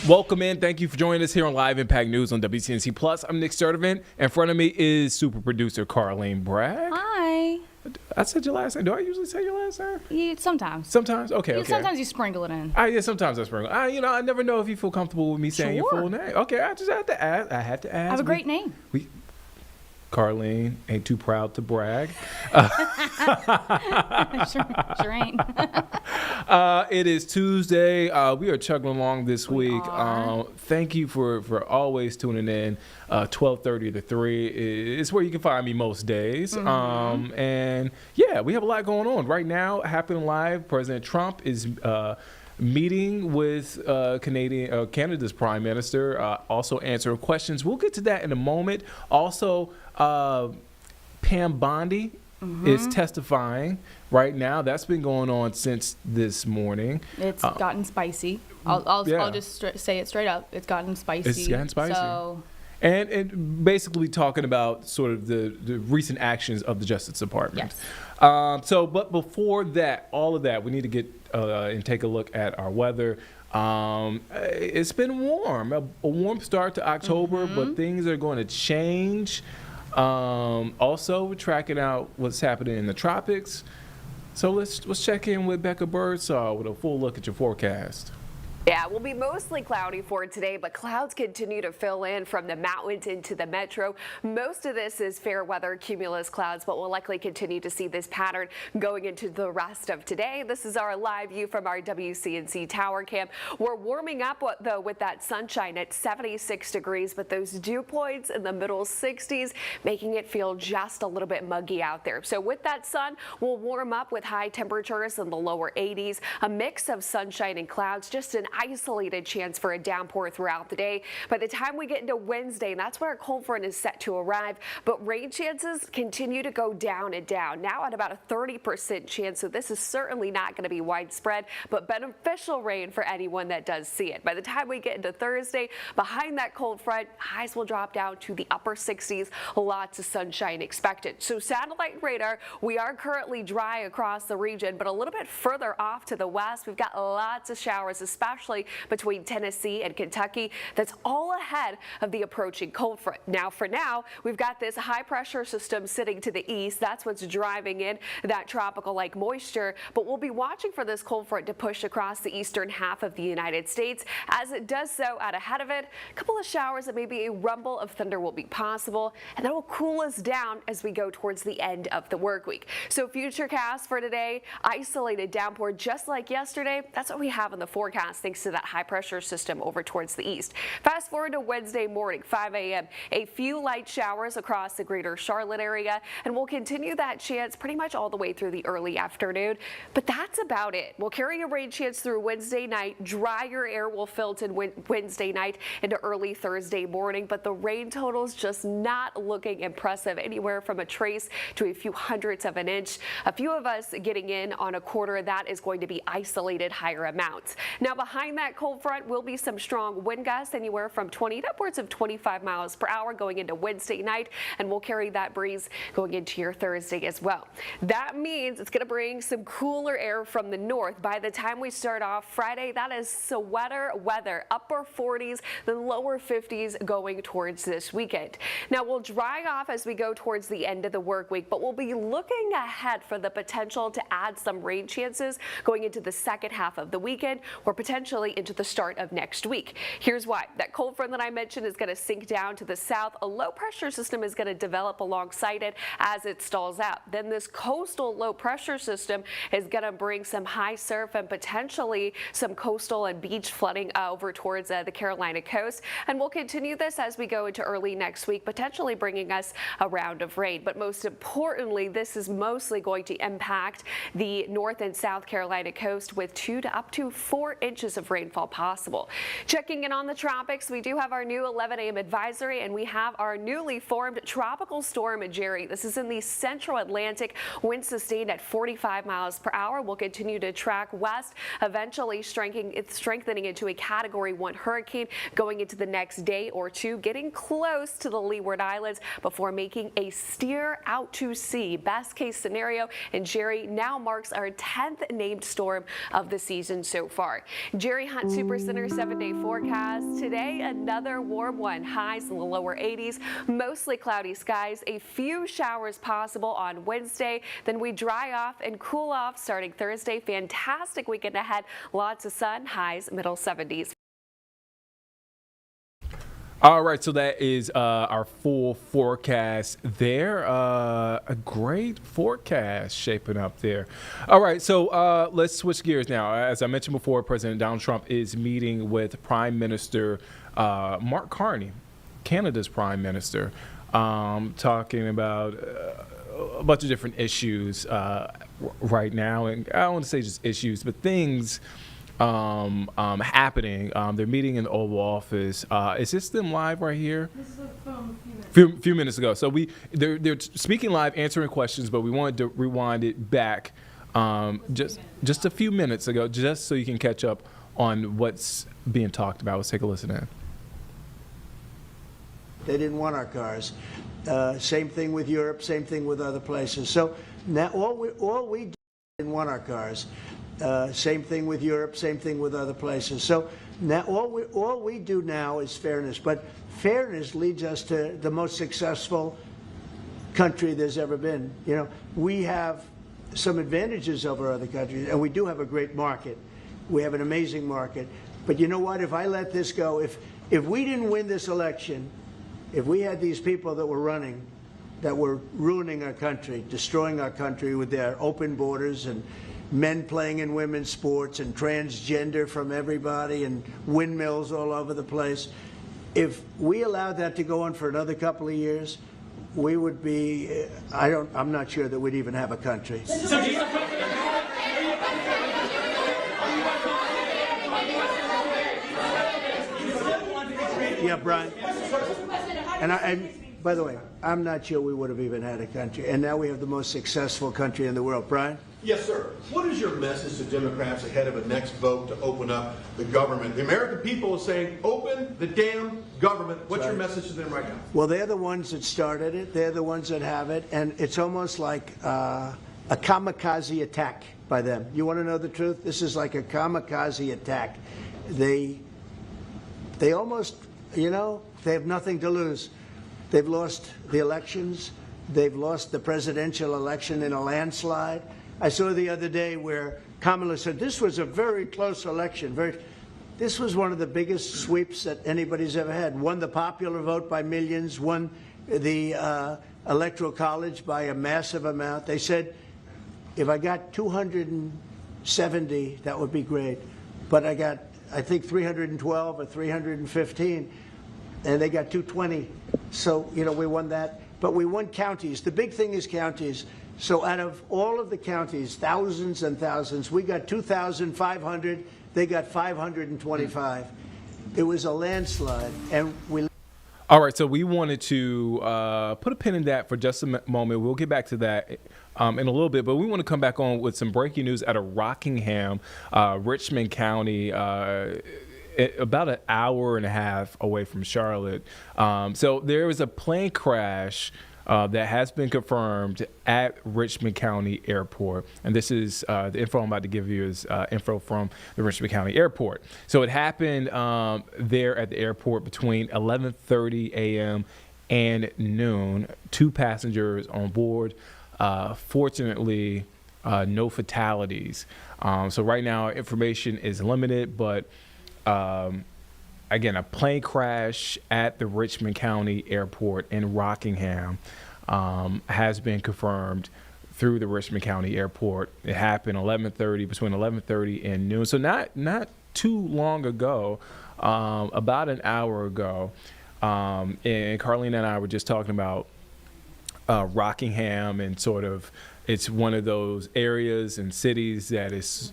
Welcome in. Thank you for joining us here on Live Impact News on WCNC Plus. I'm Nick Sturdivant. In front of me is super producer Carlene Bragg. Hi. I said your last name. Do I usually say your last name? Yeah, sometimes. Sometimes? Okay. Sometimes you sprinkle it in. Yeah, sometimes I sprinkle. I never know if you feel comfortable with me saying your full name. Okay, I just had to ask. I had to ask. I have a great name. Carlene ain't too proud to brag. Sure ain't. It is Tuesday. We are chugging along this week. Are. Thank you for always tuning in. 12:30 to 3 is where you can find me most days. And yeah, we have a lot going on right now. Happening live. President Trump is meeting with Canada's Prime Minister. Also answering questions. We'll get to that in a moment. Also, Pam Bondi is testifying right now. That's been going on since this morning. It's gotten spicy. I'll just say it straight up. It's gotten spicy. It's gotten spicy. So. And basically talking about sort of the recent actions of the Justice Department. Yes. But before that, all of that, we need to get and take a look at our weather. It's been warm, a warm start to October, but things are going to change. Also, we're tracking out what's happening in the tropics. So let's check in with Becca Birdsall with a full look at your forecast. Yeah, it will be mostly cloudy for today, but clouds continue to fill in from the mountains into the metro. Most of this is fair weather cumulus clouds, but we'll likely continue to see this pattern going into the rest of today. This is our live view from our WCNC tower cam. We're warming up, though, with that sunshine at 76 degrees, but those dew points in the middle 60s, making it feel just a little bit muggy out there. So with that sun, we'll warm up with high temperatures in the lower 80s, a mix of sunshine and clouds, just an isolated chance for a downpour throughout the day. By the time we get into Wednesday, and that's where a cold front is set to arrive, but rain chances continue to go down and down, now at about a 30% chance, so this is certainly not going to be widespread, but beneficial rain for anyone that does see it. By the time we get into Thursday, behind that cold front, highs will drop down to the upper 60s, lots of sunshine expected. So satellite radar, we are currently dry across the region, but a little bit further off to the west, we've got lots of showers, especially between Tennessee and Kentucky. That's all ahead of the approaching cold front. Now, for now, we've got this high pressure system sitting to the east. That's what's driving in that tropical-like moisture, but we'll be watching for this cold front to push across the eastern half of the United States. As it does so, out ahead of it, a couple of showers and maybe a rumble of thunder will be possible, and that will cool us down as we go towards the end of the work week. So futurecast for today, isolated downpour just like yesterday. That's what we have in the forecast, thanks to that high pressure system over towards the east. Fast forward to Wednesday morning, 5 a.m. A few light showers across the greater Charlotte area, and we'll continue that chance pretty much all the way through the early afternoon. But that's about it. We'll carry a rain chance through Wednesday night. Drier air will filter in Wednesday night into early Thursday morning, but the rain totals just not looking impressive, anywhere from a trace to a few hundredths of an inch. A few of us getting in on a quarter. That is going to be isolated higher amounts. Now, behind that cold front will be some strong wind gusts, anywhere from 20 to upwards of 25 miles per hour going into Wednesday night, and we'll carry that breeze going into your Thursday as well. That means it's going to bring some cooler air from the north. By the time we start off Friday, that is sweater weather, upper 40s, then lower 50s going towards this weekend. Now, we'll dry off as we go towards the end of the work week, but we'll be looking ahead for the potential to add some rain chances going into the second half of the weekend, or potentially into the start of next week. Here's why. That cold front that I mentioned is going to sink down to the south. A low pressure system is going to develop alongside it as it stalls out. Then this coastal low pressure system is going to bring some high surf and potentially some coastal and beach flooding over towards the Carolina coast. And we'll continue this as we go into early next week, potentially bringing us a round of rain. But most importantly, this is mostly going to impact the North and South Carolina coast with 2 to up to 4 inches of rainfall possible. Checking in on the tropics, we do have our new 11 a.m. advisory, and we have our newly formed tropical storm Jerry. This is in the central Atlantic. Winds sustained at 45 miles per hour. Will continue to track west, eventually strengthening into a Category 1 hurricane going into the next day or two, getting close to the Leeward Islands before making a steer out to sea. Best case scenario, and Jerry now marks our 10th named storm of the season so far. Jerry Jerry Hunt Supercenter 7-day forecast. Today, another warm one. Highs in the lower 80s, mostly cloudy skies, a few showers possible on Wednesday. Then we dry off and cool off starting Thursday. Fantastic weekend ahead. Lots of sun, highs middle 70s. All right, so that is our full forecast there. A great forecast shaping up there. All right, so let's switch gears now. As I mentioned before, President Donald Trump is meeting with Prime Minister Mark Carney, Canada's Prime Minister, talking about a bunch of different issues right now. And I don't want to say just issues, but things happening. They're meeting in the Oval Office. Is this them live right here? This is from a few Few minutes minutes. ago. So they're speaking live, answering questions, but we wanted to rewind it back just a few minutes ago, just so you can catch up on what's being talked about. Let's take a listen in. They didn't want our cars. Same thing with Europe. Same thing with other places. So now all we didn't want our cars. Same thing with Europe, same thing with other places. So now all we do now is fairness, but fairness leads us to the most successful country there's ever been. You know, we have some advantages over other countries, and we do have a great market. We have an amazing market. But you know what? If I let this go, if we didn't win this election, if we had these people that were running, that were ruining our country, destroying our country with their open borders and men playing in women's sports and transgender from everybody and windmills all over the place. If we allowed that to go on for another couple of years, we would be, I'm not sure that we'd even have a country. Yeah, Brian. And by the way, I'm not sure we would have even had a country. And now we have the most successful country in the world. Brian? Yes, sir. What is your message to Democrats ahead of a next vote to open up the government? The American people are saying, open the damn government. What's your message to them right now? Well, they're the ones that started it. They're the ones that have it. And it's almost like a kamikaze attack by them. You want to know the truth? This is like a kamikaze attack. They almost, you know, they have nothing to lose. They've lost the elections. They've lost the presidential election in a landslide. I saw the other day where Kamala said this was a very close election. This was one of the biggest sweeps that anybody's ever had. Won the popular vote by millions, won the Electoral College by a massive amount. They said, if I got 270, that would be great. But I got, I think, 312 or 315, and they got 220. So, you know, we won that. But we won counties. The big thing is counties. So out of all of the counties, thousands and thousands, we got 2,500. They got 525. It was a landslide, and we. All right, so we wanted to put a pin in that for just a moment. We'll get back to that in a little bit, but we want to come back on with some breaking news out of Rockingham, Richmond County, about an hour and a half away from Charlotte. So there was a plane crash that has been confirmed at Richmond County Airport. And this is the info I'm about to give you is info from the Richmond County Airport. So it happened there at the airport between 11:30 a.m. and noon. 2 passengers on board. Fortunately, no fatalities. So right now, information is limited, but again, a plane crash at the Richmond County Airport in Rockingham has been confirmed through the Richmond County Airport. It happened between 11:30 and noon. So not too long ago, about an hour ago. And Carlene and I were just talking about Rockingham, and sort of it's one of those areas and cities that is.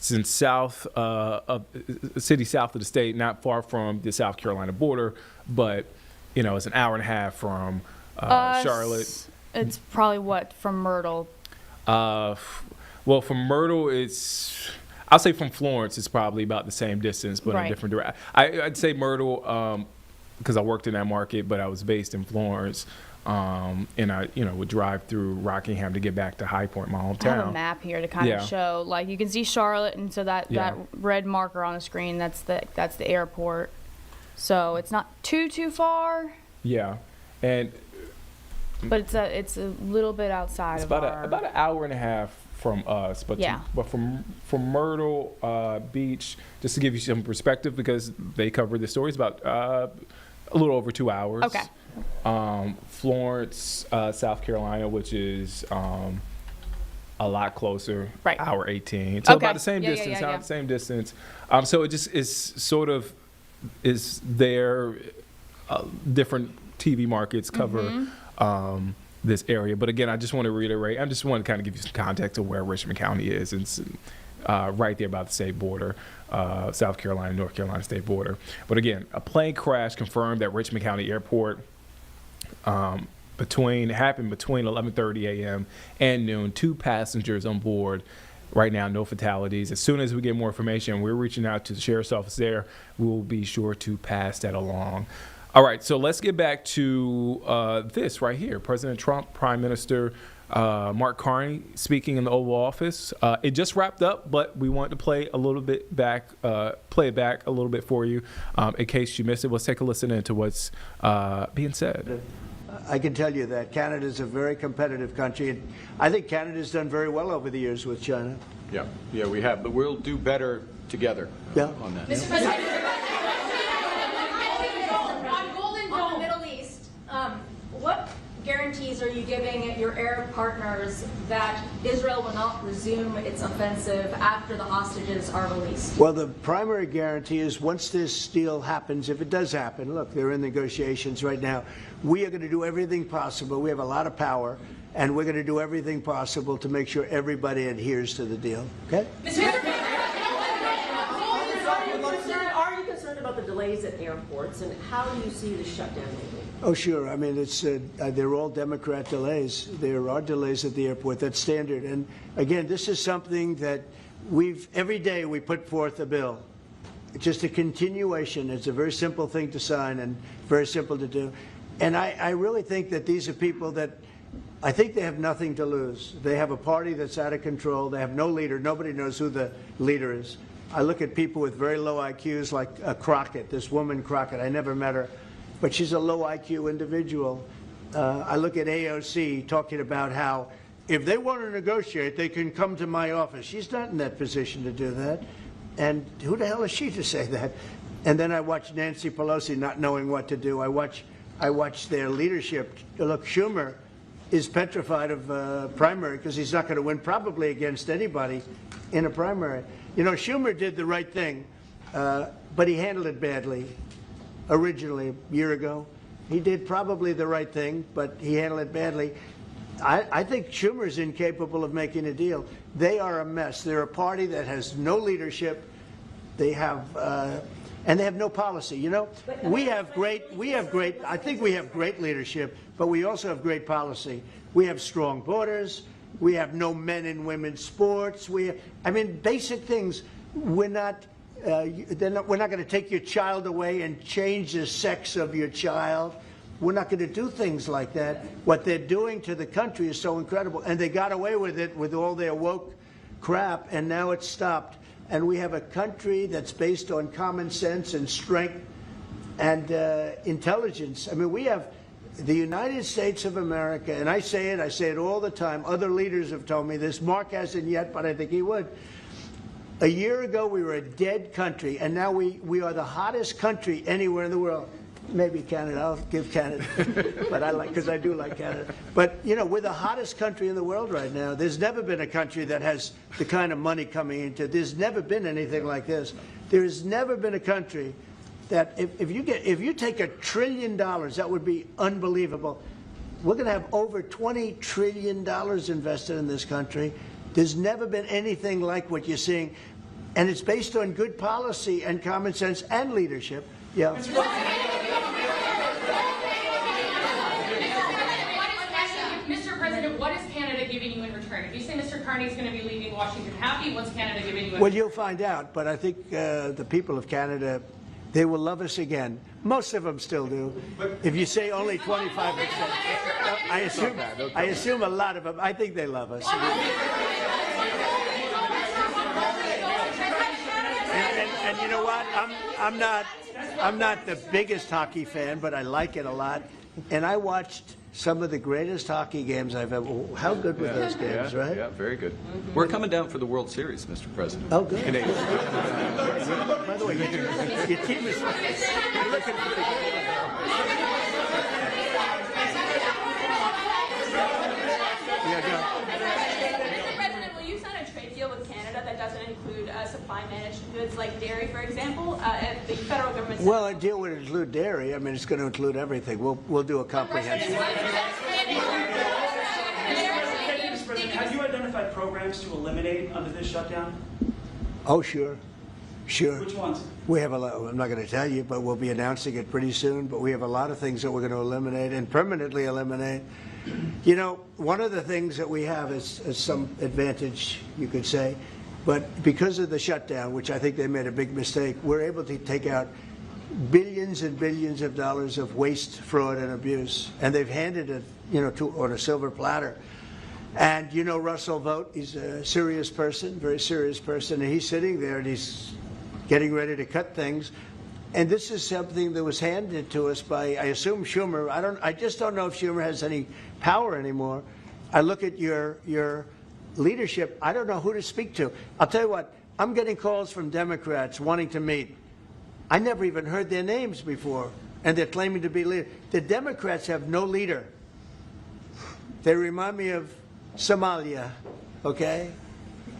Since south of city south of the state, not far from the South Carolina border, but you know it's an hour and a half from Charlotte. It's probably from Myrtle. Well, from Myrtle, I'll say from Florence, it's probably about the same distance, but in a different direction. I'd say Myrtle because I worked in that market, but I was based in Florence. and I would drive through Rockingham to get back to High Point, my hometown. I have a map here to kind of show, like, you can see Charlotte, and so that red marker on the screen, that's the airport. So it's not too far. Yeah, and but it's a little bit outside it's of about an hour and a half from us, but from Myrtle Beach, just to give you some perspective, because they cover the stories, about a little over 2 hours. Okay. Florence, South Carolina, which is a lot closer, right? Hour 18, so about the same distance. Yeah. Same distance. So it just is sort of is there. Different TV markets cover this area, but again, I just want to reiterate. I just want to kind of give you some context of where Richmond County is. It's right there by the state border, South Carolina, North Carolina state border. But again, a plane crash confirmed at Richmond County Airport happened between 11:30 a.m. and noon. 2 passengers on board. Right now, no fatalities. As soon as we get more information, we're reaching out to the sheriff's office there. We will be sure to pass that along. All right, so let's get back to this right here. President Trump, Prime Minister Mark Carney speaking in the Oval Office. It just wrapped up, but we want to play it back a little bit for you in case you missed it. Let's take a listen into what's being said. I can tell you that Canada is a very competitive country, and I think Canada's done very well over the years with China. Yeah, we have, but we'll do better together on that. Mr. President, on the Middle East, what guarantees are you giving your Arab partners that Israel will not resume its offensive after the hostages are released? Well, the primary guarantee is once this deal happens, if it does happen, look, they're in negotiations right now, we are going to do everything possible. We have a lot of power, and we're going to do everything possible to make sure everybody adheres to the deal. Okay? Are you concerned about the delays at airports, and how do you see the shutdown moving? Oh, sure. I mean, it's they're all Democrat delays. There are delays at the airport. That's standard. And again, this is something that every day we put forth a bill. It's just a continuation. It's a very simple thing to sign and very simple to do. And I really think that these are people that I think they have nothing to lose. They have a party that's out of control. They have no leader. Nobody knows who the leader is. I look at people with very low IQs like Crockett, this woman Crockett. I never met her, but she's a low IQ individual. I look at AOC talking about how if they want to negotiate, they can come to my office. She's not in that position to do that. And who the hell is she to say that? And then I watch Nancy Pelosi not knowing what to do. I watch their leadership. Look, Schumer is petrified of primary because he's not going to win probably against anybody in a primary. You know, Schumer did the right thing, but he handled it badly originally a year ago. He did probably the right thing, but he handled it badly. I think Schumer's incapable of making a deal. They are a mess. They're a party that has no leadership. They have, and they have no policy. You know, I think we have great leadership, but we also have great policy. We have strong borders. We have no men and women's sports. Basic things. We're not going to take your child away and change the sex of your child. We're not going to do things like that. What they're doing to the country is so incredible. And they got away with it with all their woke crap, and now it's stopped. And we have a country that's based on common sense and strength and intelligence. I mean, we have the United States of America, and I say it all the time. Other leaders have told me this. Mark hasn't yet, but I think he would. A year ago, we were a dead country, and now we are the hottest country anywhere in the world. Maybe Canada. I'll give Canada, but because I do like Canada. But you know, we're the hottest country in the world right now. There's never been a country that has the kind of money coming into it. There's never been anything like this. There has never been a country that if you take $1 trillion, that would be unbelievable. We're going to have over $20 trillion invested in this country. There's never been anything like what you're seeing, and it's based on good policy and common sense and leadership. Yeah. Mr. President, what is Canada giving you in return? If you say Mr. Carney is going to be leaving Washington happy, what's Canada giving you in return? Well, you'll find out, but I think the people of Canada, they will love us again. Most of them still do. If you say only 25%, I assume a lot of them. I think they love us. And you know what? I'm not the biggest hockey fan, but I like it a lot. And I watched some of the greatest hockey games I've ever. How good were those games, right? Yeah, very good. We're coming down for the World Series, Mr. President. Oh, good. Canadians. By the way, your team is looking for the Mr. President, will you sign a trade deal with Canada that doesn't include supply managed goods like dairy, for example? The federal government. Well, a deal would include dairy. I mean, it's going to include everything. We'll do a comprehensive. Mr. President, have you identified programs to eliminate under this shutdown? Oh, sure. Sure. Which ones? We have a lot. I'm not going to tell you, but we'll be announcing it pretty soon. But we have a lot of things that we're going to eliminate and permanently eliminate. You know, one of the things that we have is some advantage, you could say, but because of the shutdown, which I think they made a big mistake, we're able to take out billions and billions of dollars of waste, fraud, and abuse, and they've handed it, you know, on a silver platter. And you know Russell Vogt, he's a serious person, very serious person, and he's sitting there and he's getting ready to cut things. And this is something that was handed to us by, I assume, Schumer. I just don't know if Schumer has any power anymore. I look at your leadership. I don't know who to speak to. I'll tell you what. I'm getting calls from Democrats wanting to meet. I never even heard their names before, and they're claiming to be leaders. The Democrats have no leader. They remind me of Somalia, okay?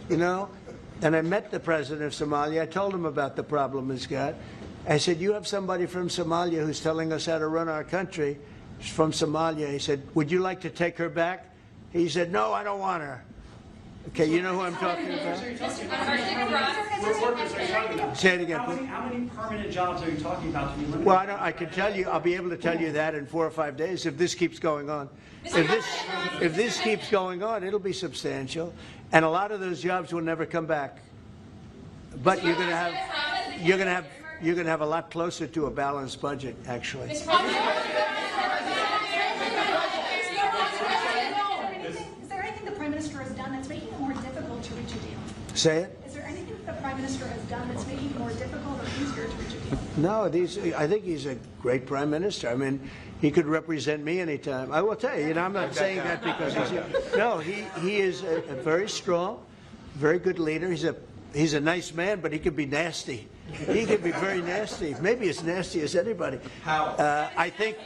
You know? And I met the president of Somalia. I told him about the problem he's got. I said, you have somebody from Somalia who's telling us how to run our country. She's from Somalia. He said, would you like to take her back? He said, no, I don't want her. Okay, you know who I'm talking about? Say it again, please. How many permanent jobs are you talking about to be eliminated? Well, I can tell you, I'll be able to tell you that in 4 or 5 days if this keeps going on. If this keeps going on, it'll be substantial. And a lot of those jobs will never come back. But you're going to have a lot closer to a balanced budget, actually. Is there anything the Prime Minister has done that's making it more difficult to reach a deal? Say it? Is there anything that the Prime Minister has done that's making it more difficult or easier to reach a deal? No, I think he's a great Prime Minister. I mean, he could represent me anytime. I will tell you, I'm not saying that because he is a very strong, very good leader. He's a nice man, but he can be nasty. He can be very nasty, maybe as nasty as anybody. How? I think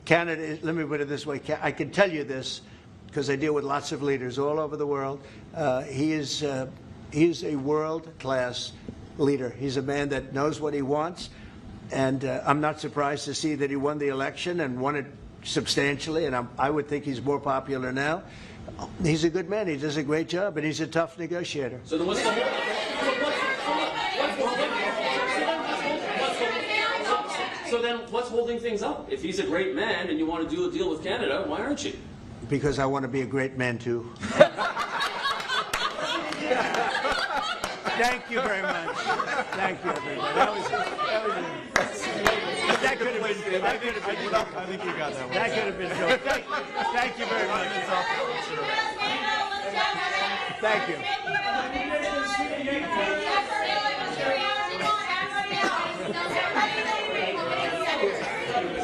Canada, let me put it this way, I can tell you this because I deal with lots of leaders all over the world. He is a world-class leader. He's a man that knows what he wants, and I'm not surprised to see that he won the election and won it substantially, and I would think he's more popular now. He's a good man. He does a great job, and he's a tough negotiator. So then what's holding things up? If he's a great man and you want to do a deal with Canada, why aren't you? Because I want to be a great man, too. Thank you very much. Thank you, everybody. That could have been good. I think you got that one. That could have been good. Thank you very much. Thank you.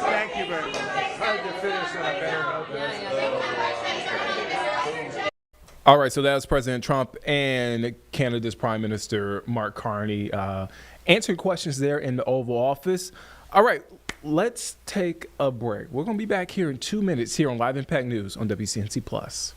Thank you very much. Hard to finish on a better note. All right, so that was President Trump and Canada's Prime Minister Mark Carney answering questions there in the Oval Office. All right, let's take a break. We're going to be back here in 2 minutes here on Live Impact News on WCNC Plus.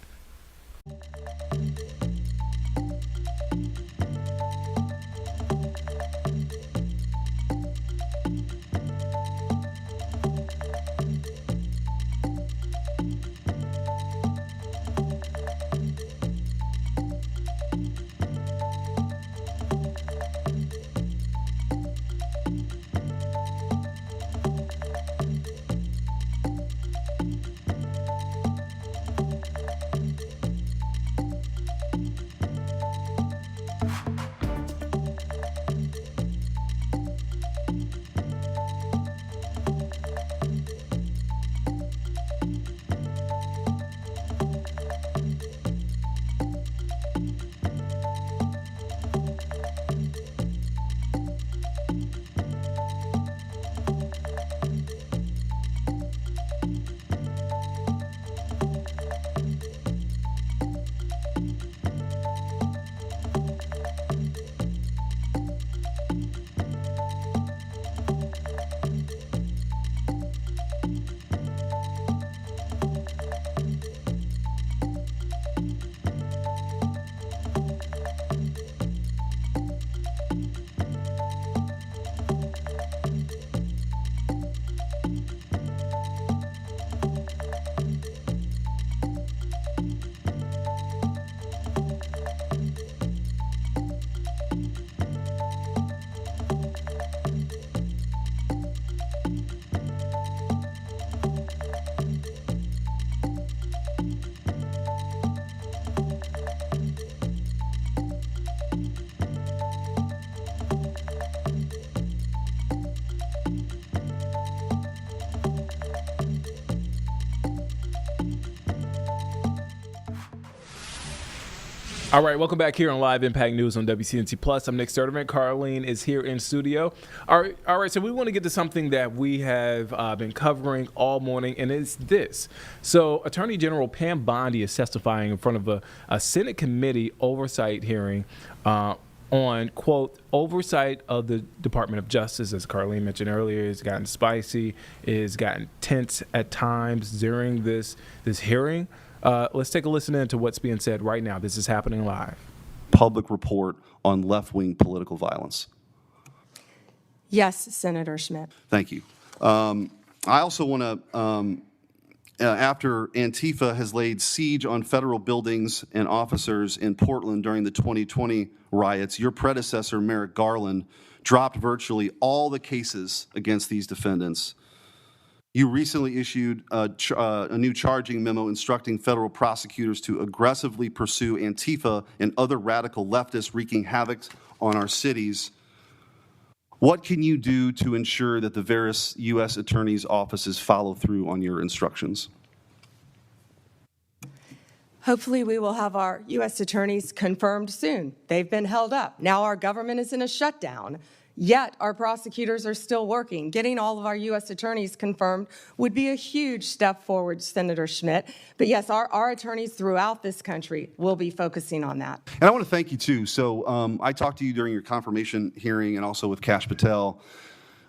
All right, welcome back here on Live Impact News on WCNC Plus. I'm Nick Sturtevant. Carlene is here in studio. All right, so we want to get to something that we have been covering all morning, and it's this. So Attorney General Pam Bondi is testifying in front of a Senate committee oversight hearing on, quote, oversight of the Department of Justice. As Carlene mentioned earlier, it's gotten spicy, it's gotten tense at times during this hearing. Let's take a listen in to what's being said right now. This is happening live. Public report on left-wing political violence. Yes, Senator Schmidt. Thank you. I also want to, after Antifa has laid siege on federal buildings and officers in Portland during the 2020 riots, your predecessor, Merrick Garland, dropped virtually all the cases against these defendants. You recently issued a new charging memo instructing federal prosecutors to aggressively pursue Antifa and other radical leftists wreaking havoc on our cities. What can you do to ensure that the various U.S. attorneys' offices follow through on your instructions? Hopefully we will have our U.S. attorneys confirmed soon. They've been held up. Now our government is in a shutdown. Yet our prosecutors are still working. Getting all of our U.S. attorneys confirmed would be a huge step forward, Senator Schmidt. But yes, our attorneys throughout this country will be focusing on that. And I want to thank you, too. So I talked to you during your confirmation hearing and also with Kash Patel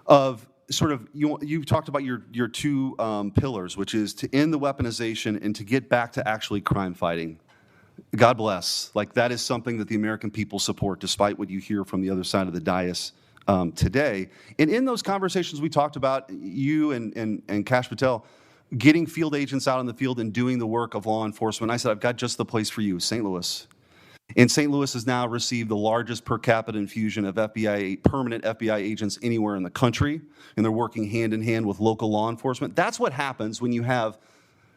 of sort of, you've talked about your two pillars, which is to end the weaponization and to get back to actually crime fighting. God bless. Like, that is something that the American people support, despite what you hear from the other side of the dais today. And in those conversations, we talked about you and Kash Patel getting field agents out in the field and doing the work of law enforcement. I said, I've got just the place for you, St. Louis. And St. Louis has now received the largest per capita infusion of permanent FBI agents anywhere in the country, and they're working hand in hand with local law enforcement. That's what happens when you have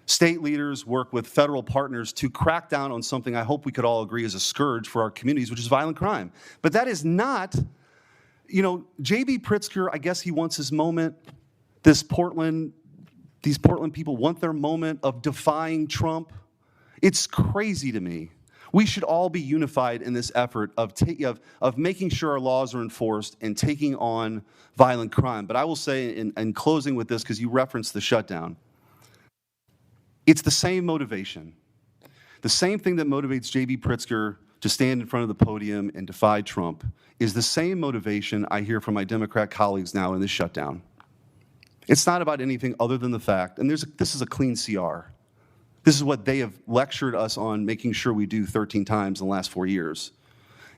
state leaders work with federal partners to crack down on something I hope we could all agree is a scourge for our communities, which is violent crime. But that is not, J.B. Pritzker, I guess he wants his moment. These Portland people want their moment of defying Trump. It's crazy to me. We should all be unified in this effort of making sure our laws are enforced and taking on violent crime. But I will say, in closing with this, because you referenced the shutdown, it's the same motivation. The same thing that motivates J.B. Pritzker to stand in front of the podium and defy Trump is the same motivation I hear from my Democrat colleagues now in this shutdown. It's not about anything other than the fact, and this is a clean CR. This is what they have lectured us on making sure we do 13 times in the last 4 years.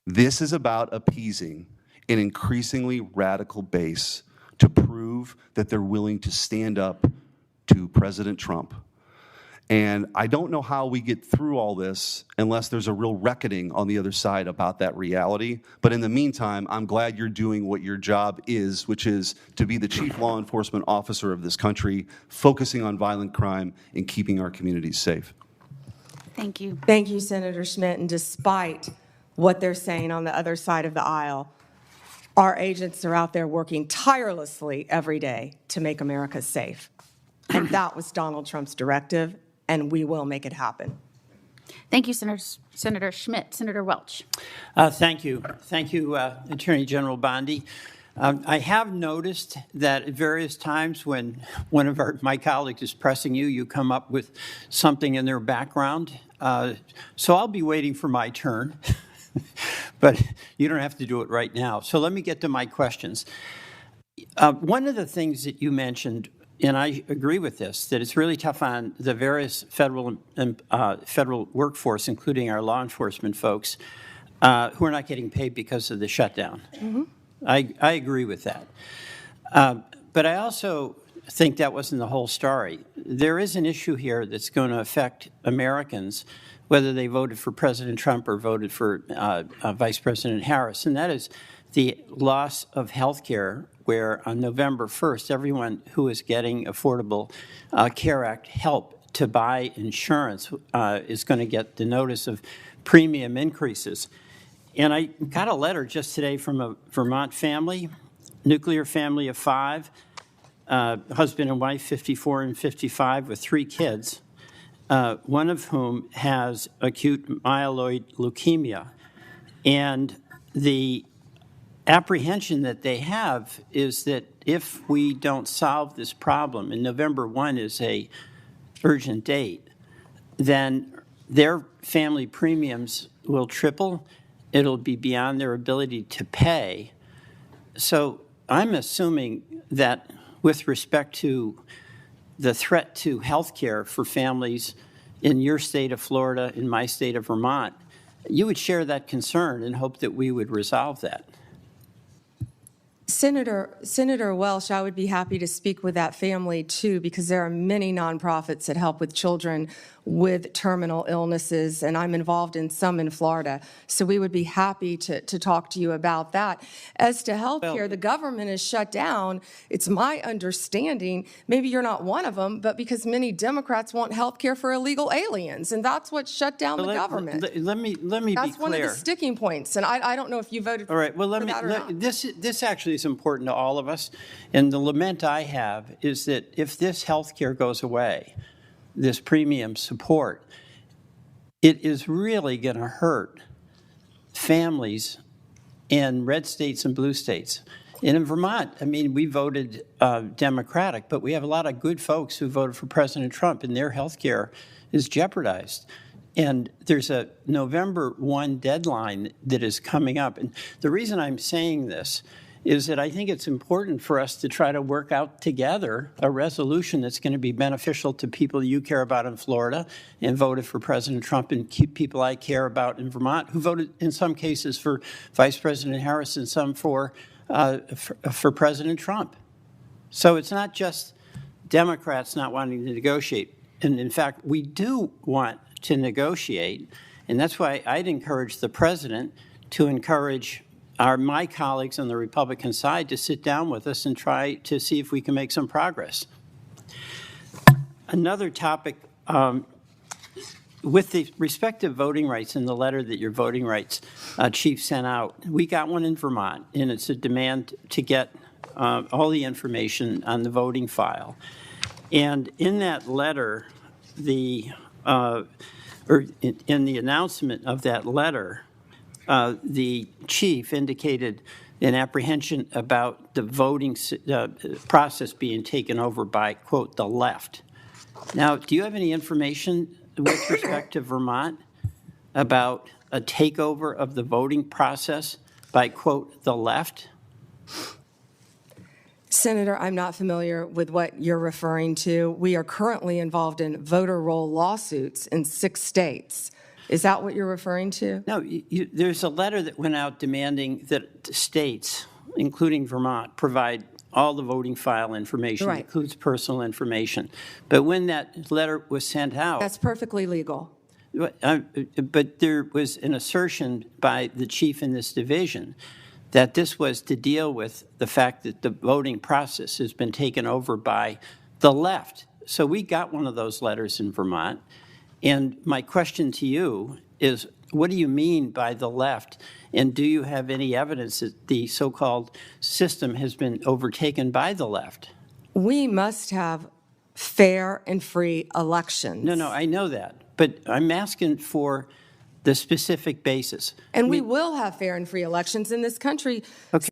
This is about appeasing an increasingly radical base to prove that they're willing to stand up to President Trump. And I don't know how we get through all this unless there's a real reckoning on the other side about that reality. But in the meantime, I'm glad you're doing what your job is, which is to be the chief law enforcement officer of this country, focusing on violent crime and keeping our communities safe. Thank you. Thank you, Senator Schmidt. And despite what they're saying on the other side of the aisle, our agents are out there working tirelessly every day to make America safe. And that was Donald Trump's directive, and we will make it happen. Thank you, Senator Schmidt. Senator Welch. Thank you. Thank you, Attorney General Bondi. I have noticed that at various times when one of my colleagues is pressing you, you come up with something in their background. So I'll be waiting for my turn, but you don't have to do it right now. So let me get to my questions. One of the things that you mentioned, and I agree with this, that it's really tough on the various federal workforce, including our law enforcement folks, who are not getting paid because of the shutdown. Mm-hmm. I agree with that. But I also think that wasn't the whole story. There is an issue here that's going to affect Americans, whether they voted for President Trump or voted for Vice President Harris, and that is the loss of health care, where on November 1st, everyone who is getting Affordable Care Act help to buy insurance is going to get the notice of premium increases. And I got a letter just today from a Vermont family, nuclear family of 5, husband and wife, 54 and 55, with 3 kids. one of whom has acute myeloid leukemia. And the apprehension that they have is that if we don't solve this problem, and November 1 is a urgent date, then their family premiums will triple. It'll be beyond their ability to pay. So I'm assuming that with respect to the threat to health care for families in your state of Florida, in my state of Vermont, you would share that concern and hope that we would resolve that. Senator Welsh, I would be happy to speak with that family too, because there are many nonprofits that help with children with terminal illnesses, and I'm involved in some in Florida. So we would be happy to talk to you about that. As to health care, the government is shut down. It's my understanding, maybe you're not one of them, but because many Democrats want health care for illegal aliens, and that's what shut down the government. Let me be clear. That's one of the sticking points, and I don't know if you voted all right, well, for that or not. This actually is important to all of us, and the lament I have is that if this health care goes away, this premium support, it is really going to hurt families in red states and blue states. And in Vermont, I mean, we voted Democratic, but we have a lot of good folks who voted for President Trump, and their health care is jeopardized. And there's a November 1 deadline that is coming up. And the reason I'm saying this is that I think it's important for us to try to work out together a resolution that's going to be beneficial to people you care about in Florida and voted for President Trump, and keep people I care about in Vermont who voted in some cases for Vice President Harris and some for President Trump. So it's not just Democrats not wanting to negotiate. And in fact, we do want to negotiate, and that's why I'd encourage the president to encourage my colleagues on the Republican side to sit down with us and try to see if we can make some progress. Another topic, with the respect to voting rights in the letter that your voting rights chief sent out, we got one in Vermont, and it's a demand to get all the information on the voting file. And in that letter, in the announcement of that letter, the chief indicated an apprehension about the voting process being taken over by, quote, the left. Now, do you have any information with respect to Vermont about a takeover of the voting process by, quote, the left? Senator, I'm not familiar with what you're referring to. We are currently involved in voter roll lawsuits in 6 states. Is that what you're referring to? No, there's a letter that went out demanding that states, including Vermont, provide all the voting file information, right. Includes personal information. But when that letter was sent out— That's perfectly legal. But there was an assertion by the chief in this division that this was to deal with the fact that the voting process has been taken over by the left. So we got one of those letters in Vermont. And my question to you is, what do you mean by the left? And do you have any evidence that the so-called system has been overtaken by the left? We must have fair and free elections. No, I know that. But I'm asking for the specific basis. And we will have fair and free elections in this country. Okay.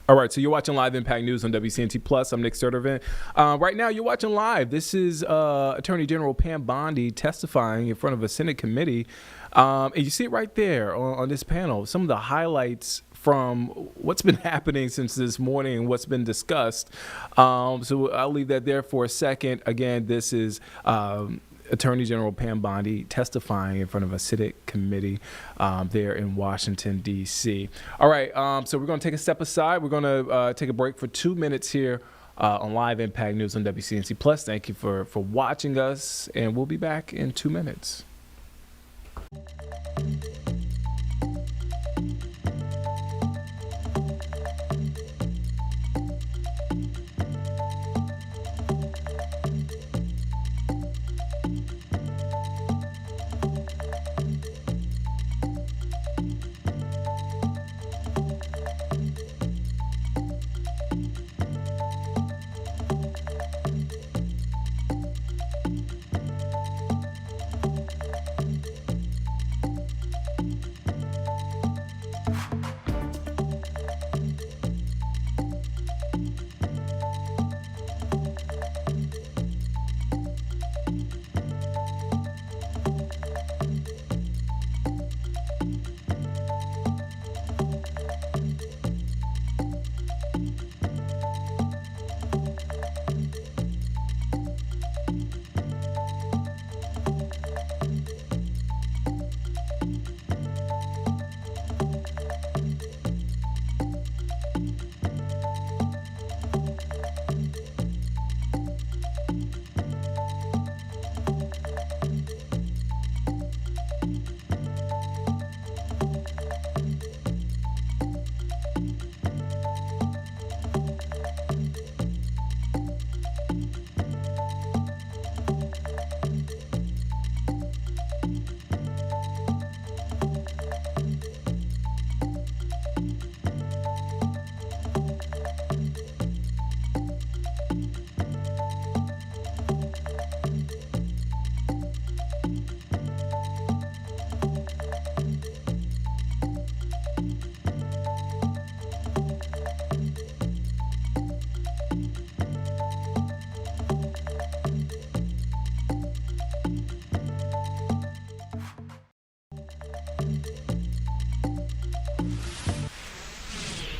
All right, so you're watching Live Impact News on WCNC Plus. I'm Nick Sturtevant. Right now, you're watching live. This is Attorney General Pam Bondi testifying in front of a Senate committee. And you see it right there on this panel, some of the highlights from what's been happening since this morning and what's been discussed. So I'll leave that there for a second. Again, this is Attorney General Pam Bondi testifying in front of a Senate committee there in Washington, D.C. All right, so we're going to take a step aside. We're going to take a break for 2 minutes here on Live Impact News on WCNC Plus. Thank you for watching us, and we'll be back in 2 minutes.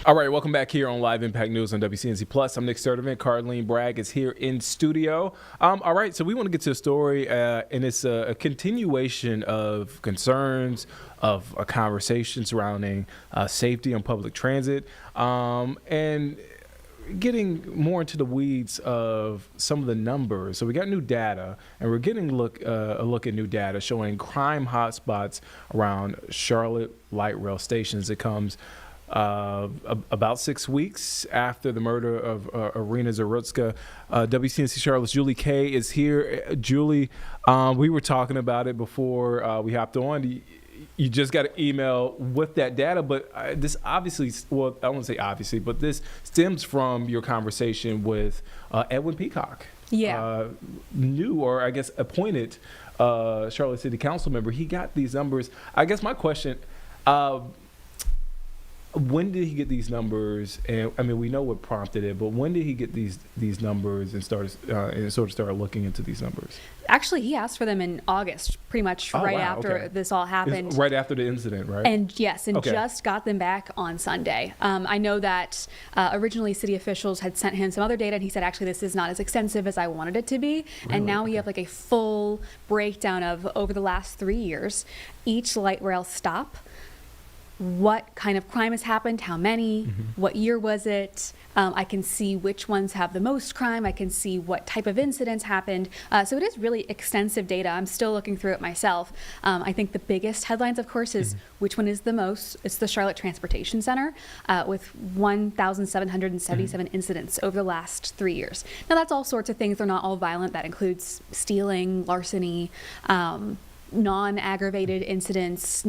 All right, welcome back here on Live Impact News on WCNC Plus. I'm Nick Sturdivant. Carlene Bragg is here in studio. All right, so we want to get to a story, and it's a continuation of concerns of a conversation surrounding safety on public transit, and getting more into the weeds of some of the numbers. So we got new data, and we're getting a look at new data showing crime hotspots around Charlotte light rail stations. It comes about 6 weeks after the murder of Irina Zarutska. WCNC Charlotte's Julie Kay is here. Julie, we were talking about it before we hopped on. You just got an email with that data, but this obviously, well, I won't say obviously, but this stems from your conversation with Edwin Peacock. Yeah. New, or I guess appointed Charlotte City Council member. He got these numbers. I guess my question, when did he get these numbers? And I mean, we know what prompted it, but when did he get these numbers and sort of started looking into these numbers? Actually, he asked for them in August, pretty much right after this all happened. Right after the incident, right? And yes, just got them back on Sunday. I know that originally city officials had sent him some other data, and he said, actually, this is not as extensive as I wanted it to be. Really? And now we have like a full breakdown of over the last 3 years, each light rail stop, what kind of crime has happened, how many, what year was it. I can see which ones have the most crime. I can see what type of incidents happened. So it is really extensive data. I'm still looking through it myself. I think the biggest headlines, of course, is which one is the most. It's the Charlotte Transportation Center with 1,777 incidents over the last 3 years. Now, that's all sorts of things. They're not all violent. That includes stealing, larceny, non-aggravated incidents,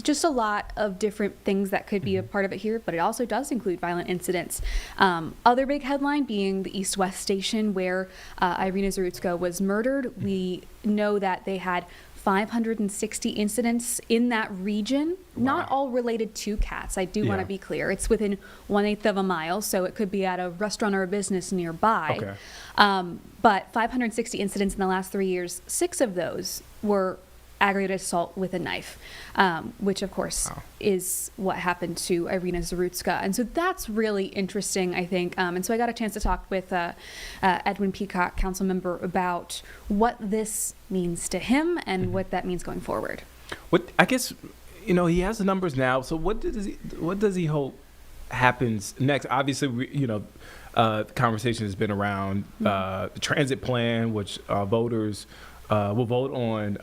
just a lot of different things that could be a part of it here, but it also does include violent incidents. Other big headline being the East-West station where Irina Zarutska was murdered. We know that they had 560 incidents in that region, not all related to cats. I do want to be clear. It's within 1/8 of a mile, so it could be at a restaurant or a business nearby. Okay. But 560 incidents in the last 3 years, 6 of those were aggravated assault with a knife, which of course is what happened to Irina Zarutska. And so that's really interesting, I think. And so I got a chance to talk with Edwin Peacock, council member, about what this means to him and what that means going forward. What, I guess, he has the numbers now. So what does he hope happens next? Obviously, the conversation has been around the transit plan, which voters will vote on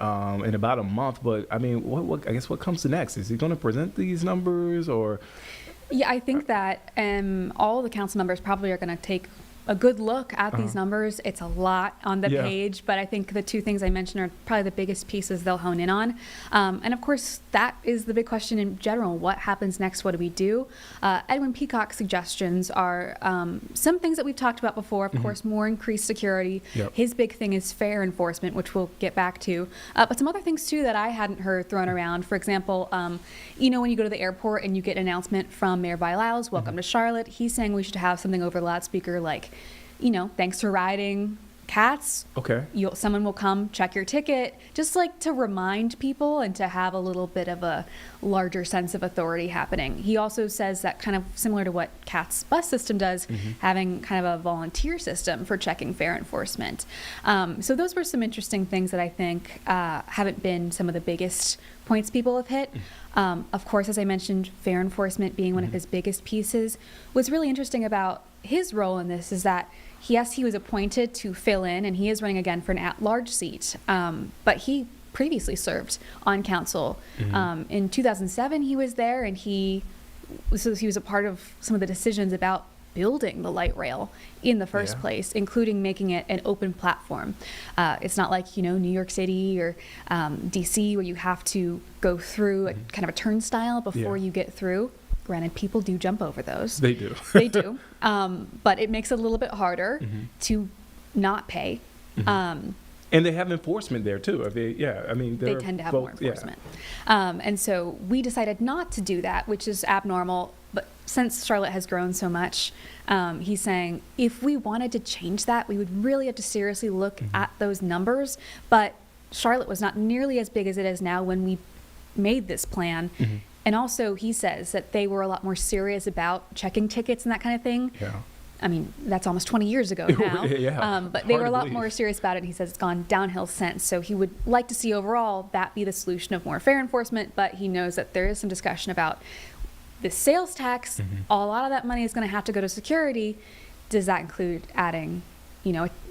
in about a month. But I mean, what I guess what comes next? Is he going to present these numbers, or? Yeah, I think that all the council members probably are going to take a good look at these numbers. It's a lot on the page, but I think the two things I mentioned are probably the biggest pieces they'll hone in on. And of course, that is the big question in general. What happens next? What do we do? Edwin Peacock's suggestions are some things that we've talked about before. Of course, more increased security. His big thing is fare enforcement, which we'll get back to. But some other things too that I hadn't heard thrown around. For example, when you go to the airport and you get an announcement from Mayor Bilyles, welcome to Charlotte. He's saying we should have something over the loudspeaker like, thanks for riding cats. Okay. Someone will come check your ticket, just like to remind people and to have a little bit of a larger sense of authority happening. He also says that kind of similar to what CAT's bus system does, having kind of a volunteer system for checking fare enforcement. So those were some interesting things that I think haven't been some of the biggest points people have hit. Of course, as I mentioned, fare enforcement being one of his biggest pieces. What's really interesting about his role in this is that he was appointed to fill in, and he is running again for an at-large seat. But he previously served on council. In 2007, he was there, and he was a part of some of the decisions about building the light rail in the first place, including making it an open platform. It's not like, New York City or DC where you have to go through a kind of a turnstile before you get through. Granted, people do jump over those. They do. They do. But it makes it a little bit harder to not pay. And they have enforcement there too. They tend to have more enforcement. And so we decided not to do that, which is abnormal. But since Charlotte has grown so much, he's saying if we wanted to change that, we would really have to seriously look at those numbers. But Charlotte was not nearly as big as it is now when we made this plan. And also, he says that they were a lot more serious about checking tickets and that kind of thing. Yeah. I mean, that's almost 20 years ago now. Yeah. But they were a lot more serious about it. And he says it's gone downhill since. So he would like to see overall that be the solution of more fair enforcement. But he knows that there is some discussion about the sales tax. A lot of that money is going to have to go to security. Does that include adding,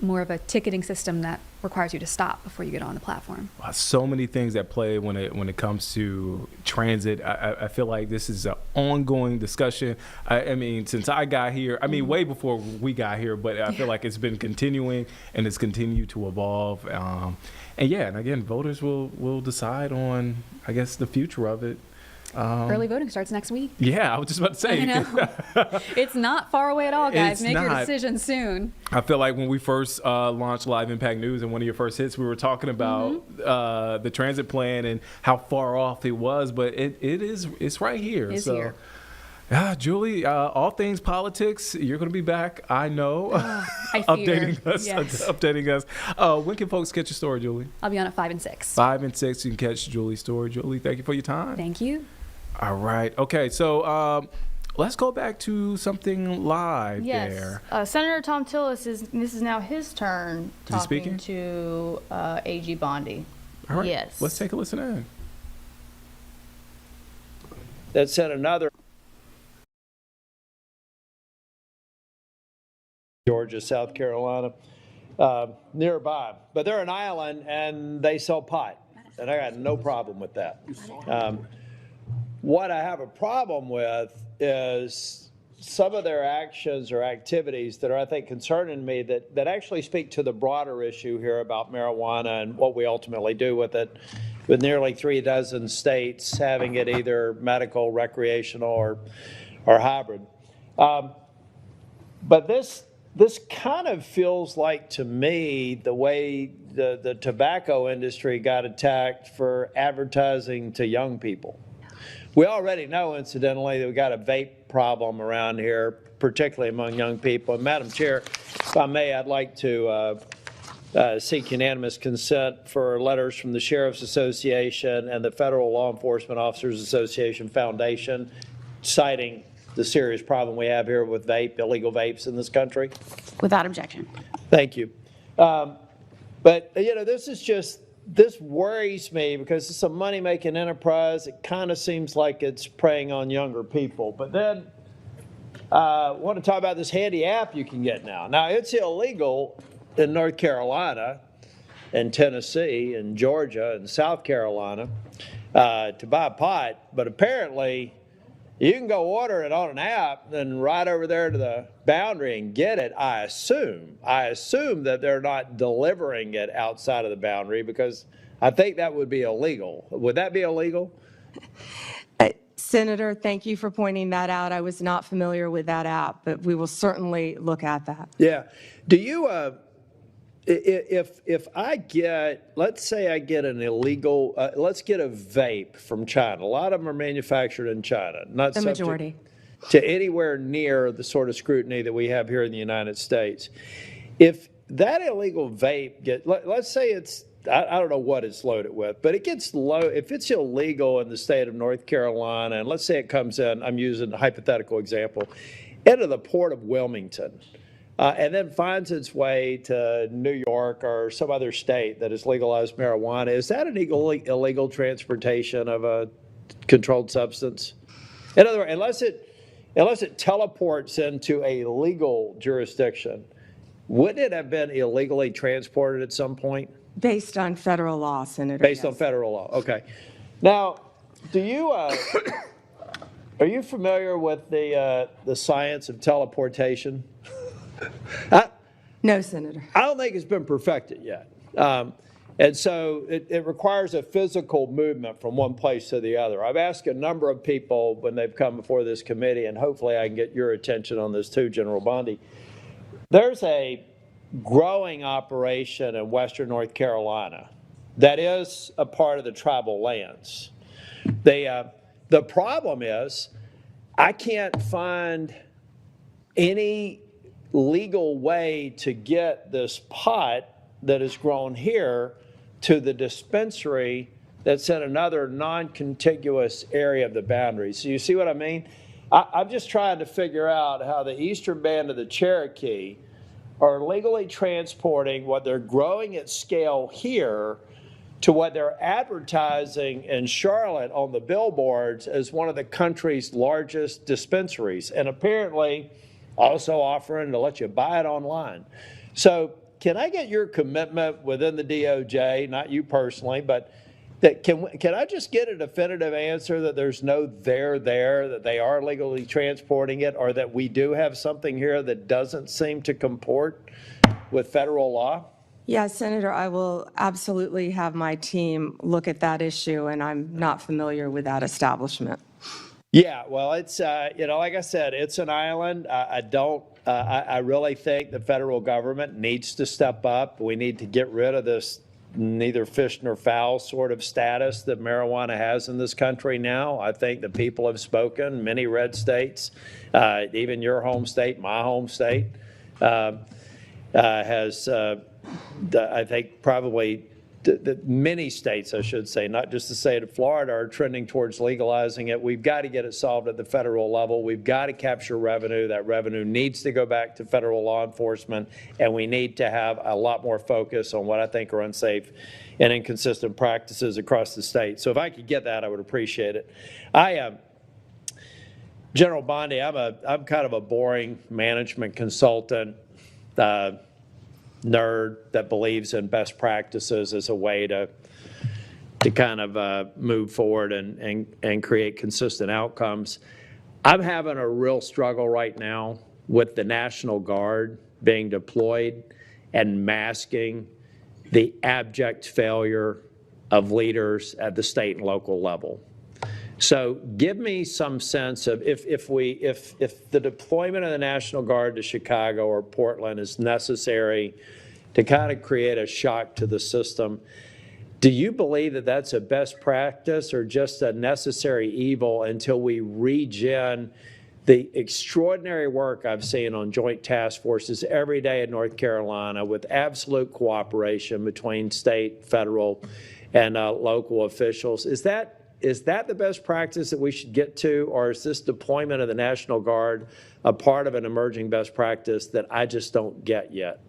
more of a ticketing system that requires you to stop before you get on the platform? So many things at play when it comes to transit. I feel like this is an ongoing discussion. I mean, since I got here, way before we got here, but I feel like it's been continuing and it's continued to evolve. And again, voters will decide on, I guess, the future of it. Early voting starts next week. Yeah, I was just about to say. I know. It's not far away at all, guys. Make your decision soon. I feel like when we first launched Live Impact News and one of your first hits, we were talking about the transit plan and how far off it was, but it's right here. It's here. Julie, all things politics, you're going to be back, I know, I updating fear. us. Yes. Updating us. When can folks catch your story, Julie? I'll be on at 5 and 6. 5 and 6, you can catch Julie's story. Julie, thank you for your time. Thank you. All right. Okay, so let's go back to something live there. Senator Tom Tillis this is now his turn talking to AG Bondi. All right. Yes. Let's take a listen in. That said, another Georgia, South Carolina, nearby. But they're an island and they sell pot. And I got no problem with that. What I have a problem with is some of their actions or activities that are, I think, concerning me that actually speak to the broader issue here about marijuana and what we ultimately do with it, with nearly 36 states having it either medical, recreational, or hybrid. But this kind of feels like, to me, the way the tobacco industry got attacked for advertising to young people. We already know, incidentally, that we got a vape problem around here, particularly among young people. And Madam Chair, if I may, I'd like to seek unanimous consent for letters from the Sheriff's Association and the Federal Law Enforcement Officers Association Foundation citing the serious problem we have here with illegal vapes in this country. Without objection. Thank you. But, this worries me because it's a money-making enterprise. It kind of seems like it's preying on younger people. But then I want to talk about this handy app you can get now. Now, it's illegal in North Carolina and Tennessee and Georgia and South Carolina to buy pot, but apparently you can go order it on an app, then right over there to the boundary and get it, I assume that they're not delivering it outside of the boundary because I think that would be illegal. Would that be illegal? Senator, thank you for pointing that out. I was not familiar with that app, but we will certainly look at that. Yeah. Do you, if I get, let's say I get an illegal, let's get a vape from China. A lot of them are manufactured in China. Not the majority. To anywhere near the sort of scrutiny that we have here in the United States. If that illegal vape let's say it's, I don't know what it's loaded with, but it gets if it's illegal in the state of North Carolina, and let's say it comes in, I'm using a hypothetical example, into the port of Wilmington, and then finds its way to New York or some other state that has legalized marijuana, is that an illegal transportation of a controlled substance? In other words, unless it teleports into a legal jurisdiction, wouldn't it have been illegally transported at some point? Based on federal law, Senator. Based on federal law, okay. Now, do you are you familiar with the science of teleportation? No, Senator. I don't think it's been perfected yet. And so it requires a physical movement from one place to the other. I've asked a number of people when they've come before this committee, and hopefully I can get your attention on this too, General Bondi. There's a growing operation in western North Carolina that is a part of the tribal lands. The problem is I can't find any legal way to get this pot that is grown here to the dispensary that's in another non-contiguous area of the boundary. So you see what I mean? I'm just trying to figure out how the eastern band of the Cherokee are legally transporting what they're growing at scale here to what they're advertising in Charlotte on the billboards as one of the country's largest dispensaries, and apparently also offering to let you buy it online. So can I get your commitment within the DOJ, not you personally, but that can I just get a definitive answer that there's no there, that they are legally transporting it, or that we do have something here that doesn't seem to comport with federal law? Yeah, Senator, I will absolutely have my team look at that issue, and I'm not familiar with that establishment. Yeah, well, it's, like I said, it's an island. I really think the federal government needs to step up. We need to get rid of this neither fish nor fowl sort of status that marijuana has in this country now. I think the people have spoken. Many red states, even your home state, my home state, has, I think, probably many states, I should say, not just the state of Florida, are trending towards legalizing it. We've got to get it solved at the federal level. We've got to capture revenue. That revenue needs to go back to federal law enforcement, and we need to have a lot more focus on what I think are unsafe and inconsistent practices across the state. So if I could get that, I would appreciate it. General Bondi, I'm kind of a boring management consultant, nerd that believes in best practices as a way to kind of move forward and create consistent outcomes. I'm having a real struggle right now with the National Guard being deployed and masking the abject failure of leaders at the state and local level. So give me some sense of if the deployment of the National Guard to Chicago or Portland is necessary to kind of create a shock to the system, do you believe that that's a best practice or just a necessary evil until we regen the extraordinary work I've seen on joint task forces every day in North Carolina with absolute cooperation between state, federal, and local officials? Is that the best practice that we should get to, or is this deployment of the National Guard a part of an emerging best practice that I just don't get yet?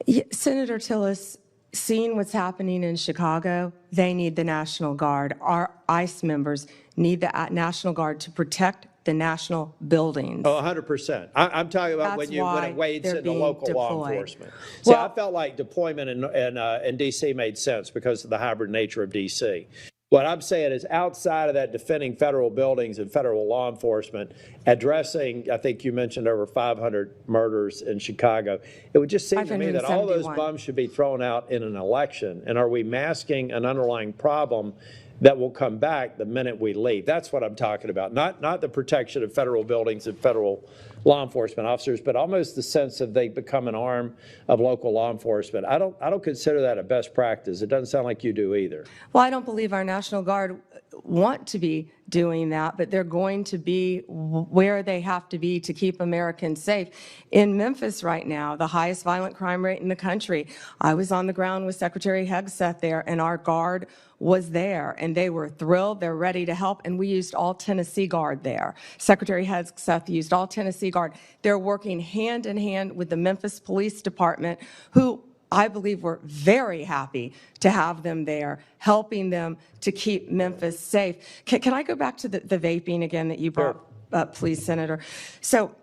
Yeah, Senator Tillis, seeing what's happening in Chicago, they need the National Guard. Our ICE members need the National Guard to protect the national buildings. Oh, 100%. I'm talking about when it wades into local law enforcement. See, Well, I felt like deployment in D.C. made sense because of the hybrid nature of D.C. What I'm saying is outside of that, defending federal buildings and federal law enforcement, addressing, I think you mentioned over 500 murders in Chicago, it would just seem to me that all those bums should be thrown out in an election. And are we masking an underlying problem that will come back the minute we leave? That's what I'm talking about. Not the protection of federal buildings and federal law enforcement officers, but almost the sense of they become an arm of local law enforcement. I don't consider that a best practice. It doesn't sound like you do either. Well, I don't believe our National Guard want to be doing that, but they're going to be where they have to be to keep Americans safe. In Memphis right now, the highest violent crime rate in the country. I was on the ground with Secretary Hegseth there, and our Guard was there, and they were thrilled. They're ready to help, and we used all Tennessee Guard there. Secretary Hegseth used all Tennessee Guard. They're working hand in hand with the Memphis Police Department, who I believe we're very happy to have them there, helping them to keep Memphis safe. Can I go back to the vaping again that you brought up, please, Senator? So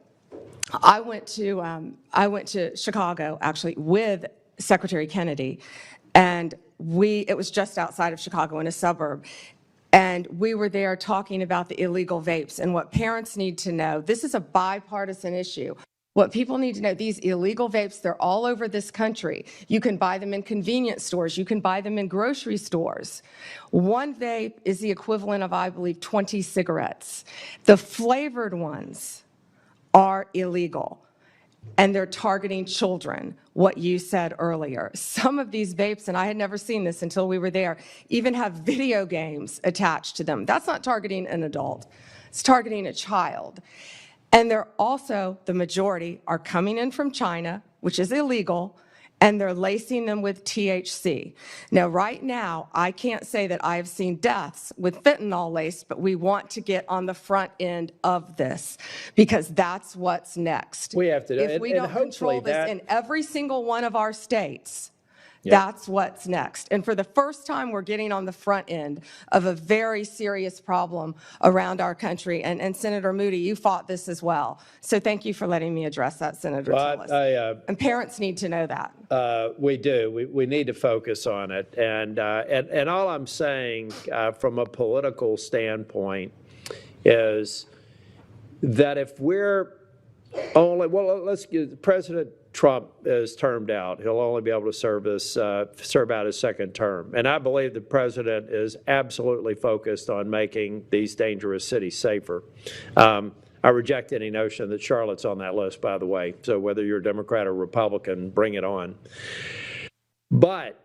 I went to Chicago, actually, with Secretary Kennedy, and it was just outside of Chicago in a suburb. And we were there talking about the illegal vapes and what parents need to know. This is a bipartisan issue. What people need to know, these illegal vapes, they're all over this country. You can buy them in convenience stores. You can buy them in grocery stores. One vape is the equivalent of, I believe, 20 cigarettes. The flavored ones are illegal, and they're targeting children, what you said earlier. Some of these vapes, and I had never seen this until we were there, even have video games attached to them. That's not targeting an adult. It's targeting a child. And they're also, the majority, are coming in from China, which is illegal, and they're lacing them with THC. Now, right now, I can't say that I have seen deaths with fentanyl laced, but we want to get on the front end of this because that's what's next. We have to do If we and don't hopefully control this that, in every single one of our states, Yep. that's what's next. And for the first time, we're getting on the front end of a very serious problem around our country. And Senator Moody, you fought this as well. So thank you for letting me address that, Senator Tillis. And parents need to know that. We do. We need to focus on it. And all I'm saying from a political standpoint is that if we're only, well, let's get President Trump is termed out. He'll only be able to serve out his second term. And I believe the president is absolutely focused on making these dangerous cities safer. I reject any notion that Charlotte's on that list, by the way. So whether you're a Democrat or Republican, bring it on. But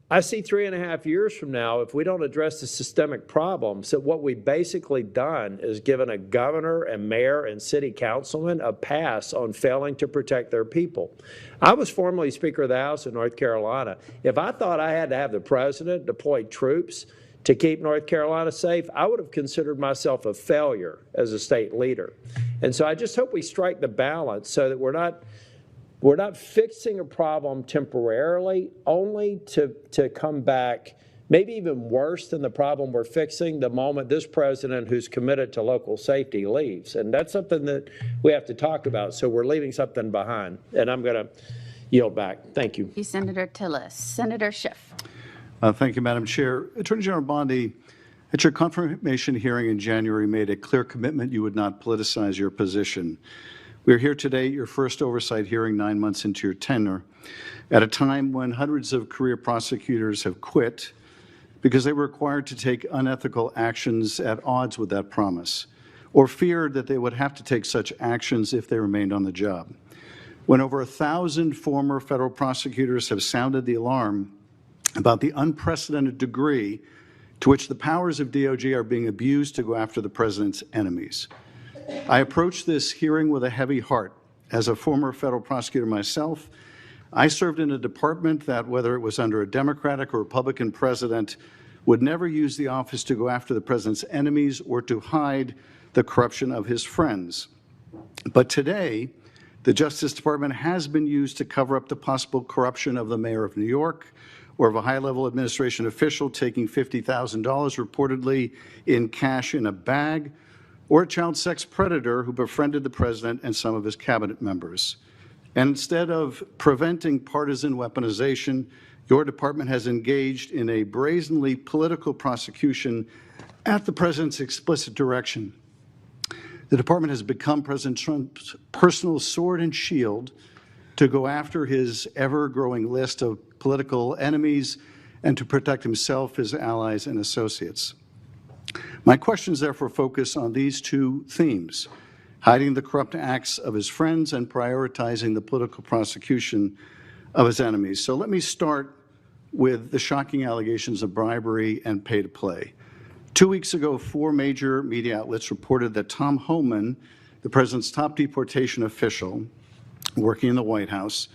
I see 3.5 years from now, if we don't address the systemic problems, that what we've basically done is given a governor and mayor and city councilman a pass on failing to protect their people. I was formerly Speaker of the House in North Carolina. If I thought I had to have the president deploy troops to keep North Carolina safe, I would have considered myself a failure as a state leader. And so I just hope we strike the balance so that we're not fixing a problem temporarily, only to come back, maybe even worse than the problem we're fixing the moment this president who's committed to local safety leaves. And that's something that we have to talk about. So we're leaving something behind. And I'm going to yield back. Thank you. Senator Tillis. Senator Schiff. Thank you, Madam Chair. Attorney General Bondi, at your confirmation hearing in January, made a clear commitment you would not politicize your position. We are here today at your first oversight hearing 9 months into your tenure, at a time when hundreds of career prosecutors have quit because they were required to take unethical actions at odds with that promise, or feared that they would have to take such actions if they remained on the job. When over 1,000 former federal prosecutors have sounded the alarm about the unprecedented degree to which the powers of DOJ are being abused to go after the president's enemies. I approach this hearing with a heavy heart. As a former federal prosecutor myself, I served in a department that, whether it was under a Democratic or Republican president, would never use the office to go after the president's enemies or to hide the corruption of his friends. But today, the Justice Department has been used to cover up the possible corruption of the mayor of New York, or of a high-level administration official taking $50,000 reportedly in cash in a bag, or a child sex predator who befriended the president and some of his cabinet members. And instead of preventing partisan weaponization, your department has engaged in a brazenly political prosecution at the president's explicit direction. The department has become President Trump's personal sword and shield to go after his ever-growing list of political enemies and to protect himself, his allies, and associates. My questions therefore focus on these two themes: hiding the corrupt acts of his friends and prioritizing the political prosecution of his enemies. So let me start with the shocking allegations of bribery and pay to play. 2 weeks ago, 4 major media outlets reported that Tom Homan, the president's top deportation official working in the White House,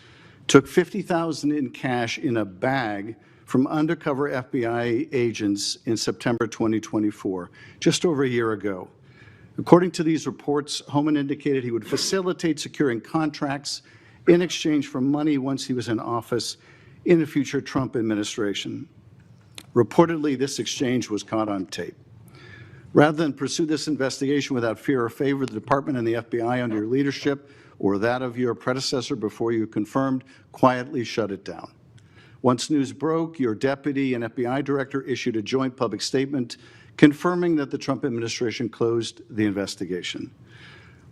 took $50,000 in cash in a bag from undercover FBI agents in September 2024, just over a year ago. According to these reports, Homan indicated he would facilitate securing contracts in exchange for money once he was in office in a future Trump administration. Reportedly, this exchange was caught on tape. Rather than pursue this investigation without fear or favor, the department and the FBI under your leadership or that of your predecessor before you confirmed quietly shut it down. Once news broke, your deputy and FBI director issued a joint public statement confirming that the Trump administration closed the investigation.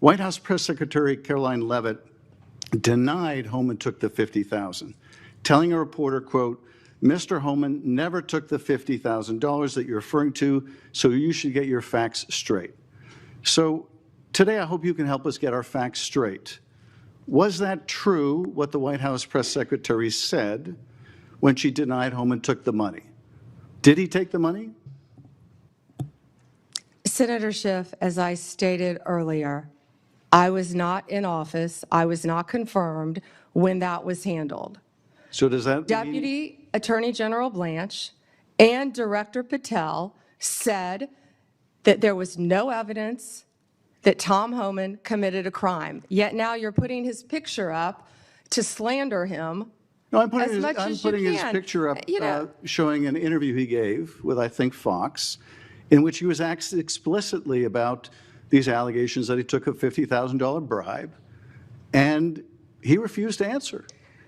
White House Press Secretary Caroline Leavitt denied Homan took the $50,000, telling a reporter, quote, "Mr. Homan never took the $50,000 that you're referring to, so you should get your facts straight." So today I hope you can help us get our facts straight. Was that true, what the White House press secretary said when she denied Homan took the money? Did he take the money? Senator Schiff, as I stated earlier, I was not in office. I was not confirmed when that was handled. So does that mean? Deputy Attorney General Blanche and Director Patel said that there was no evidence that Tom Homan committed a crime. Yet now you're putting his picture up to slander him. No, I'm putting, his picture up showing an interview he gave with, I think, Fox, in which he was asked explicitly about these allegations that he took a $50,000 bribe, and he refused to answer.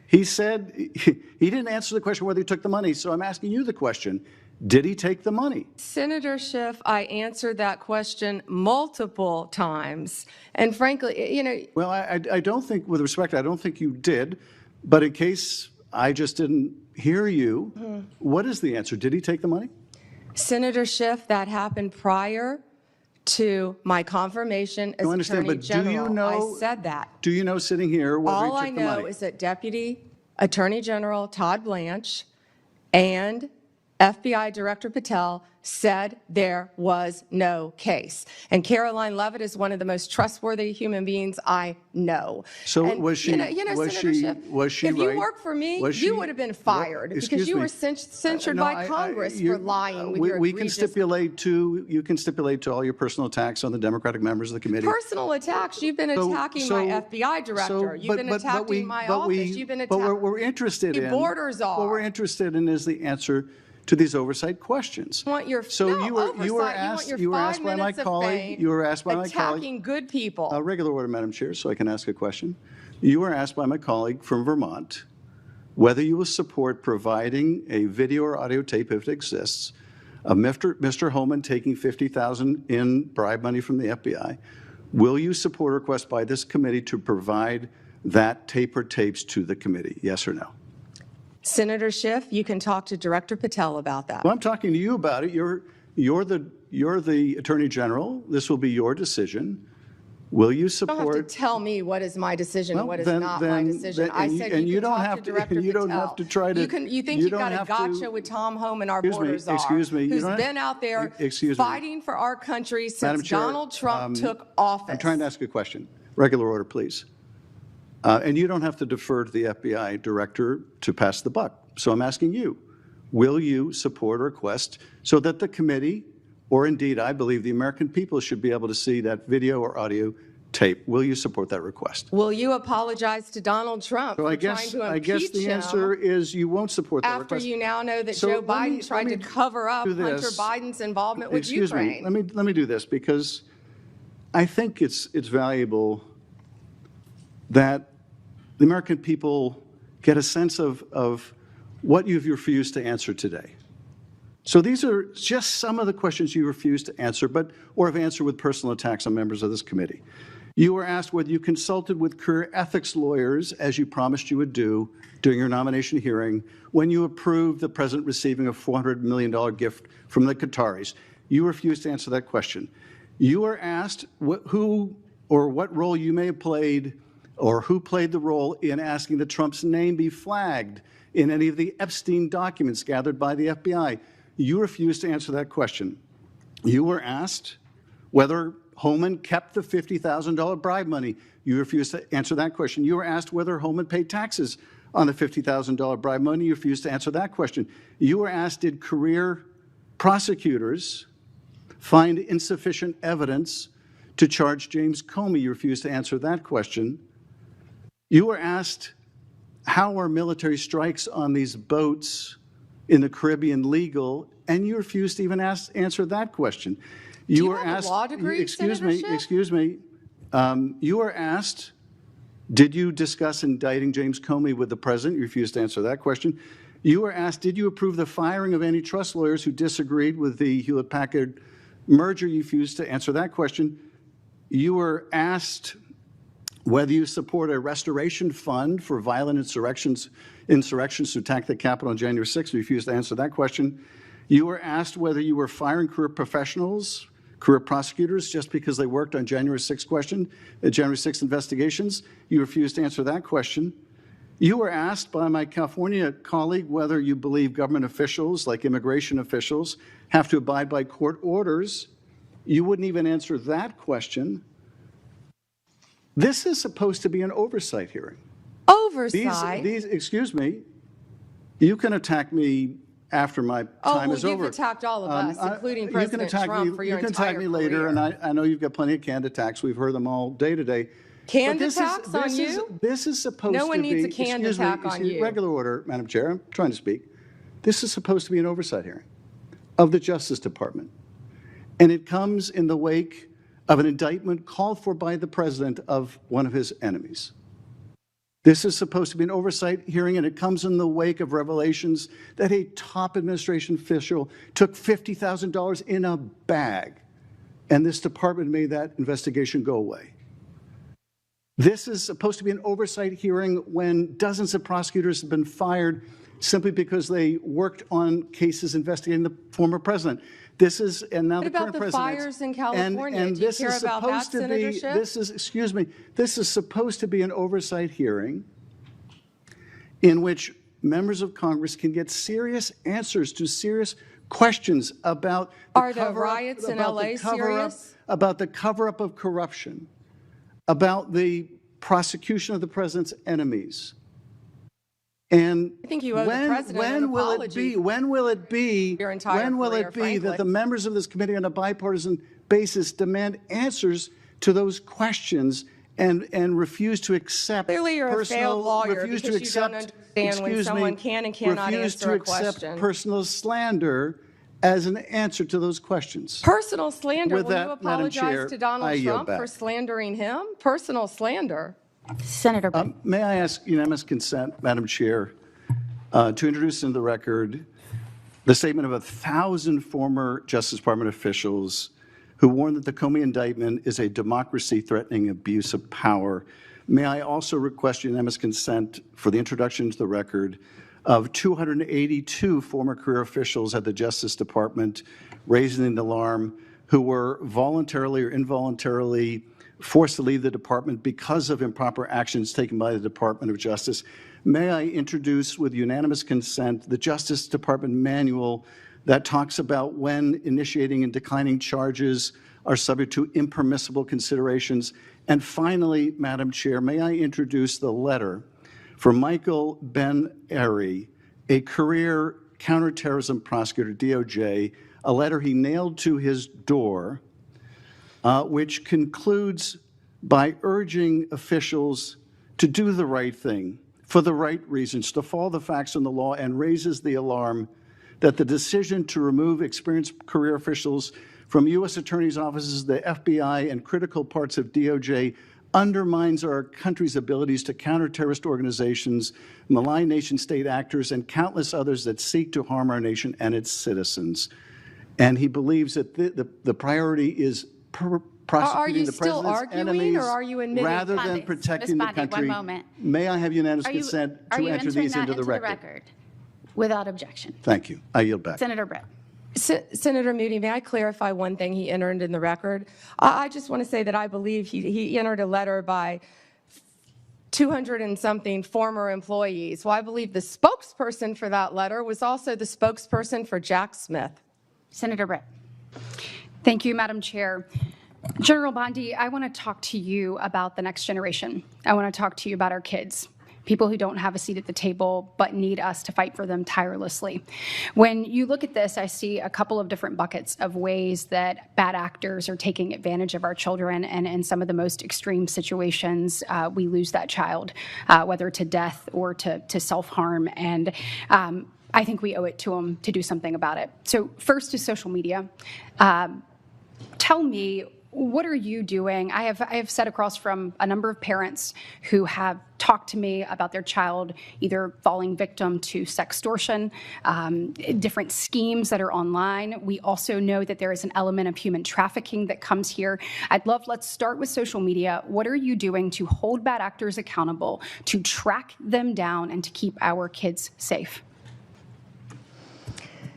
He said he didn't answer the question whether he took the money, so I'm asking you the question. Did he take the money? Senator Schiff, I answered that question multiple times. And frankly, Well, I don't think, with respect, I don't think you did. But in case I just didn't hear you, what is the answer? Did he take the money? Senator Schiff, that happened prior to my confirmation as Attorney General. Do you know, I said that. Do you know, sitting here, whether All he took I the money? know is that Deputy Attorney General Todd Blanche and FBI Director Patel said there was no case. And Caroline Leavitt is one of the most trustworthy human beings I know. So and, was she? Senator Schiff, if you worked for me, you would have been fired because you were censured by Congress for lying with your We can stipulate to, you can stipulate to all your personal attacks on the Democratic members of the committee. Personal attacks. You've been attacking my FBI director. You've been attacking my office. You've been attacking. But what we're interested in, borders are. What we're interested in is the answer to these oversight questions. You want your you were asked by my colleague. You were asked by my colleague. Attacking good people. Regular order, Madam Chair, so I can ask a question. You were asked by my colleague from Vermont whether you will support providing a video or audio tape, if it exists, of Mr. Homan taking $50,000 in bribe money from the FBI. Will you support a request by this committee to provide that tape or tapes to the committee? Yes or no? Senator Schiff, you can talk to Director Patel about that. Well, I'm talking to you about it. You're the Attorney General. This will be your decision. Will you support? You don't have to tell me what is my decision and what is not my decision. I said you can talk to Director Patel. You don't have to try to. You think you've got a gotcha with Tom Homan, our borders czar, who's been out there fighting for our country since Donald Trump took office. I'm trying to ask a question. Regular order, please. And you don't have to defer to the FBI director to pass the buck. So I'm asking you, will you support a request so that the committee, or indeed I believe the American people, should be able to see that video or audio tape? Will you support that request? Will you apologize to Donald Trump for trying to impeach him? The answer is you won't support that request. After you now know that Joe Biden tried to cover up Hunter Biden's involvement with Ukraine. Let me do this, because I think it's valuable that the American people get a sense of what you've refused to answer today. So these are just some of the questions you refused to answer, or have answered with personal attacks on members of this committee. You were asked whether you consulted with career ethics lawyers, as you promised you would do during your nomination hearing, when you approved the president receiving a $400 million gift from the Qataris. You refused to answer that question. You were asked who or what role you may have played, or who played the role in asking that Trump's name be flagged in any of the Epstein documents gathered by the FBI. You refused to answer that question. You were asked whether Homan kept the $50,000 bribe money. You refused to answer that question. You were asked whether Homan paid taxes on the $50,000 bribe money. You refused to answer that question. You were asked, did career prosecutors find insufficient evidence to charge James Comey? You refused to answer that question. You were asked, how are military strikes on these boats in the Caribbean legal? And you refused to even answer that question. You were asked, a law degree, excuse me. You were asked, did you discuss indicting James Comey with the president? You refused to answer that question. You were asked, did you approve the firing of antitrust lawyers who disagreed with the Hewlett-Packard merger? You refused to answer that question. You were asked whether you support a restoration fund for violent insurrections to attack the Capitol on January 6th. You refused to answer that question. You were asked whether you were firing career professionals, career prosecutors, just because they worked on January 6th investigations. You refused to answer that question. You were asked by my California colleague whether you believe government officials, like immigration officials, have to abide by court orders. You wouldn't even answer that question. This is supposed to be an oversight hearing. Oversight? Excuse me, You can attack me after my time is over. You've attacked all of us, including President Trump, for your You can attack me later, and I know you've got plenty of canned attacks. We've heard them all day today. Canned attacks on you? This is supposed to be... No one needs a canned attack on you. Regular order, Madam Chair. I'm trying to speak. This is supposed to be an oversight hearing of the Justice Department. And it comes in the wake of an indictment called for by the president of one of his enemies. This is supposed to be an oversight hearing, and it comes in the wake of revelations that a top administration official took $50,000 in a bag, and this department made that investigation go away. This is supposed to be an oversight hearing when dozens of prosecutors have been fired simply because they worked on cases investigating the former president. This is, and now the current president. What about the fires in California? And Do you this care is about that, supposed to Senator be, Schiff? this is, excuse me, this is supposed to be an oversight hearing in which members of Congress can get serious answers to serious questions about Are the riots in LA serious? About the cover-up of corruption, about the prosecution of the president's enemies. And I think you owe the president an apology. When will it be that the members of this committee on a bipartisan basis demand answers to those questions and refuse to accept Clearly you're a failed lawyer refuse because to you don't accept, understand when someone can and cannot refuse answer to a accept question. personal slander as an answer to those questions. Personal slander? With Will that, you Madam Chair, apologize to Donald I yield Trump back. for slandering him? Personal slander. Senator Brett. May I ask unanimous consent, Madam Chair, to introduce into the record the statement of 1,000 former Justice Department officials who warned that the Comey indictment is a democracy-threatening abuse of power. May I also request unanimous consent for the introduction into the record of 282 former career officials at the Justice Department raising an alarm who were voluntarily or involuntarily forced to leave the department because of improper actions taken by the Department of Justice. May I introduce with unanimous consent the Justice Department manual that talks about when initiating and declining charges are subject to impermissible considerations. And finally, Madam Chair, may I introduce the letter for Michael Ben-Ari, a career counterterrorism prosecutor, DOJ, a letter he nailed to his door, which concludes by urging officials to do the right thing for the right reasons, to follow the facts and the law, and raises the alarm that the decision to remove experienced career officials from U.S. attorneys' offices, the FBI, and critical parts of DOJ undermines our country's abilities to counter terrorist organizations, malign nation-state actors, and countless others that seek to harm our nation and its citizens. And he believes that the priority is prosecuting the president's enemies rather than protecting the country. 1 moment. May I have unanimous consent to enter these into the record? Without objection. Thank you. I yield back. Senator Brett. Senator Moody, may I clarify one thing he entered in the record? I just want to say that I believe he entered a letter by 200 and something former employees. Well, I believe the spokesperson for that letter was also the spokesperson for Jack Smith. Senator Brett. Thank you, Madam Chair. General Bondi, I want to talk to you about the next generation. I want to talk to you about our kids. People who don't have a seat at the table but need us to fight for them tirelessly. When you look at this, I see a couple of different buckets of ways that bad actors are taking advantage of our children, and in some of the most extreme situations, we lose that child, whether to death or to self-harm, and I think we owe it to them to do something about it. So first is social media. Tell me, what are you doing? I have sat across from a number of parents who have talked to me about their child either falling victim to sextortion, different schemes that are online. We also know that there is an element of human trafficking that comes here. Let's start with social media. What are you doing to hold bad actors accountable, to track them down, and to keep our kids safe?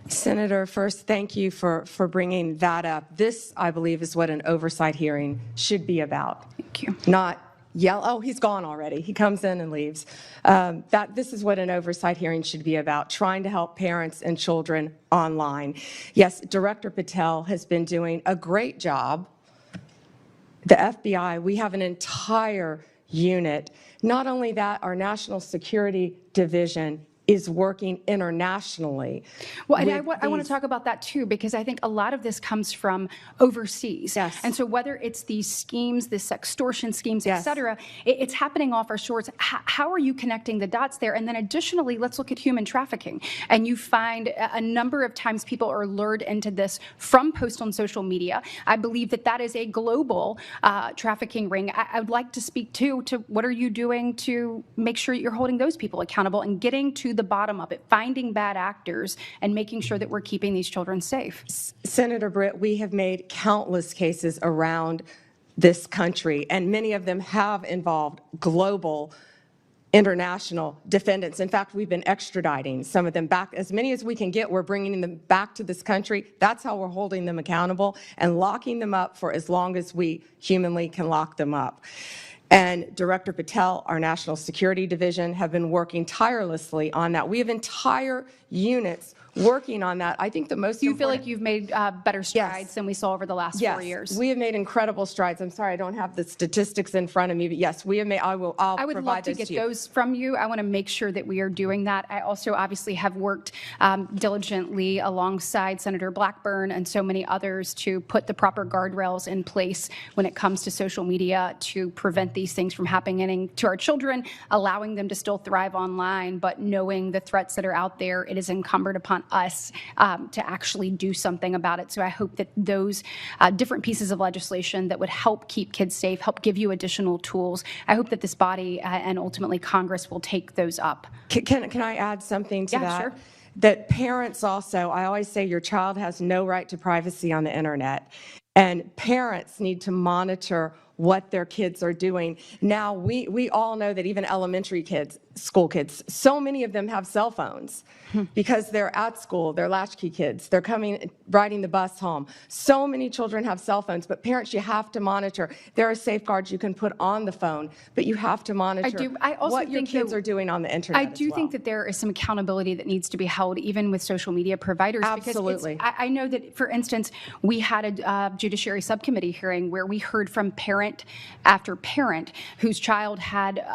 Senator, first, thank you for bringing that up. This, I believe, is what an oversight hearing should be about. Thank you. Not yell, oh, he's gone already. He comes in and leaves. This is what an oversight hearing should be about, trying to help parents and children online. Yes, Director Patel has been doing a great job. The FBI, we have an entire unit. Not only that, our National Security Division is working internationally. Well, and I want to talk about that too, because I think a lot of this comes from overseas. Yes. And so whether it's these schemes, this extortion schemes, et Yes. cetera, it's happening off our shores. How are you connecting the dots there? And then additionally, let's look at human trafficking. And you find a number of times people are lured into this from posts on social media. I believe that that is a global trafficking ring. I would like to speak to what are you doing to make sure that you're holding those people accountable and getting to the bottom of it, finding bad actors and making sure that we're keeping these children safe. Senator Britt, we have made countless cases around this country, and many of them have involved global international defendants. In fact, we've been extraditing some of them back. As many as we can get, we're bringing them back to this country. That's how we're holding them accountable and locking them up for as long as we humanly can lock them up. And Director Patel, our National Security Division, have been working tirelessly on that. We have entire units working on that. I think the most Do you feel like you've made better strides than we saw over the last 4 years? We have made incredible strides. I'm sorry I don't have the statistics in front of me, but yes, we have made, I would love to get those from you. I want to make sure that we are doing that. I also obviously have worked diligently alongside Senator Blackburn and so many others to put the proper guardrails in place when it comes to social media to prevent these things from happening to our children, allowing them to still thrive online, but knowing the threats that are out there, it is incumbent upon us to actually do something about it. So I hope that those different pieces of legislation that would help keep kids safe, help give you additional tools, I hope that this body and ultimately Congress will take those up. Can I add something to that? Yeah, sure. That parents also, I always say your child has no right to privacy on the internet. And parents need to monitor what their kids are doing. Now, we all know that even elementary kids, school kids, so many of them have cell phones because they're at school, they're latchkey kids, they're riding the bus home. So many children have cell phones, but parents, you have to monitor. There are safeguards you can put on the phone, but you have to monitor what your kids are doing on the internet. I do think that there is some accountability that needs to be held even with social media providers. Absolutely. Because I know that, for instance, we had a judiciary subcommittee hearing where we heard from parent after parent whose child had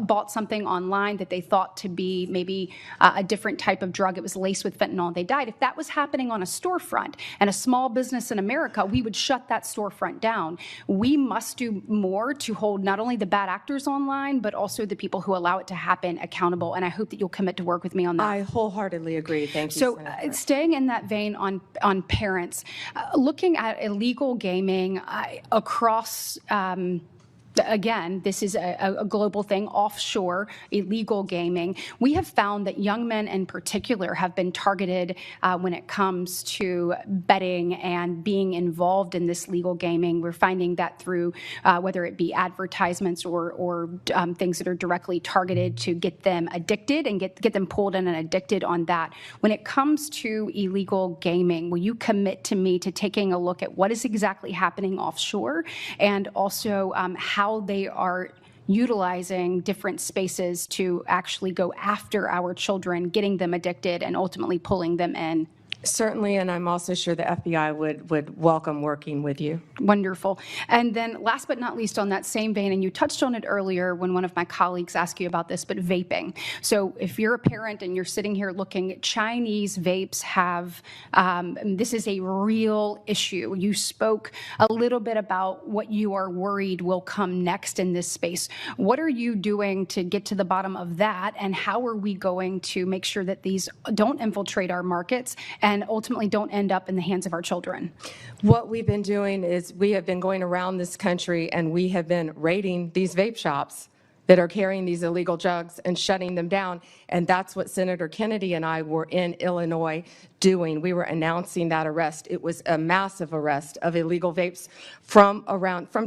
bought something online that they thought to be maybe a different type of drug. It was laced with fentanyl. They died. If that was happening on a storefront and a small business in America, we would shut that storefront down. We must do more to hold not only the bad actors online, but also the people who allow it to happen accountable. And I hope that you'll commit to work with me on that. I wholeheartedly agree. Thank you, So Senator. staying in that vein on parents, looking at illegal gaming across again, this is a global thing, offshore illegal gaming. We have found that young men in particular have been targeted when it comes to betting and being involved in this legal gaming. We're finding that through whether it be advertisements or things that are directly targeted to get them addicted and get them pulled in and addicted on that. When it comes to illegal gaming, will you commit to me to taking a look at what is exactly happening offshore and also how they are utilizing different spaces to actually go after our children, getting them addicted, and ultimately pulling them in? Certainly, and I'm also sure the FBI would welcome working with you. Wonderful. And then last but not least on that same vein, and you touched on it earlier when one of my colleagues asked you about this, but vaping. So if you're a parent and you're sitting here looking, Chinese vapes have, this is a real issue. You spoke a little bit about what you are worried will come next in this space. What are you doing to get to the bottom of that, and how are we going to make sure that these don't infiltrate our markets and ultimately don't end up in the hands of our children? What we've been doing is we have been going around this country and we have been raiding these vape shops that are carrying these illegal drugs and shutting them down. And that's what Senator Kennedy and I were in Illinois doing. We were announcing that arrest. It was a massive arrest of illegal vapes from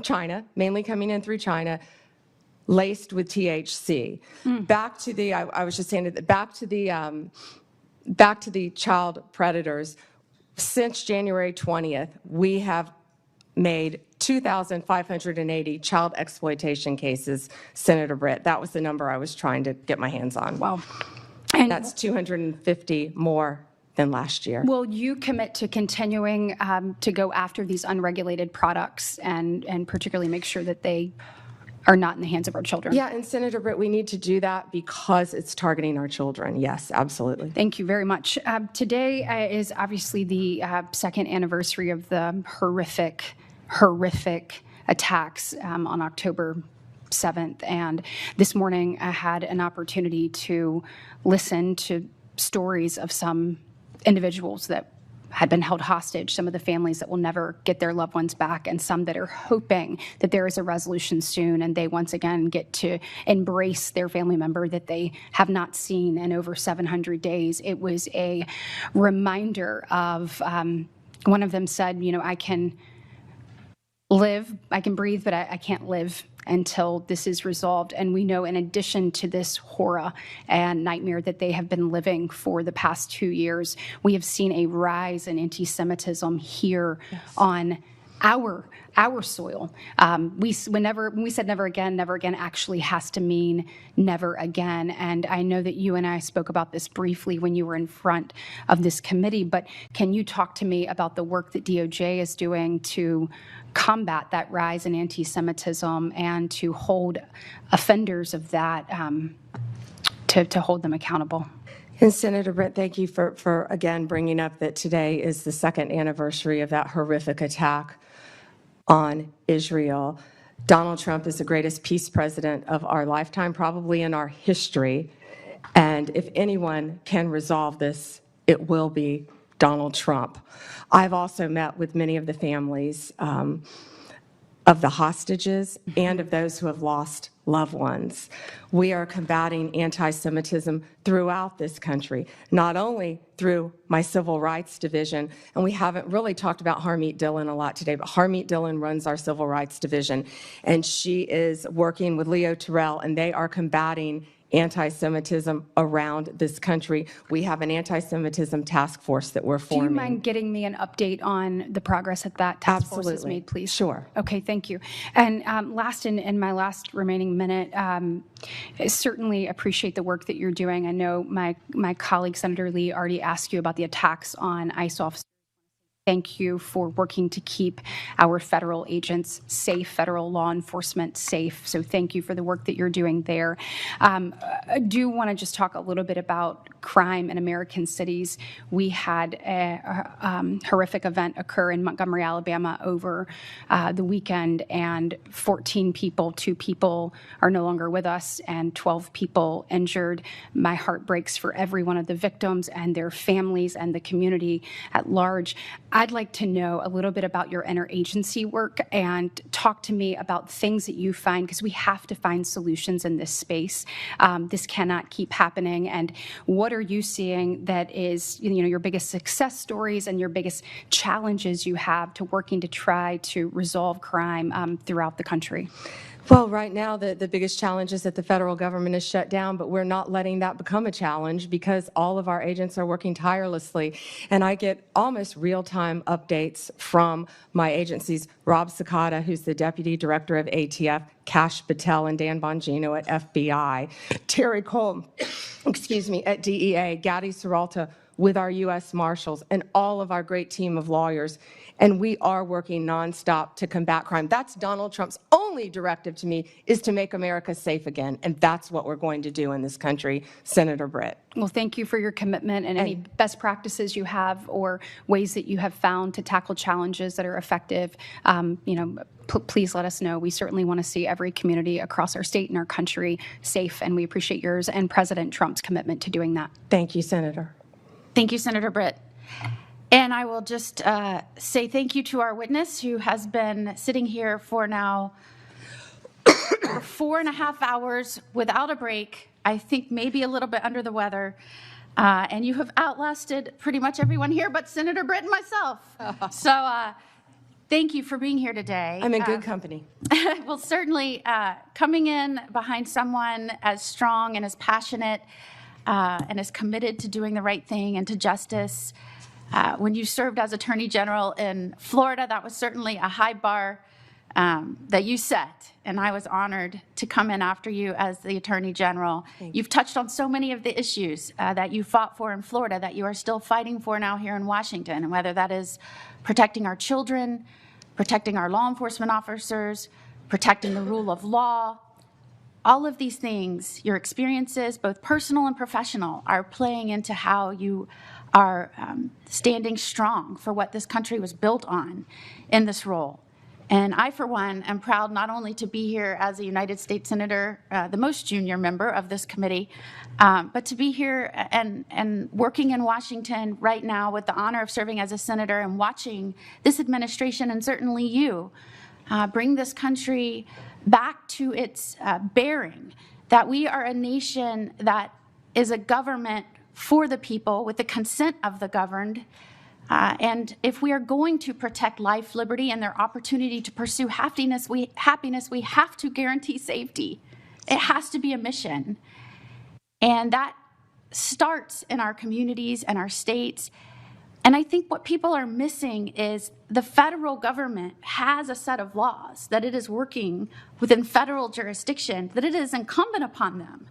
China, mainly coming in through China, laced with THC. Back to the, I was just saying, back to the child predators. Since January 20th, we have made 2,580 child exploitation cases, Senator Britt. That was the number I was trying to get my hands on. Wow. And that's 250 more than last year. Will you commit to continuing to go after these unregulated products and particularly make sure that they are not in the hands of our children. Yeah, and Senator Britt, we need to do that because it's targeting our children. Yes, absolutely. Thank you very much. Today is obviously the second anniversary of the horrific attacks on October 7th. And this morning I had an opportunity to listen to stories of some individuals that had been held hostage, some of the families that will never get their loved ones back, and some that are hoping that there is a resolution soon and they once again get to embrace their family member that they have not seen in over 700 days. It was a reminder of, one of them said, you know, I can breathe, but I can't live until this is resolved. And we know, in addition to this horror and nightmare that they have been living for the past 2 years, we have seen a rise in anti-Semitism here on our soil. When we said never again actually has to mean never again. And I know that you and I spoke about this briefly when you were in front of this committee, but can you talk to me about the work that DOJ is doing to combat that rise in anti-Semitism and to hold offenders of that, to hold them accountable? And Senator Britt, thank you for again bringing up that today is the second anniversary of that horrific attack on Israel. Donald Trump is the greatest peace president of our lifetime, probably in our history. And if anyone can resolve this, it will be Donald Trump. I've also met with many of the families of the hostages and of those who have lost loved ones. We are combating anti-Semitism throughout this country, not only through my Civil Rights Division, and we haven't really talked about Harmeet Dillon a lot today, but Harmeet Dillon runs our Civil Rights Division, and she is working with Leo Terrell, and they are combating anti-Semitism around this country. We have an anti-Semitism task force that we're forming. Do you mind getting me an update on the progress that task force has made, please? Sure. Okay, thank you. And last, in my last remaining minute, I certainly appreciate the work that you're doing. I know my colleague, Senator Lee, already asked you about the attacks on ICE officers. Thank you for working to keep our federal agents safe, federal law enforcement safe. So thank you for the work that you're doing there. I do want to just talk a little bit about crime in American cities. We had a horrific event occur in Montgomery, Alabama over the weekend, and 14 people, 2 people are no longer with us, and 12 people injured. My heart breaks for every one of the victims and their families and the community at large. I'd like to know a little bit about your interagency work and talk to me about things that you find, because we have to find solutions in this space. This cannot keep happening. And what are you seeing that is, your biggest success stories and your biggest challenges you have to working to try to resolve crime throughout the country? Well, right now, the biggest challenge is that the federal government is shut down, but we're not letting that become a challenge because all of our agents are working tirelessly. And I get almost real-time updates from my agencies, Rob Sakata, who's the Deputy Director of ATF, Kash Patel and Dan Bongino at FBI, Terry Cole, at DEA, Gadi Saralta with our U.S. Marshals, and all of our great team of lawyers. And we are working nonstop to combat crime. That's Donald Trump's only directive to me, is to make America safe again. And that's what we're going to do in this country, Senator Britt. Well, thank you for your commitment, and any best practices you have or ways that you have found to tackle challenges that are effective, please let us know. We certainly want to see every community across our state and our country safe, and we appreciate yours and President Trump's commitment to doing that. Thank you, Senator. Thank you, Senator Britt. And I will just say thank you to our witness, who has been sitting here for now 4.5 hours without a break. I think maybe a little bit under the weather. And you have outlasted pretty much everyone here but Senator Britt and myself. So thank you for being here today. I'm in good company. Well, certainly coming in behind someone as strong and as passionate and as committed to doing the right thing and to justice. When you served as Attorney General in Florida, that was certainly a high bar that you set, and I was honored to come in after you as the Attorney General. You've touched on so many of the issues that you fought for in Florida that you are still fighting for now here in Washington, and whether that is protecting our children, protecting our law enforcement officers, protecting the rule of law. All of these things, your experiences, both personal and professional, are playing into how you are standing strong for what this country was built on in this role. And I, for one, am proud not only to be here as a United States Senator, the most junior member of this committee, but to be here and working in Washington right now with the honor of serving as a senator and watching this administration and certainly you bring this country back to its bearing, that we are a nation that is a government for the people with the consent of the governed. And if we are going to protect life, liberty, and their opportunity to pursue happiness, we have to guarantee safety. It has to be a mission. And that starts in our communities and our states. And I think what people are missing is the federal government has a set of laws that it is working within federal jurisdiction, that it is incumbent upon them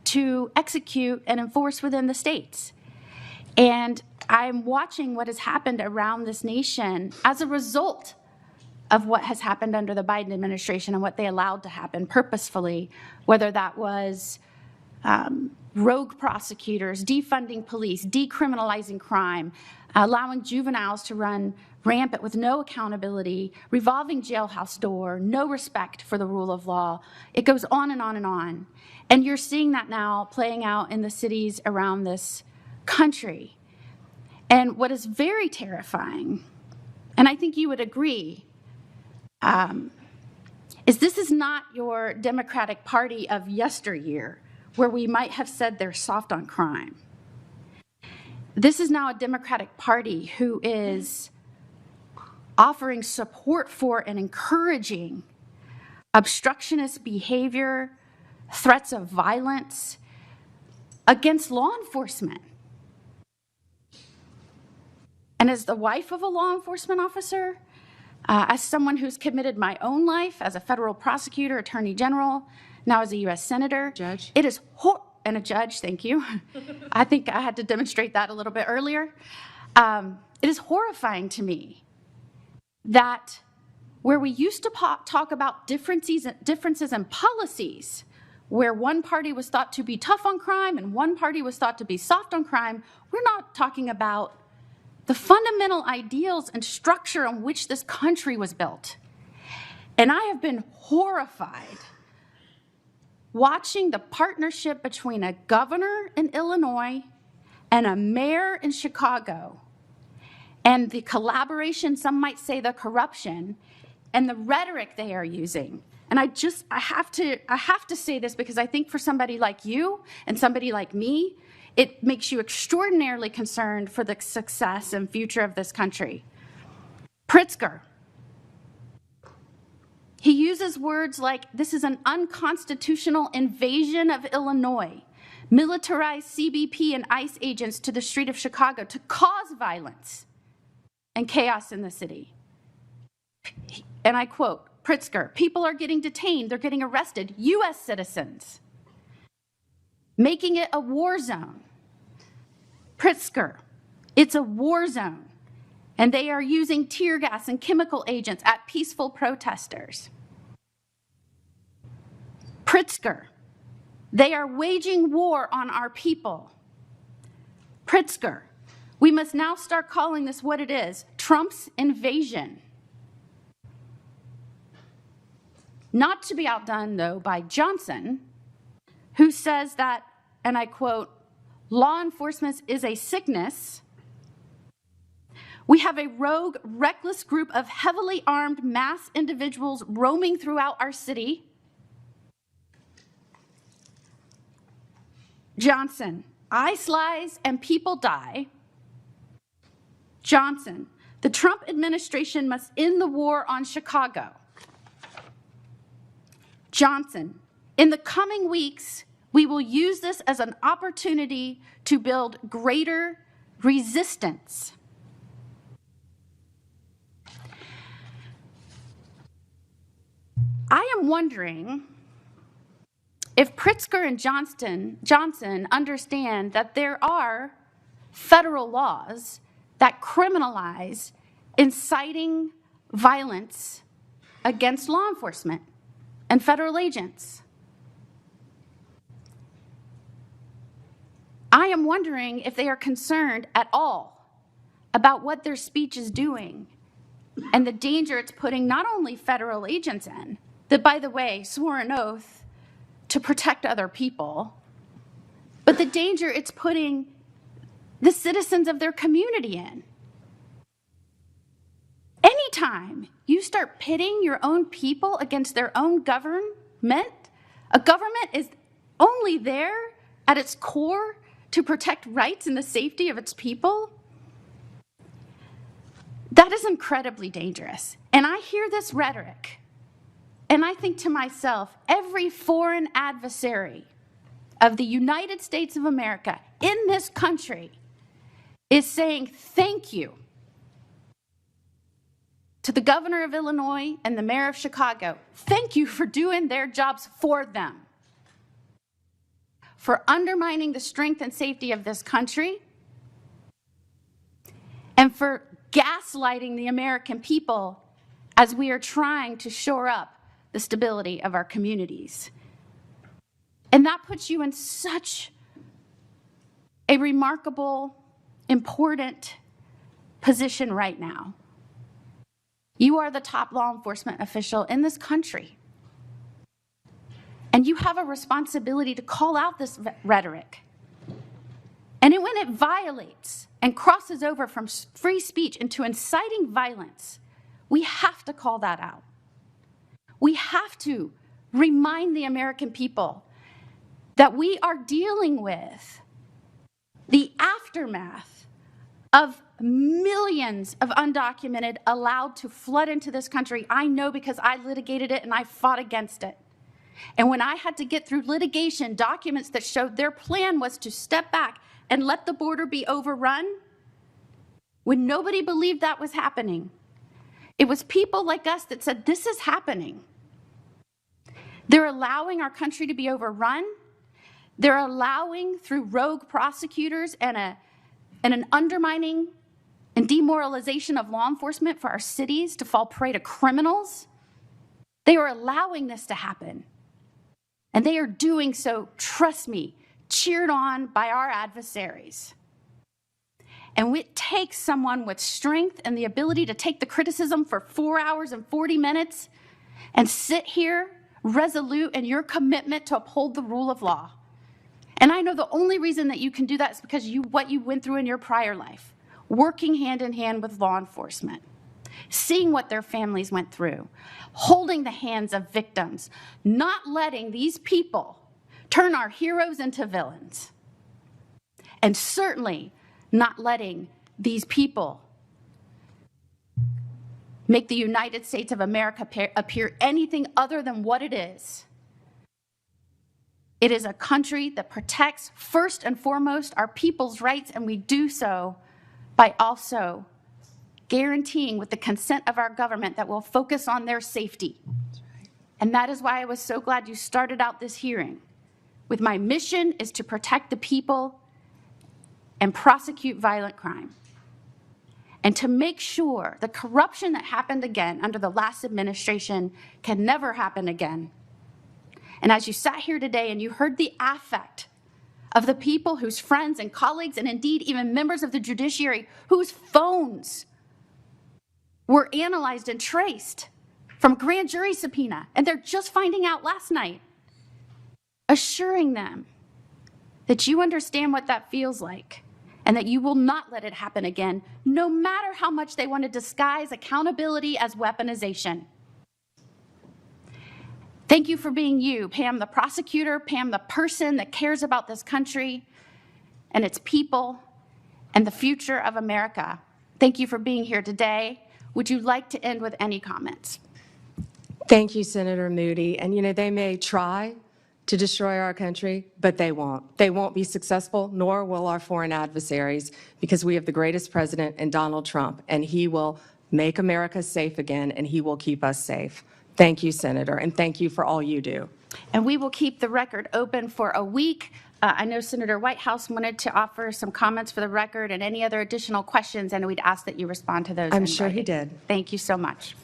to execute and enforce within the states. And I'm watching what has happened around this nation as a result of what has happened under the Biden administration and what they allowed to happen purposefully, whether that was rogue prosecutors, defunding police, decriminalizing crime, allowing juveniles to run rampant with no accountability, revolving jailhouse door, no respect for the rule of law. It goes on and on and on. And you're seeing that now playing out in the cities around this country. And what is very terrifying, and I think you would agree, is this is not your Democratic Party of yesteryear, where we might have said they're soft on crime. This is now a Democratic Party who is offering support for and encouraging obstructionist behavior, threats of violence against law enforcement. And as the wife of a law enforcement officer, as someone who's committed my own life as a federal prosecutor, attorney general, now as a U.S. senator, judge, it is and a judge, thank you. I think I had to demonstrate that a little bit earlier. It is horrifying to me that where we used to talk about differences in policies, where one party was thought to be tough on crime and one party was thought to be soft on crime, we're not talking about the fundamental ideals and structure on which this country was built. And I have been horrified watching the partnership between a governor in Illinois and a mayor in Chicago, and the collaboration, some might say the corruption, and the rhetoric they are using. And I have to say this because I think for somebody like you and somebody like me, it makes you extraordinarily concerned for the success and future of this country. Pritzker, he uses words like, this is an unconstitutional invasion of Illinois, militarized CBP and ICE agents to the street of Chicago to cause violence and chaos in the city. And I quote, Pritzker, people are getting detained, they're getting arrested, U.S. citizens, making it a war zone. Pritzker, it's a war zone, and they are using tear gas and chemical agents at peaceful protesters. Pritzker, they are waging war on our people. Pritzker, we must now start calling this what it is, Trump's invasion. Not to be outdone, though, by Johnson, who says that, and I quote, law enforcement is a sickness. We have a rogue, reckless group of heavily armed mass individuals roaming throughout our city. Johnson, ice lies and people die. Johnson, the Trump administration must end the war on Chicago. Johnson, in the coming weeks, we will use this as an opportunity to build greater resistance. I am wondering if Pritzker and Johnson understand that there are federal laws that criminalize inciting violence against law enforcement. and federal agents. I am wondering if they are concerned at all about what their speech is doing and the danger it's putting not only federal agents in, that, by the way, swore an oath to protect other people, but the danger it's putting the citizens of their community in. Anytime you start pitting your own people against their own government, a government is only there at its core to protect rights and the safety of its people, that is incredibly dangerous. And I hear this rhetoric, and I think to myself, every foreign adversary of the United States of America in this country is saying thank you to the governor of Illinois and the mayor of Chicago. Thank you for doing their jobs for them, for undermining the strength and safety of this country, and for gaslighting the American people as we are trying to shore up the stability of our communities. And that puts you in such a remarkable, important position right now. You are the top law enforcement official in this country. And you have a responsibility to call out this rhetoric. And when it violates and crosses over from free speech into inciting violence, we have to call that out. We have to remind the American people that we are dealing with the aftermath of millions of undocumented allowed to flood into this country. I know because I litigated it and I fought against it. And when I had to get through litigation documents that showed their plan was to step back and let the border be overrun, when nobody believed that was happening, it was people like us that said, this is happening. They're allowing our country to be overrun. They're allowing, through rogue prosecutors and an undermining and demoralization of law enforcement, for our cities to fall prey to criminals. They are allowing this to happen. And they are doing so, trust me, cheered on by our adversaries. And it takes someone with strength and the ability to take the criticism for 4 hours and 40 minutes and sit here resolute in your commitment to uphold the rule of law. And I know the only reason that you can do that is because what you went through in your prior life, working hand in hand with law enforcement, seeing what their families went through, holding the hands of victims, not letting these people turn our heroes into villains, and certainly not letting these people make the United States of America appear anything other than what it is. It is a country that protects, first and foremost, our people's rights, and we do so by also guaranteeing, with the consent of our government, that we'll focus on their safety. And that is why I was so glad you started out this hearing with my mission is to protect the people and prosecute violent crime, and to make sure the corruption that happened again under the last administration can never happen again. And as you sat here today and you heard the affect of the people whose friends and colleagues, and indeed even members of the judiciary, whose phones were analyzed and traced from grand jury subpoena, and they're just finding out last night, assuring them that you understand what that feels like and that you will not let it happen again, no matter how much they want to disguise accountability as weaponization. Thank you for being you, Pam the prosecutor, Pam the person that cares about this country and its people and the future of America. Thank you for being here today. Would you like to end with any comments? Thank you, Senator Moody. And, you know, they may try to destroy our country, but they won't. They won't be successful, nor will our foreign adversaries, because we have the greatest president in Donald Trump, and he will make America safe again, and he will keep us safe. Thank you, Senator, and thank you for all you do. And we will keep the record open for a week. I know Senator Whitehouse wanted to offer some comments for the record and any other additional questions, and we'd ask that you respond to those. I'm sure he did. Thank you so much.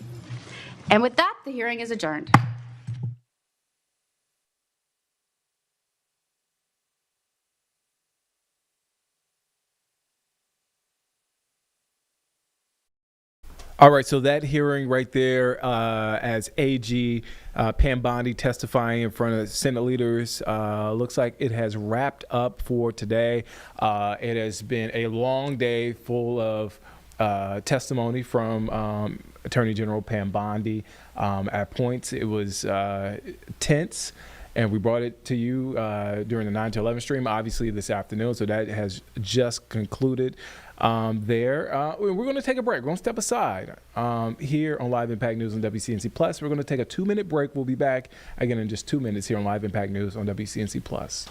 And with that, the hearing is adjourned. All right, so that hearing right there, as AG Pam Bondi testifying in front of Senate leaders, looks like it has wrapped up for today. It has been a long day full of testimony from Attorney General Pam Bondi. At points, it was tense. And we brought it to you during the 9 to 11 stream, obviously this afternoon. So that has just concluded there. We're going to take a break. We're going to step aside here on Live Impact News on WCNC Plus. We're going to take a 2-minute break. We'll be back again in just 2 minutes here on Live Impact News on WCNC Plus.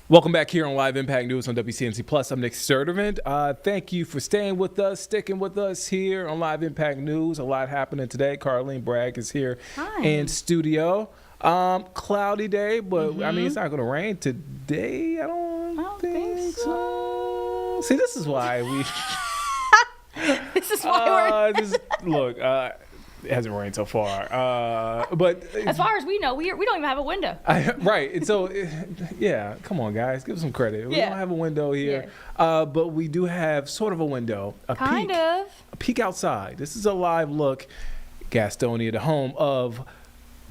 Welcome back here on Live Impact News on WCNC Plus. I'm Nick Sturdivant. Thank you for staying with us, sticking with us here on Live Impact News. A lot happening today. Carlene Bragg is here in studio. Cloudy day, but I mean, it's not going to rain today. I don't think so. See, this is why we. This is why we're. It hasn't rained so far, but as far as we know, we don't even have a window. Right, and so yeah, come on, guys, give some credit. We don't have a window here, but we do have sort of a window, a peek outside. This is a live look, Gastonia, the home of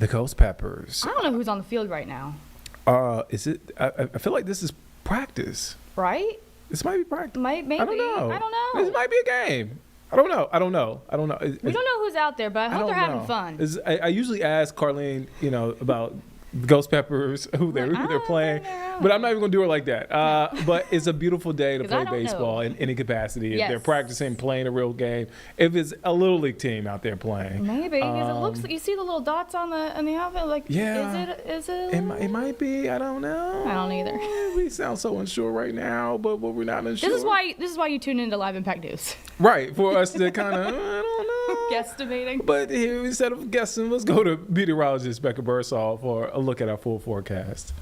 the Ghost Peppers. I don't know who's on the field right now. Is it? I feel like this is practice. Right? This might be practice. Maybe. I don't know. This might be a game. I don't know. We don't know who's out there, but I hope they're having fun. I usually ask Carlene, about the Ghost Peppers, who they're playing, but I'm not even going to do it like that. But it's a beautiful day to play baseball in any capacity. If they're practicing, playing a real game. If it's a little league team out there playing, maybe because it looks like you see the little dots on the outfit. Like, is it? It might be. I don't know. I don't either. We sound so unsure right now, but we're not unsure. This is why you tune into Live Impact News. Right, for us to kind of, I don't know. Guesstimating. But here, instead of guessing, let's go to meteorologist Becca Bursall for a look at our full forecast.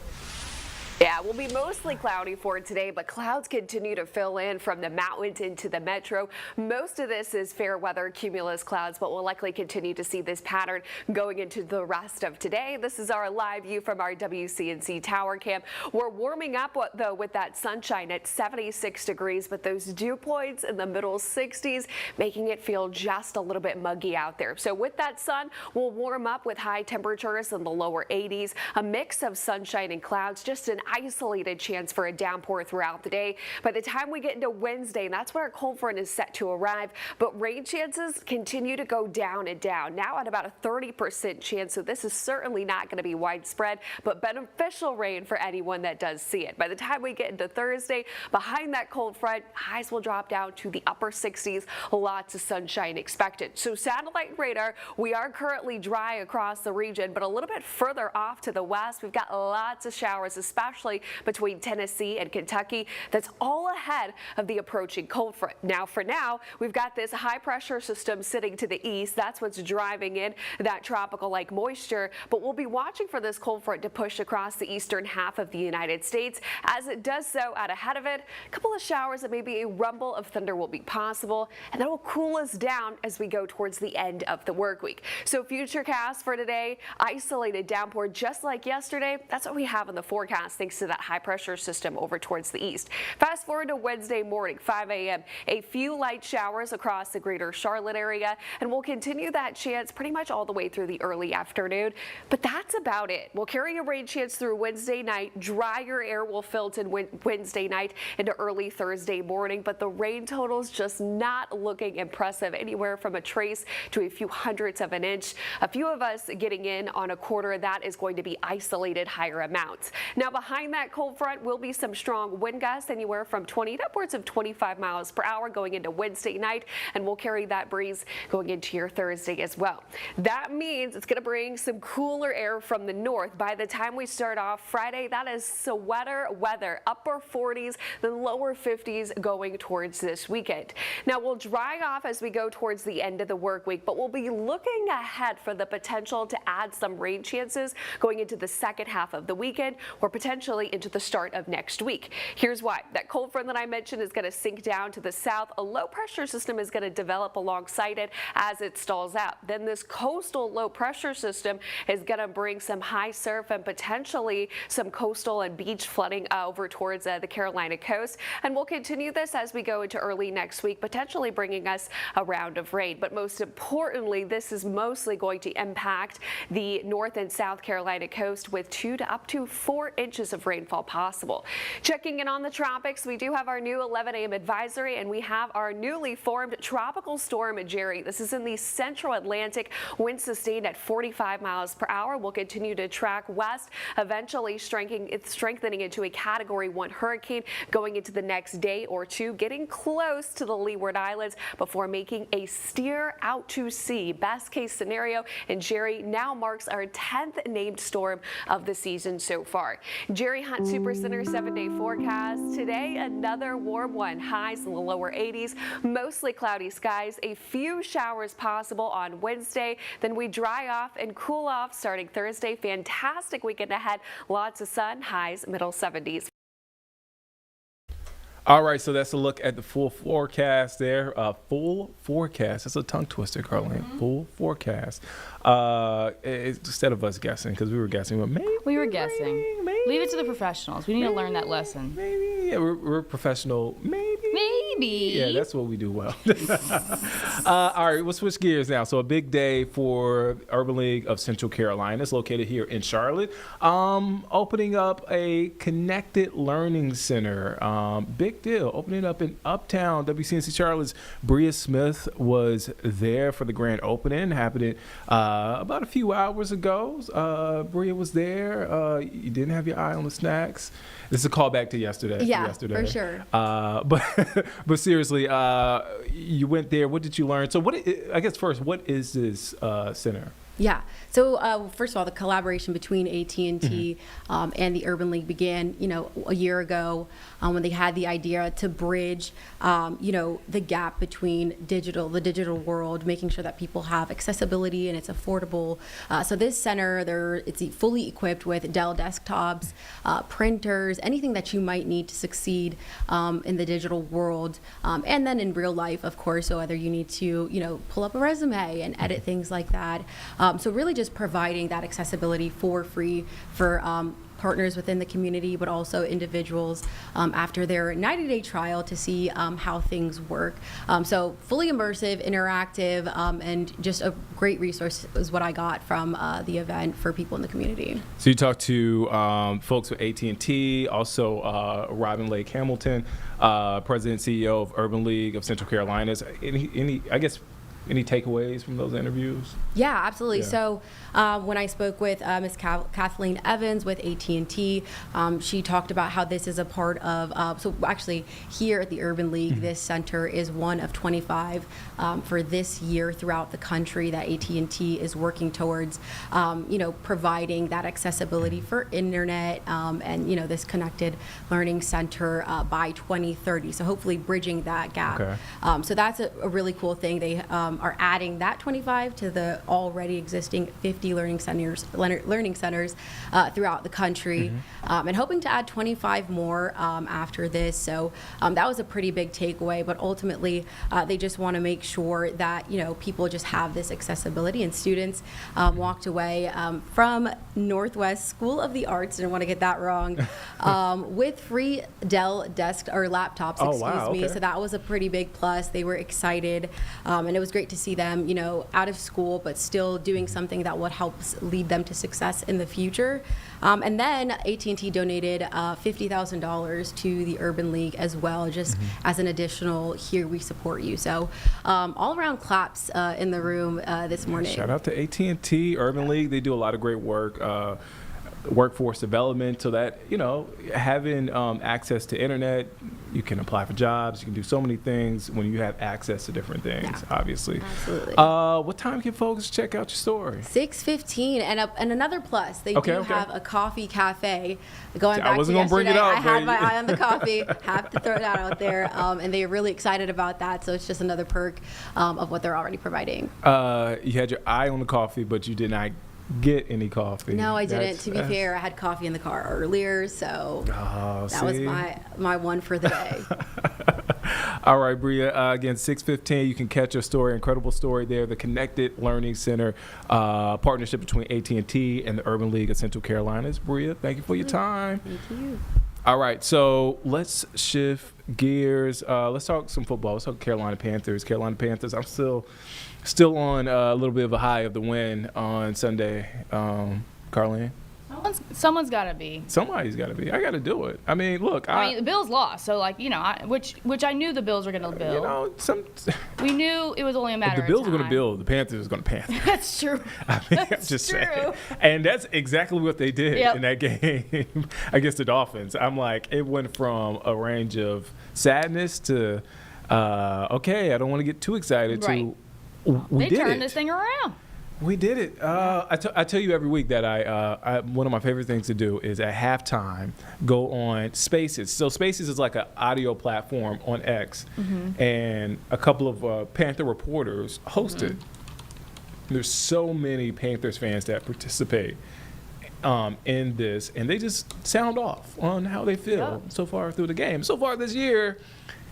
Yeah, it will be mostly cloudy for today, but clouds continue to fill in from the mountains into the metro. Most of this is fair weather cumulus clouds, but we'll likely continue to see this pattern going into the rest of today. This is our live view from our WCNC tower cam. We're warming up, though, with that sunshine at 76 degrees, but those dew points in the middle 60s, making it feel just a little bit muggy out there. So with that sun, we'll warm up with high temperatures in the lower 80s, a mix of sunshine and clouds, just an isolated chance for a downpour throughout the day. By the time we get into Wednesday, and that's when our cold front is set to arrive, but rain chances continue to go down and down, now at about a 30% chance. So this is certainly not going to be widespread, but beneficial rain for anyone that does see it. By the time we get into Thursday, behind that cold front, highs will drop down to the upper 60s. Lots of sunshine expected. So satellite radar, we are currently dry across the region, but a little bit further off to the west, we've got lots of showers, especially between Tennessee and Kentucky. That's all ahead of the approaching cold front. Now, for now, we've got this high pressure system sitting to the east. That's what's driving in that tropical-like moisture, but we'll be watching for this cold front to push across the eastern half of the United States. As it does so, out ahead of it, a couple of showers and maybe a rumble of thunder will be possible, and that will cool us down as we go towards the end of the work week. So futurecast for today, isolated downpour just like yesterday. That's what we have in the forecast thanks to that high pressure system over towards the east. Fast forward to Wednesday morning, 5 a.m. A few light showers across the greater Charlotte area, and we'll continue that chance pretty much all the way through the early afternoon. But that's about it. We'll carry a rain chance through Wednesday night. Drier air will filter in Wednesday night into early Thursday morning, but the rain totals just not looking impressive, anywhere from a trace to a few hundredths of an inch. A few of us getting in on a quarter. That is going to be isolated higher amounts. Now behind that cold front will be some strong wind gusts, anywhere from 20 to upwards of 25 miles per hour going into Wednesday night, and we'll carry that breeze going into your Thursday as well. That means it's going to bring some cooler air from the north. By the time we start off Friday, that is sweater weather, upper 40s, then lower 50s going towards this weekend. Now we'll dry off as we go towards the end of the work week, but we'll be looking ahead for the potential to add some rain chances going into the second half of the weekend or potentially into the start of next week. Here's why. That cold front that I mentioned is going to sink down to the south. A low pressure system is going to develop alongside it as it stalls out. Then this coastal low pressure system is going to bring some high surf and potentially some coastal and beach flooding over towards the Carolina coast. And we'll continue this as we go into early next week, potentially bringing us a round of rain. But most importantly, this is mostly going to impact the North and South Carolina coast with 2 to up to 4 inches of rainfall possible. Checking in on the tropics, we do have our new 11 a.m. advisory, and we have our newly formed tropical storm Jerry. This is in the central Atlantic, winds sustained at 45 miles per hour. We'll continue to track west, eventually strengthening into a Category 1 hurricane going into the next day or two, getting close to the Leeward Islands before making a steer out to sea. Best case scenario, and Jerry now marks our 10th named storm of the season so far. Jerry Hunt Supercenter 7-day forecast. Today, another warm one. Highs in the lower 80s, mostly cloudy skies, a few showers possible on Wednesday. Then we dry off and cool off starting Thursday. Fantastic weekend ahead. Lots of sun, highs middle 70s. All right, so that's a look at the full forecast there. Full forecast. That's a tongue twister, Carlene. Full forecast. Instead of us guessing, because we were guessing, but maybe we were guessing. Maybe. Leave it to the professionals. We need to learn that lesson. Maybe. Yeah, we're professional. Maybe. Yeah, that's what we do well. All right, we'll switch gears now. So a big day for Urban League of Central Carolina. It's located here in Charlotte. Opening up a connected learning center. Big deal. Opening up in Uptown. WCNC Charlotte's Bria Smith was there for the grand opening. Happening about a few hours ago. Bria was there. You didn't have your eye on the snacks. This is a callback to yesterday. Yeah, for sure. But seriously, you went there. What did you learn? So I guess first, what is this center? Yeah. So first of all, the collaboration between AT&T and the Urban League began, a year ago when they had the idea to bridge, the gap between the digital world, making sure that people have accessibility and it's affordable. So this center, it's fully equipped with Dell desktops, printers, anything that you might need to succeed in the digital world, and then in real life, of course. So whether you need to, pull up a resume and edit things like that. So really just providing that accessibility for free for partners within the community, but also individuals after their 90-day trial to see how things work. So fully immersive, interactive, and just a great resource is what I got from the event for people in the community. So you talked to folks with AT&T, also Robin Lake Hamilton, President and CEO of Urban League of Central Carolinas. Any takeaways from those interviews? Yeah, absolutely. Yeah. So when I spoke with Ms. Kathleen Evans with AT&T, she talked about how this is a part of, so actually here at the Urban League, this center is one of 25 for this year throughout the country that AT&T is working towards, providing that accessibility for internet and, this connected learning center by 2030. So hopefully bridging that gap. Okay. So that's a really cool thing. They are adding that 25 to the already existing 50 learning centers throughout the country, and hoping to add 25 more after this. So that was a pretty big takeaway, but ultimately they just want to make sure that people just have this accessibility, and students walked away from Northwest School of the Arts, didn't want to get that wrong, with free Dell desk or laptops, excuse me. So that was a pretty big plus. They were excited, and it was great to see them, out of school, but still doing something that would help lead them to success in the future. And then AT&T donated $50,000 to the Urban League as well, just as an additional, here we support you. So all around claps in the room this morning. Shout out to AT&T, Urban League. They do a lot of great work. Workforce development, so that having access to internet, you can apply for jobs, you can do so many things when you have access to different things. Obviously. Absolutely. What time can folks check out your story? 6:15, and another plus, they do have a coffee cafe. Going back I wasn't to gonna bring it up, I had my eye on the coffee. Have to throw that out there, and they're really excited about that. So it's just another perk of what they're already providing. You had your eye on the coffee, but you did not get any coffee. No, I didn't. To be fair, I had coffee in the car earlier, so that was my one for the day. All right, Bria. Again, 6:15. You can catch your story. Incredible story there. The Connected Learning Center partnership between AT&T and the Urban League of Central Carolinas. Bria, thank you for your time. Thank you. All right, so let's shift gears. Let's talk some football. Let's talk Carolina Panthers. Carolina Panthers. I'm still on a little bit of a high of the win on Sunday. Carlene? Someone's got to be. Somebody's got to be. I got to do it. I mean, look. I mean, the Bills lost, so which I knew the Bills were going to build. We knew it was only a matter of time. The Bills were going to build. The Panthers were going to Panther. That's true. I mean, I'm just saying. And that's exactly what they did in that game against the Dolphins. I'm like, it went from a range of sadness to, okay, I don't want to get too excited to. They turned this thing around. We did it. I tell you every week that one of my favorite things to do is at halftime go on Spaces. So Spaces is like an audio platform on X, and a couple of Panther reporters host it. There's so many Panthers fans that participate in this, and they just sound off on how they feel so far through the game. So far this year,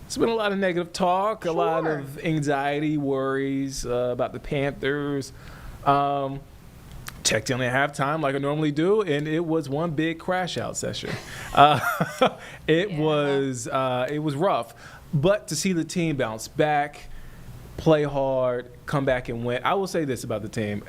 it's been a lot of negative talk, a lot of anxiety, worries about the Panthers. Checked in at halftime like I normally do, and it was one big crash out session. It was rough, but to see the team bounce back, play hard, come back and win. I will say this about the team: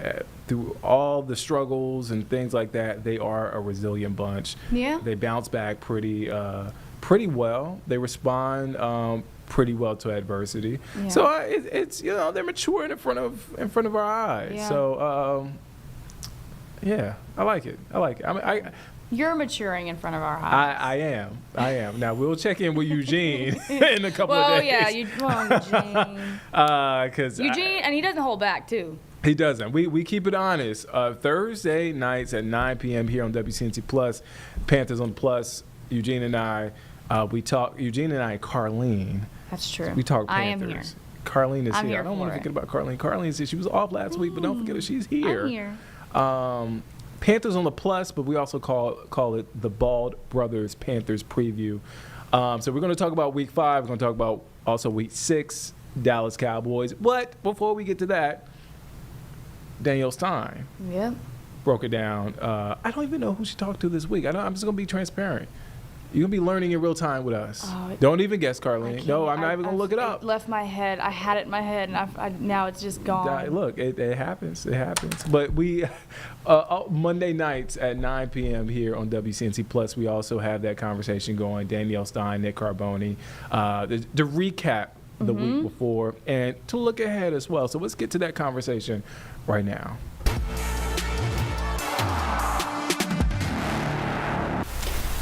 through all the struggles and things like that, they are a resilient bunch. Yeah, they bounce back pretty well. They respond pretty well to adversity. Yeah. So it's they're maturing in front of our eyes. Yeah. So yeah, I like it. I mean, you're maturing in front of our eyes. I am. Now we'll check in with Eugene in a couple of days. Eugene. Because Eugene, and he doesn't hold back too. He doesn't. We keep it honest. Thursday nights at 9 p.m. here on WCNC Plus, Panthers on Plus. Eugene and I, we talk. Eugene and I, Carlene. That's true. We talk Panthers. I am here. Carlene is here. I don't want to forget about Carlene. Carlene's here. She was off last week, but don't forget that she's here. I'm here. Panthers on the Plus, but we also call it the Bald Brothers Panthers preview. So we're going to talk about Week 5. We're going to talk about also Week 6, Dallas Cowboys. But before we get to that, Danielle Stein. Yep. broke it down. I don't even know who she talked to this week. I'm just going to be transparent. You're going to be learning in real time with us. Don't even guess, Carlene. No, I'm not even going to look it up. It left my head. I had it in my head, and now it's just gone. Look, it happens. It happens. But we, Monday nights at 9 p.m. here on WCNC Plus, we also have that conversation going. Danielle Stein, Nick Carboni, the recap the week before, and to look ahead as well. So let's get to that conversation right now.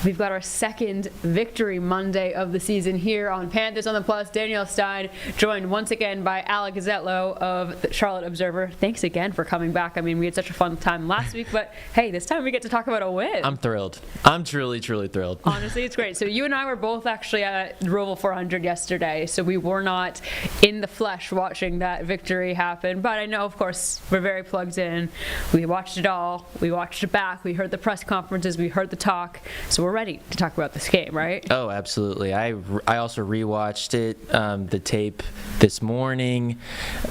We've got our second Victory Monday of the season here on Panthers on the Plus. Danielle Stein, joined once again by Alec Zetlow of the Charlotte Observer. Thanks again for coming back. I mean, we had such a fun time last week, but hey, this time we get to talk about a win. I'm thrilled. I'm truly, truly thrilled. Honestly, it's great. So you and I were both actually at Roval 400 yesterday, so we were not in the flesh watching that victory happen. But I know, of course, we're very plugged in. We watched it all. We watched it back. We heard the press conferences. We heard the talk. So we're ready to talk about this game, right? Oh, absolutely. I also rewatched it, the tape this morning.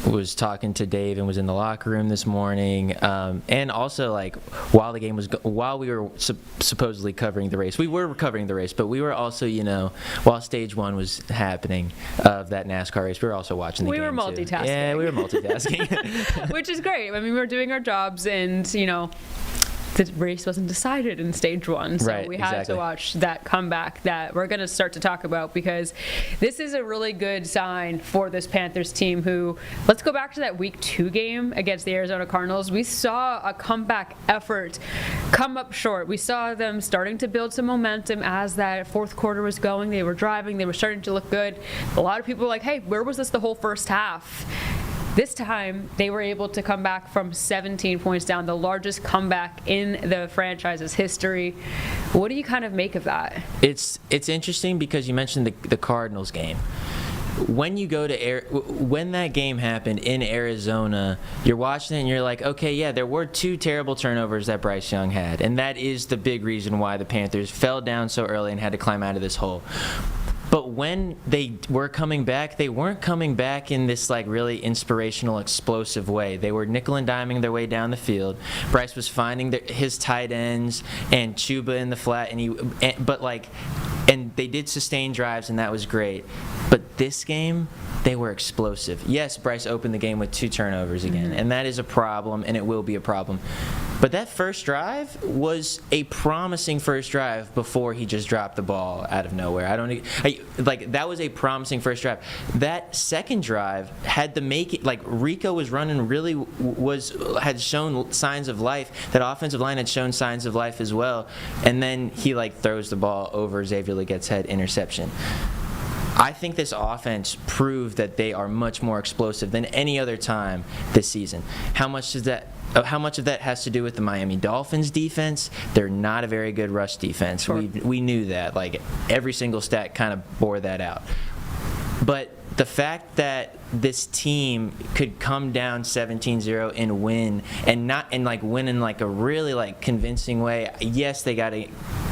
Was talking to Dave and was in the locker room this morning, and also like while the game was while we were supposedly covering the race, we were covering the race, but we were also, while stage one was happening of that NASCAR race, we were also watching the game. We were multitasking. Yeah, we were multitasking, which is great. I mean, we were doing our jobs, and the race wasn't decided in stage one, so we had to watch that comeback that we're going to start to talk about, because this is a really good sign for this Panthers team who, let's go back to that week 2 game against the Arizona Cardinals. We saw a comeback effort come up short. We saw them starting to build some momentum as that fourth quarter was going. They were driving. They were starting to look good. A lot of people were like, hey, where was this the whole first half? This time, they were able to come back from 17 points down, the largest comeback in the franchise's history. What do you kind of make of that? It's interesting because you mentioned the Cardinals game. When you go to when that game happened in Arizona, you're watching it and you're like, okay, yeah, there were 2 terrible turnovers that Bryce Young had, and that is the big reason why the Panthers fell down so early and had to climb out of this hole. But when they were coming back, they weren't coming back in this like really inspirational, explosive way. They were nickel and diming their way down the field. Bryce was finding his tight ends and Chuba in the flat, and they did sustain drives, and that was great. But this game, they were explosive. Yes, Bryce opened the game with 2 turnovers again, and that is a problem, and it will be a problem. But that first drive was a promising first drive before he just dropped the ball out of nowhere. That was a promising first drive. That second drive had to make it, like Rico was running had shown signs of life. That offensive line had shown signs of life as well. And then he throws the ball over Xavier Legette's head, interception. I think this offense proved that they are much more explosive than any other time this season. How much of that has to do with the Miami Dolphins defense? They're not a very good rush defense. Sure. We knew that. Every single stat kind of bore that out. But the fact that this team could come down 17-0 and win, and win in a really convincing way. Yes, they got a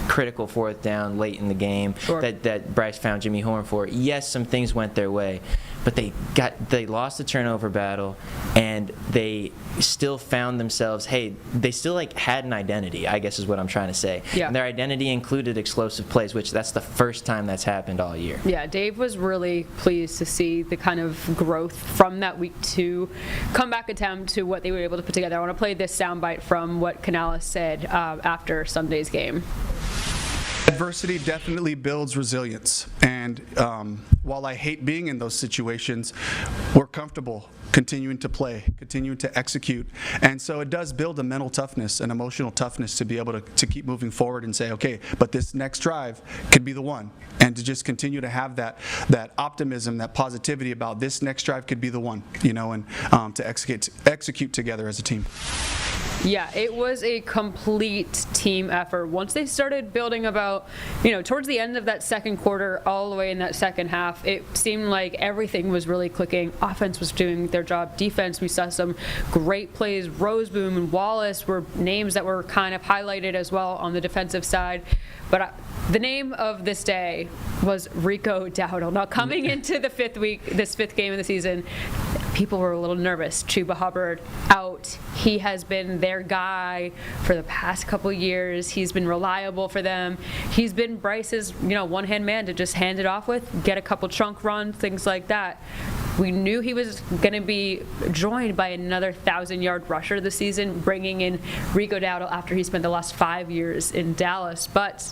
critical fourth down late in the game that Bryce found Jimmy Horn for. Yes, some things went their way, but they lost the turnover battle, and they still found themselves. They still had an identity, I guess is what I'm trying to say. Yeah. And their identity included explosive plays, which that's the first time that's happened all year. Yeah, Dave was really pleased to see the kind of growth from that week 2 comeback attempt to what they were able to put together. I want to play this soundbite from what Canales said after Sunday's game. Adversity definitely builds resilience, and while I hate being in those situations, we're comfortable continuing to play, continuing to execute, and so it does build a mental toughness and emotional toughness to be able to keep moving forward and say, okay, but this next drive could be the one, and to just continue to have that optimism, that positivity about this next drive could be the one, and to execute together as a team. Yeah, it was a complete team effort. Once they started building about, towards the end of that second quarter, all the way in that second half, it seemed like everything was really clicking. Offense was doing their job. Defense, we saw some great plays. Roseboom and Wallace were names that were kind of highlighted as well on the defensive side. But the name of this day was Rico Dowdle. Now, coming into this fifth game of the season, people were a little nervous. Chuba Hubbard out. He has been their guy for the past couple years. He's been reliable for them. He's been Bryce's, one-hand man to just hand it off with, get a couple chunk runs, things like that. We knew he was going to be joined by another 1,000-yard rusher this season, bringing in Rico Dowdle after he spent the last 5 years in Dallas. But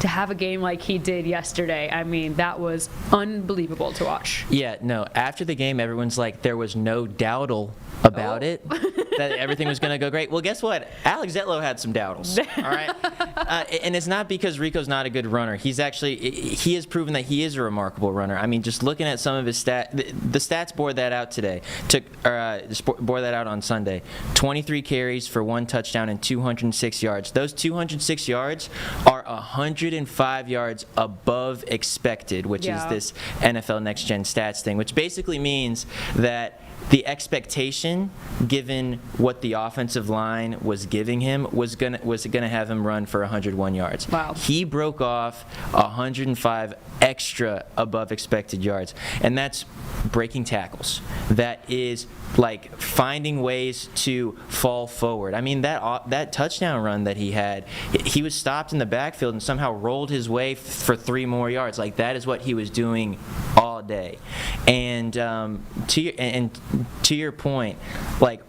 to have a game like he did yesterday, I mean, that was unbelievable to watch. Yeah, no, after the game, everyone's like, there was no Dowdle about it, that everything was going to go great. Well, guess what? Alex Zetlow had some Dowdles, all right? And it's not because Rico's not a good runner. He has proven that he is a remarkable runner. I mean, just looking at some of his stats, the stats bore that out today, bore that out on Sunday. 23 carries for 1 touchdown and 206 yards. Those 206 yards are 105 yards above expected, which is this NFL Next Gen Stats thing, which basically means that the expectation, given what the offensive line was giving him, was gonna have him run for 101 yards. Wow. He broke off 105 extra above expected yards, and that's breaking tackles. That is like finding ways to fall forward. I mean, that touchdown run that he had, he was stopped in the backfield and somehow rolled his way for 3 more yards. Like, that is what he was doing all day. And to your point, like,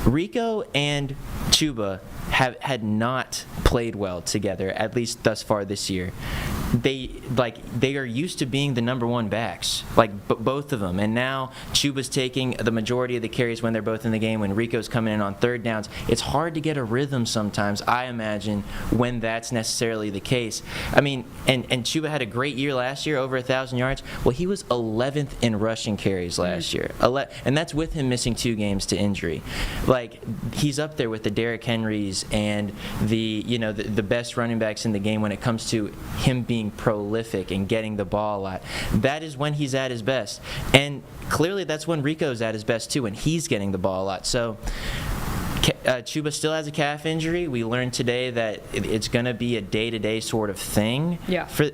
Rico and Chuba had not played well together, at least thus far this year. They are used to being the number one backs, both of them. And now Chuba's taking the majority of the carries when they're both in the game. When Rico's coming in on third downs, it's hard to get a rhythm sometimes, I imagine, when that's necessarily the case. I mean, and Chuba had a great year last year, over 1,000 yards. Well, he was 11th in rushing carries last year, and that's with him missing 2 games to injury. Like, he's up there with the Derrick Henrys and the best running backs in the game when it comes to him being prolific and getting the ball a lot. That is when he's at his best. And clearly that's when Rico's at his best too, when he's getting the ball a lot. So Chuba still has a calf injury. We learned today that it's going to be a day-to-day sort of thing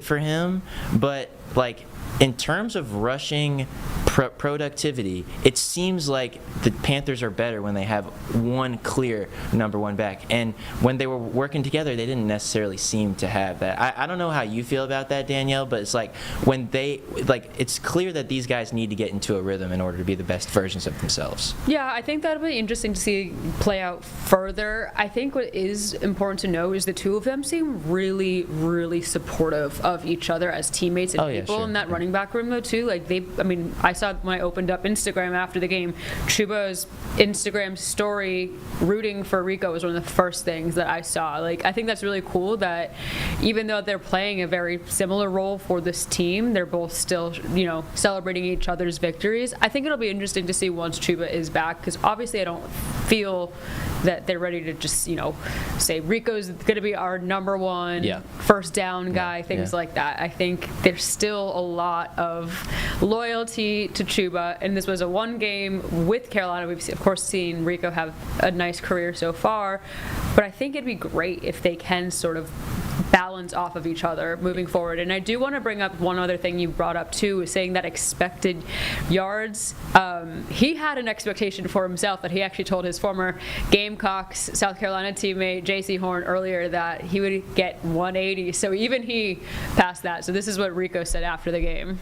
for him. But, like, in terms of rushing productivity, it seems like the Panthers are better when they have one clear number one back. And when they were working together, they didn't necessarily seem to have that. I don't know how you feel about that, Danielle, but it's like when it's clear that these guys need to get into a rhythm in order to be the best versions of themselves. Yeah, I think that'll be interesting to see play out further. I think what is important to know is the two of them seem really, really supportive of each other as teammates and people in that running back room, though, too. Like, I saw when I opened up Instagram after the game, Chuba's Instagram story rooting for Rico was one of the first things that I saw. Like, I think that's really cool that even though they're playing a very similar role for this team, they're both still, celebrating each other's victories. I think it'll be interesting to see once Chuba is back, because obviously I don't feel that they're ready to just, say Rico's going to be our number one first down guy, things like that. I think there's still a lot of loyalty to Chuba, and this was a one game with Carolina. We've, of course, seen Rico have a nice career so far, but I think it'd be great if they can sort of balance off of each other moving forward. And I do want to bring up one other thing you brought up too, is saying that expected yards. He had an expectation for himself that he actually told his former Gamecocks South Carolina teammate J.C. Horn earlier that he would get 180. So even he passed that. So this is what Rico said after the game.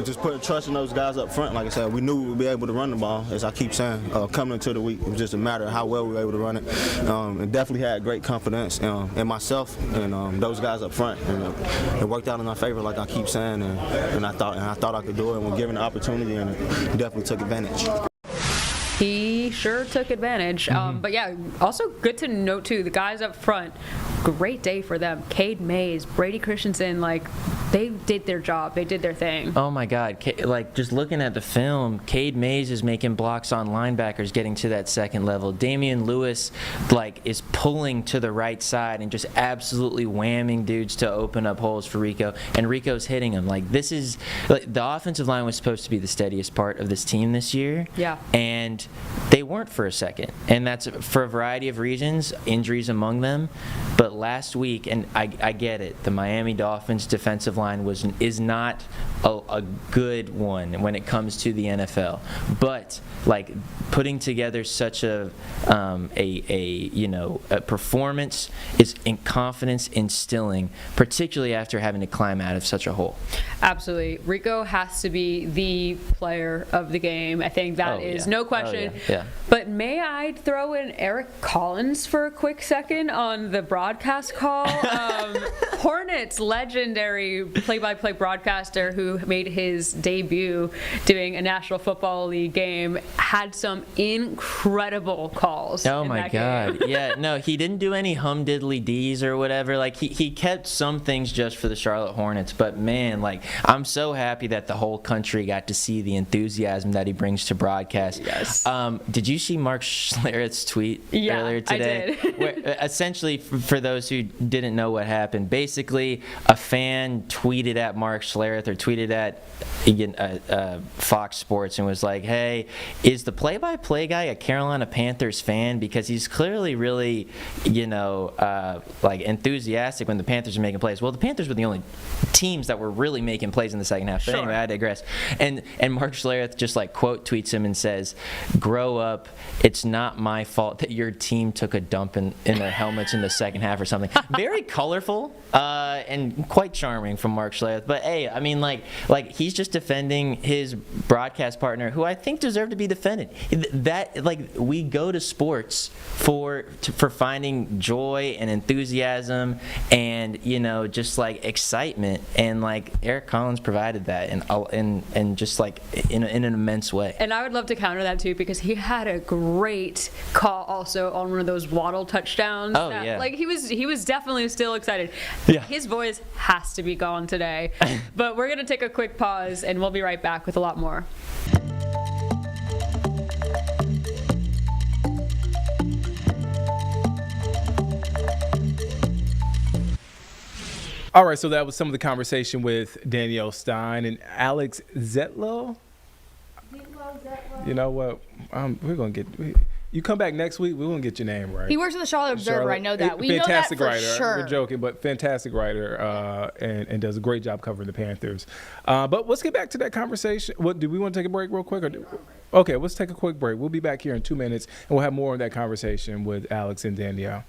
Just putting trust in those guys up front. Like I said, we knew we would be able to run the ball, as I keep saying, coming into the week. It was just a matter of how well we were able to run it. And definitely had great confidence in myself and those guys up front. And it worked out in our favor, like I keep saying. And I thought I could do it. And when given the opportunity, and we definitely took advantage. He sure took advantage. But yeah, also good to note too, the guys up front, great day for them. Cade Mays, Brady Christensen, they did their job. They did their thing. Oh my God. Just looking at the film, Cade Mays is making blocks on linebackers getting to that second level. Damian Lewis, is pulling to the right side and just absolutely whamming dudes to open up holes for Rico. And Rico's hitting them. This is, the offensive line was supposed to be the steadiest part of this team this year. Yeah. And they weren't for a second. And that's for a variety of reasons, injuries among them. But last week, and I get it, the Miami Dolphins defensive line line is not a good one when it comes to the NFL. But like putting together such a performance is in confidence instilling, particularly after having to climb out of such a hole. Absolutely. Rico has to be the player of the game. I think that is no question. But may I throw in Eric Collins for a quick second on the broadcast call? Hornets legendary play-by-play broadcaster who made his debut doing a National Football League game had some incredible calls. Oh my God. Yeah, no, he didn't do any humdiddly-dees or whatever. Like he kept some things just for the Charlotte Hornets, but man, like I'm so happy that the whole country got to see the enthusiasm that he brings to broadcast. Yes. Did you see Mark Schlereth's tweet earlier today? I did. Where, essentially, for those who didn't know what happened, basically a fan tweeted at Mark Schlereth or tweeted at Fox Sports and was like, hey, is the play-by-play guy a Carolina Panthers fan? Because he's clearly really, like enthusiastic when the Panthers are making plays. Well, the Panthers were the only teams that were really making plays in the second half. But anyway, I digress. And Mark Schlereth just like quote tweets him and says, grow up. It's not my fault that your team took a dump in their helmets in the second half or something. Very colorful and quite charming from Mark Schlereth. But hey, I mean, like he's just defending his broadcast partner, who I think deserved to be defended. That we go to sports for finding joy and enthusiasm and just like excitement, and like Eric Collins provided that and just like in an immense way. And I would love to counter that too, because he had a great call also on one of those Waddle touchdowns. Oh, yeah. Like he was definitely still excited. Yeah. His voice has to be gone today. But we're gonna take a quick pause and we'll be right back with a lot more. All right, so that was some of the conversation with Danielle Stein and Alex Zetlow. You know what? We're going to get... You come back next week, we're going to get your name right. He works at the Charlotte Observer. I know that. We fantastic know that writer. for sure. We're joking, but fantastic writer and does a great job covering the Panthers. But let's get back to that conversation. Do we want to take a break real quick? Okay, let's take a quick break. We'll be back here in 2 minutes, and we'll have more of that conversation with Alex and Danielle.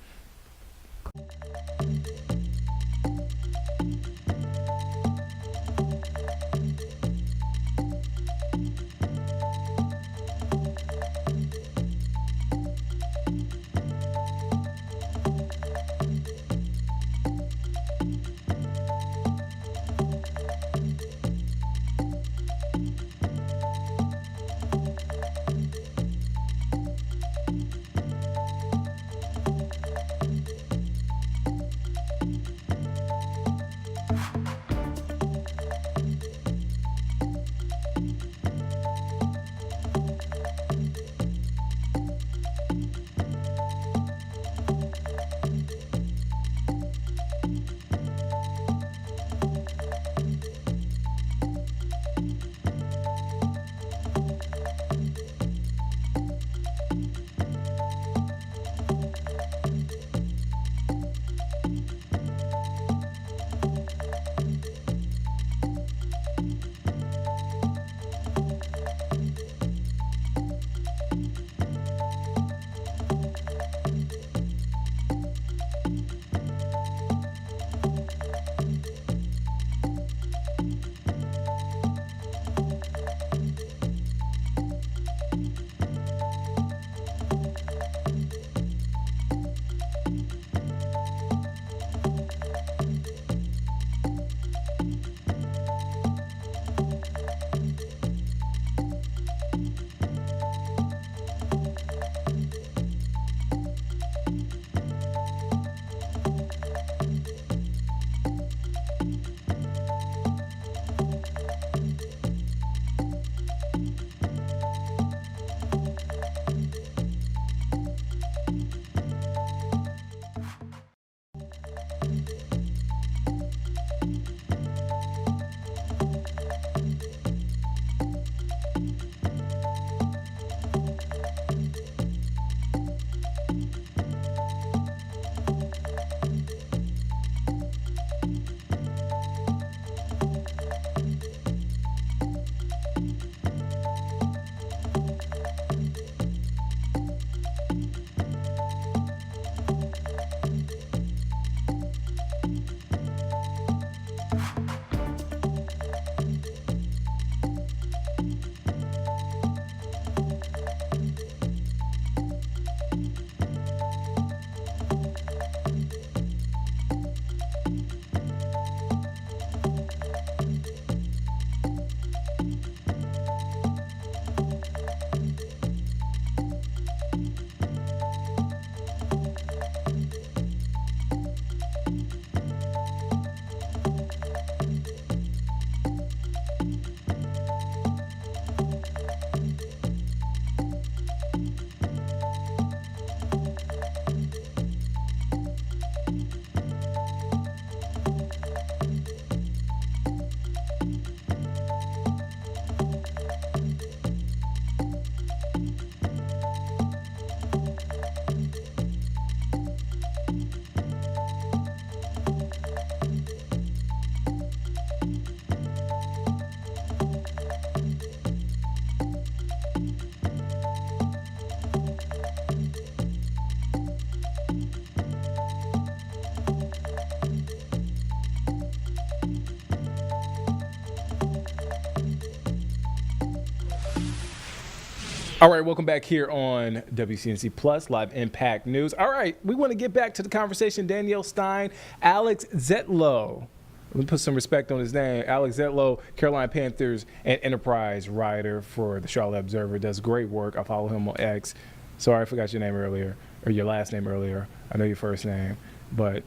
All right, welcome back here on WCNC Plus Live Impact News. All right, we want to get back to the conversation. Danielle Stein, Alex Zetlow. Let me put some respect on his name. Alex Zetlow, Carolina Panthers and Enterprise writer for the Charlotte Observer, does great work. I follow him on X. Sorry, I forgot your name earlier, or your last name earlier. I know your first name, but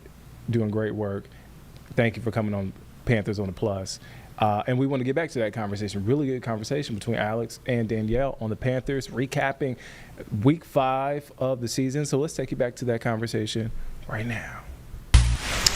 doing great work. Thank you for coming on Panthers on the Plus. And we want to get back to that conversation. Really good conversation between Alex and Danielle on the Panthers, recapping week 5 of the season. So let's take you back to that conversation right now.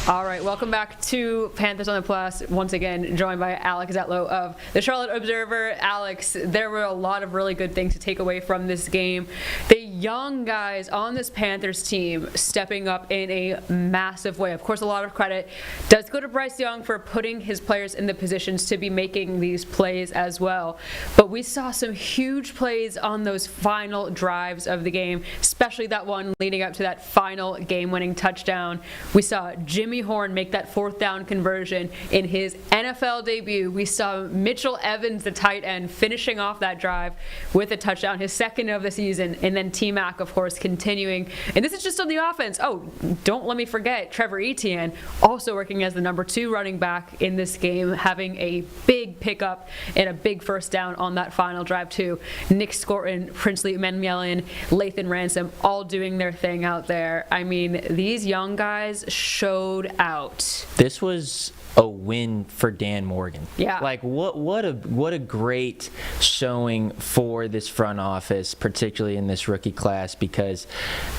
All right, welcome back to Panthers on the Plus. Once again, joined by Alex Zetlow of the Charlotte Observer. Alex, there were a lot of really good things to take away from this game. The young guys on this Panthers team stepping up in a massive way. Of course, a lot of credit does go to Bryce Young for putting his players in the positions to be making these plays as well. But we saw some huge plays on those final drives of the game, especially that one leading up to that final game-winning touchdown. We saw Jimmy Horn make that 4th down conversion in his NFL debut. We saw Mitchell Evans, the tight end, finishing off that drive with a touchdown, his 2nd of the season, and then T-Mac, of course, continuing. And this is just on the offense. Oh, don't let me forget Trevor Etienne, also working as the number 2 running back in this game, having a big pickup and a big 1st down on that final drive too. Nick Scorton, Princely Emmanuelian, Lathan Ransom, all doing their thing out there. I mean, these young guys showed out. This was a win for Dan Morgan. Yeah. Like what a great showing for this front office, particularly in this rookie class, because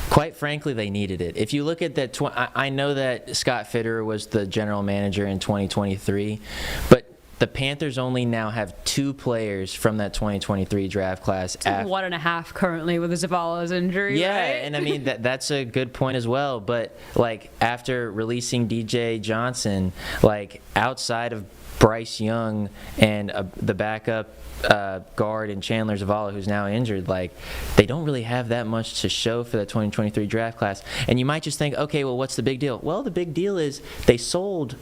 quite frankly they needed it. If you look at that, I know that Scott Fitterer was the general manager in 2023, but the Panthers only now have 2 players from that 2023 draft class. It's 1.5 currently with the Zavala's injury. Yeah, right? And I mean that's a good point as well. But like after releasing DJ Johnson, like outside of Bryce Young and the backup guard and Chandler Zavala, who's now injured, like they don't really have that much to show for the 2023 draft class. And you might just think, okay, well, what's the big deal? Well, the big deal is they sold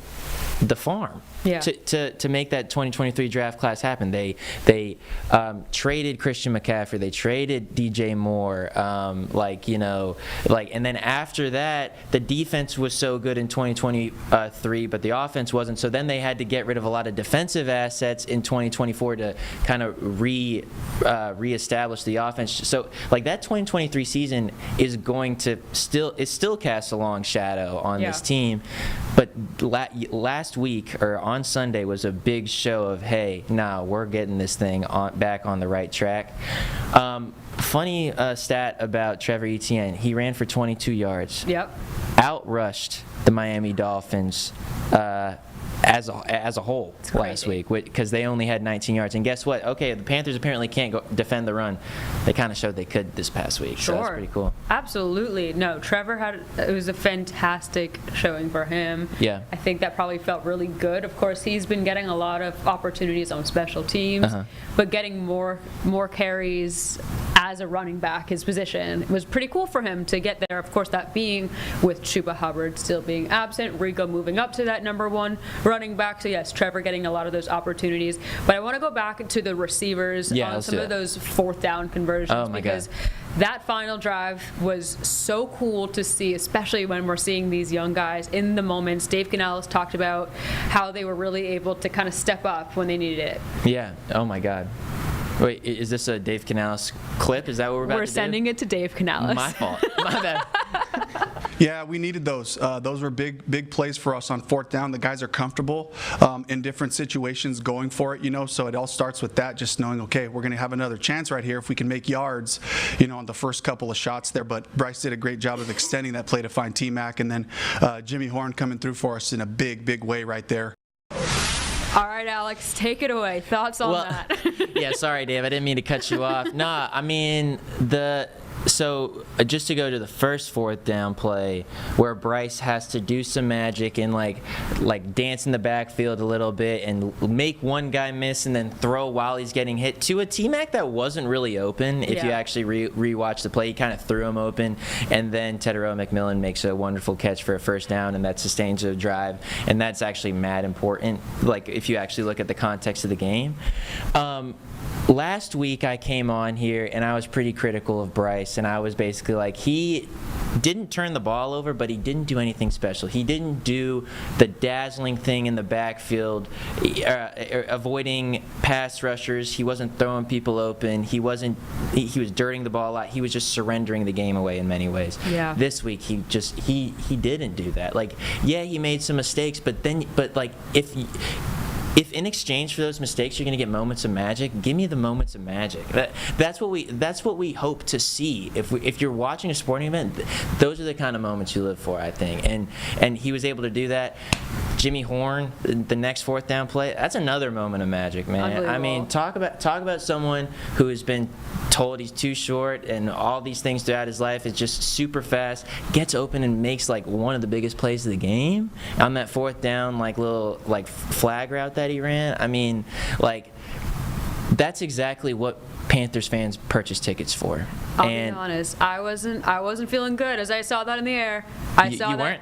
the farm. Yeah. To make that 2023 draft class happen. They traded Christian McCaffrey. They traded DJ Moore. And then after that, the defense was so good in 2023, but the offense wasn't. So then they had to get rid of a lot of defensive assets in 2024 to kind of reestablish the offense. So like that 2023 season is going to still casts a long shadow on this team. But last week or on Sunday was a big show of, hey, we're getting this thing back on the right track. Funny stat about Trevor Etienne. He ran for 22 yards. Yep. Outrushed the Miami Dolphins as a whole last week because they only had 19 yards. And guess what? Okay, the Panthers apparently can't defend the run. They kind of showed they could this past week. Sure. So that's pretty cool. Absolutely. No, Trevor it was a fantastic showing for him. Yeah. I think that probably felt really good. Of course, he's been getting a lot of opportunities on special teams, but getting more carries as a running back, his position, was pretty cool for him to get there. Of course, that being with Chuba Hubbard still being absent, Rico moving up to that number 1 running back. So yes, Trevor getting a lot of those opportunities. But I want to go back to the receivers on some of those 4th down conversions because that final drive was so cool to see, especially when we're seeing these young guys in the moments. Dave Canales talked about how they were really able to kind of step up when they needed it. Yeah. Oh my God. Wait, is this a Dave Canales clip? Is that what we're about to do? We're sending it to Dave Canales. My fault. My bad. Yeah, we needed those. Those were big plays for us on 4th down. The guys are comfortable in different situations going for it, so it all starts with that, just knowing, okay, we're going to have another chance right here if we can make yards, on the first couple of shots there. But Bryce did a great job of extending that play to find T-Mac, and then Jimmy Horn coming through for us in a big way right there. All right, Alex, take it away. Thoughts on that? Yeah, sorry, Dave. I didn't mean to cut you off. Nah, I mean, So just to go to the first 4th down play where Bryce has to do some magic and like dance in the backfield a little bit and make one guy miss and then throw while he's getting hit to a T-Mac that wasn't really open. If you actually rewatch the play, he kind of threw him open, and then Tedero McMillan makes a wonderful catch for a first down, and that sustains a drive, and that's actually mad important, like if you actually look at the context of the game. Last week I came on here and I was pretty critical of Bryce, and I was basically like, he didn't turn the ball over, but he didn't do anything special. He didn't do the dazzling thing in the backfield, avoiding pass rushers. He wasn't throwing people open. He was dirtying the ball a lot. He was just surrendering the game away in many ways. Yeah. This week he didn't do that. Like, yeah, he made some mistakes, but like if in exchange for those mistakes you're going to get moments of magic, give me the moments of magic. That's what we hope to see. If you're watching a sporting event, those are the kind of moments you live for, I think. And he was able to do that. Jimmy Horn, the next 4th down play, that's another moment of magic, man. I mean, talk about someone who has been told he's too short and all these things throughout his life, is just super fast, gets open and makes like one of the biggest plays of the game on that 4th down little flag route that he ran. I mean, like, that's exactly what Panthers fans purchase tickets for. I'll be honest, I wasn't feeling good as I saw that in the air. You weren't?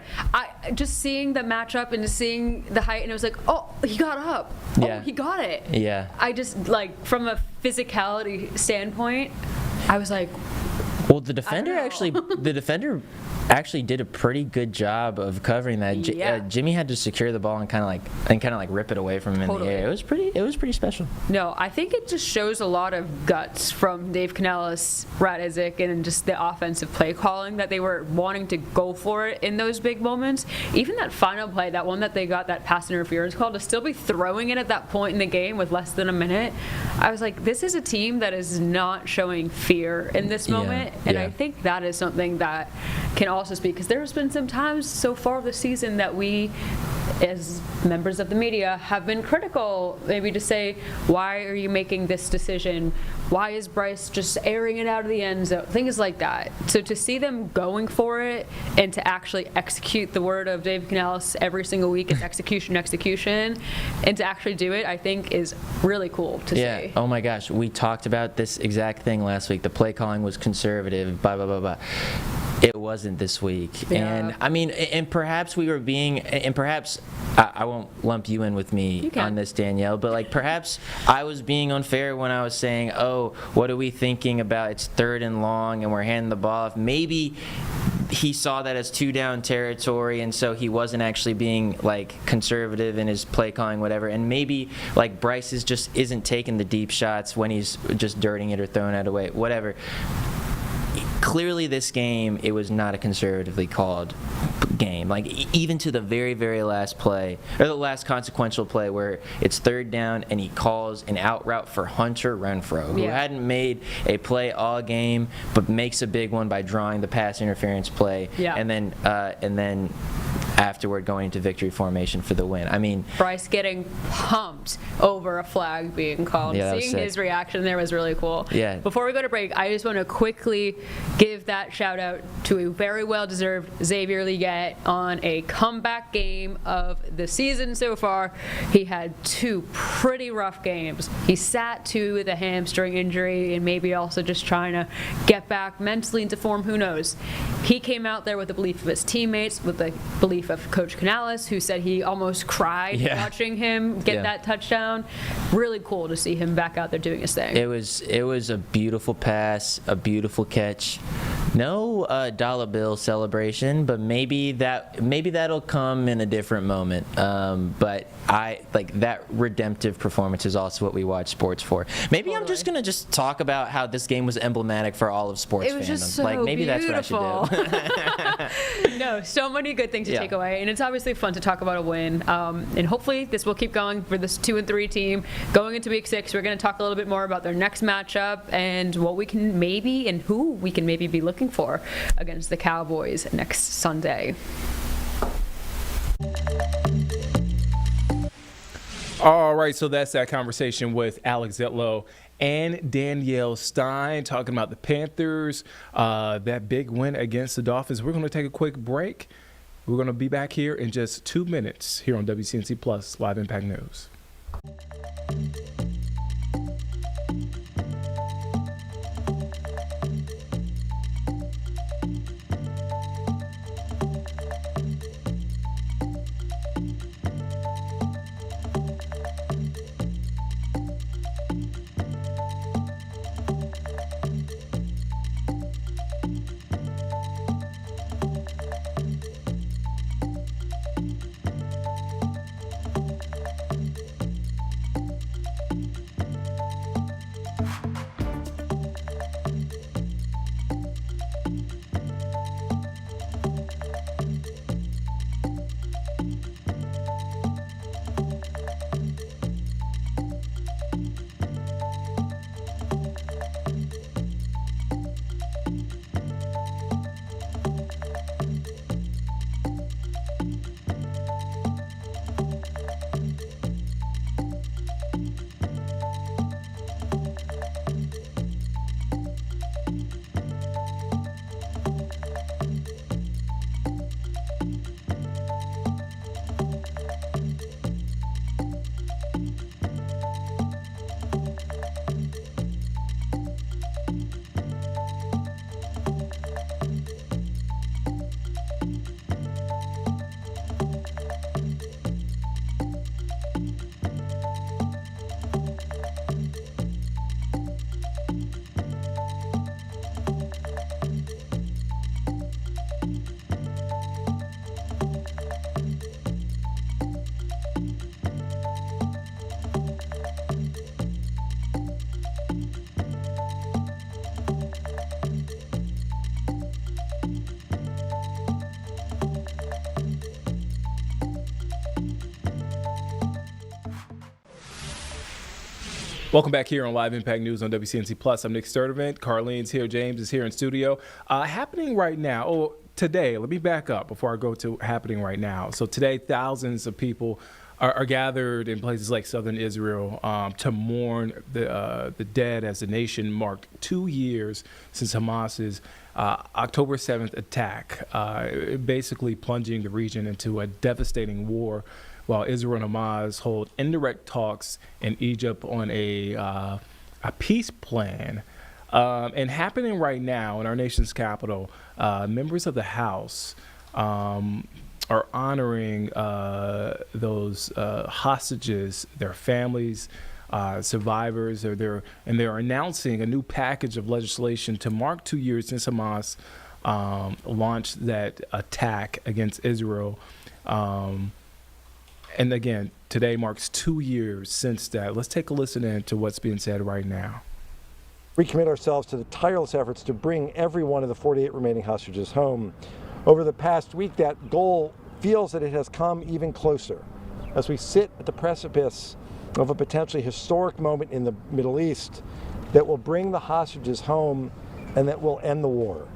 Just seeing the matchup and seeing the height, and it was like, oh, he got up. Yeah. Oh, he got it. Yeah. I just, like, from a physicality standpoint, I was like, well, the defender actually did a pretty good job of covering that. Jimmy had to secure the ball and kind of like rip it away from him in the air. It was pretty special. No, I think it just shows a lot of guts from Dave Canellis, Brad Isaac, and just the offensive play calling, that they were wanting to go for it in those big moments. Even that final play, that one that they got that pass interference call, to still be throwing it at that point in the game with less than a minute, I was like, this is a team that is not showing fear in this moment, and I think that is something that can also speak, because there's been some times so far this season that we, as members of the media, have been critical, maybe to say, why are you making this decision? Why is Bryce just airing it out of the end zone? Things like that. So to see them going for it and to actually execute the word of Dave Canellis every single week, it's execution, and to actually do it, I think is really cool to see. Yeah. Oh my gosh, we talked about this exact thing last week. The play calling was conservative, blah, blah, blah, blah. It wasn't this week. Yeah. And I mean, and perhaps I won't lump you in with me on this, Danielle, but like perhaps I was being unfair when I was saying, oh, what are we thinking about? It's 3rd and long and we're handing the ball off. Maybe he saw that as 2 down territory, and so he wasn't actually being like conservative in his play calling, whatever. And maybe like Bryce isn't taking the deep shots when he's just dirtying it or throwing it away, whatever. Clearly this game, it was not a conservatively called game. Like, even to the very, very last play, or the last consequential play where it's 3rd down and he calls an out route for Hunter Renfrow, who hadn't made a play all game, but makes a big one by drawing the pass interference play, and then afterward going into victory formation for the win. I mean, Bryce getting pumped over a flag being called. Seeing his reaction there was really cool. Yeah. Before we go to break, I just want to quickly give that shout out to a very well-deserved Xavier Leggett on a comeback game of the season so far. He had 2 pretty rough games. He sat 2 with a hamstring injury and maybe also just trying to get back mentally into form, who knows. He came out there with the belief of his teammates, with the belief of Coach Canellis, who said he almost cried watching him get that touchdown. Really cool to see him back out there doing his thing. It was a beautiful pass, a beautiful catch. No dollar bill celebration, but maybe that'll come in a different moment. But I like that redemptive performance is also what we watch sports for. Maybe I'm just gonna talk about how this game was emblematic for all of sports fandom. It was just so maybe beautiful. That's what I should do. No, so many good things to take away, and it's obviously fun to talk about a win. And hopefully this will keep going for this 2-3 team going into week 6. We're going to talk a little bit more about their next matchup and what we can maybe and who we can maybe be looking for against the Cowboys next Sunday. All right, so that's that conversation with Alex Zitlow and Danielle Stein talking about the Panthers, that big win against the Dolphins. We're going to take a quick break. We're going to be back here in just 2 minutes here on WCNC Plus Live Impact News. Welcome back here on Live Impact News on WCNC Plus. I'm Nick Sturdivant. Carlene's here. James is here in studio. Happening right now, today, let me back up before I go to happening right now. So today, thousands of people are gathered in places like southern Israel to mourn the dead as the nation marked 2 years since Hamas's October 7th attack, basically plunging the region into a devastating war, while Israel and Hamas hold indirect talks in Egypt on a peace plan. And happening right now in our nation's capital, members of the House are honoring those hostages, their families, survivors, and they're announcing a new package of legislation to mark 2 years since Hamas launched that attack against Israel. And again, today marks 2 years since that. Let's take a listen in to what's being said right now. We commit ourselves to the tireless efforts to bring every one of the 48 remaining hostages home. Over the past week, that goal feels that it has come even closer as we sit at the precipice of a potentially historic moment in the Middle East that will bring the hostages home and that will end the war.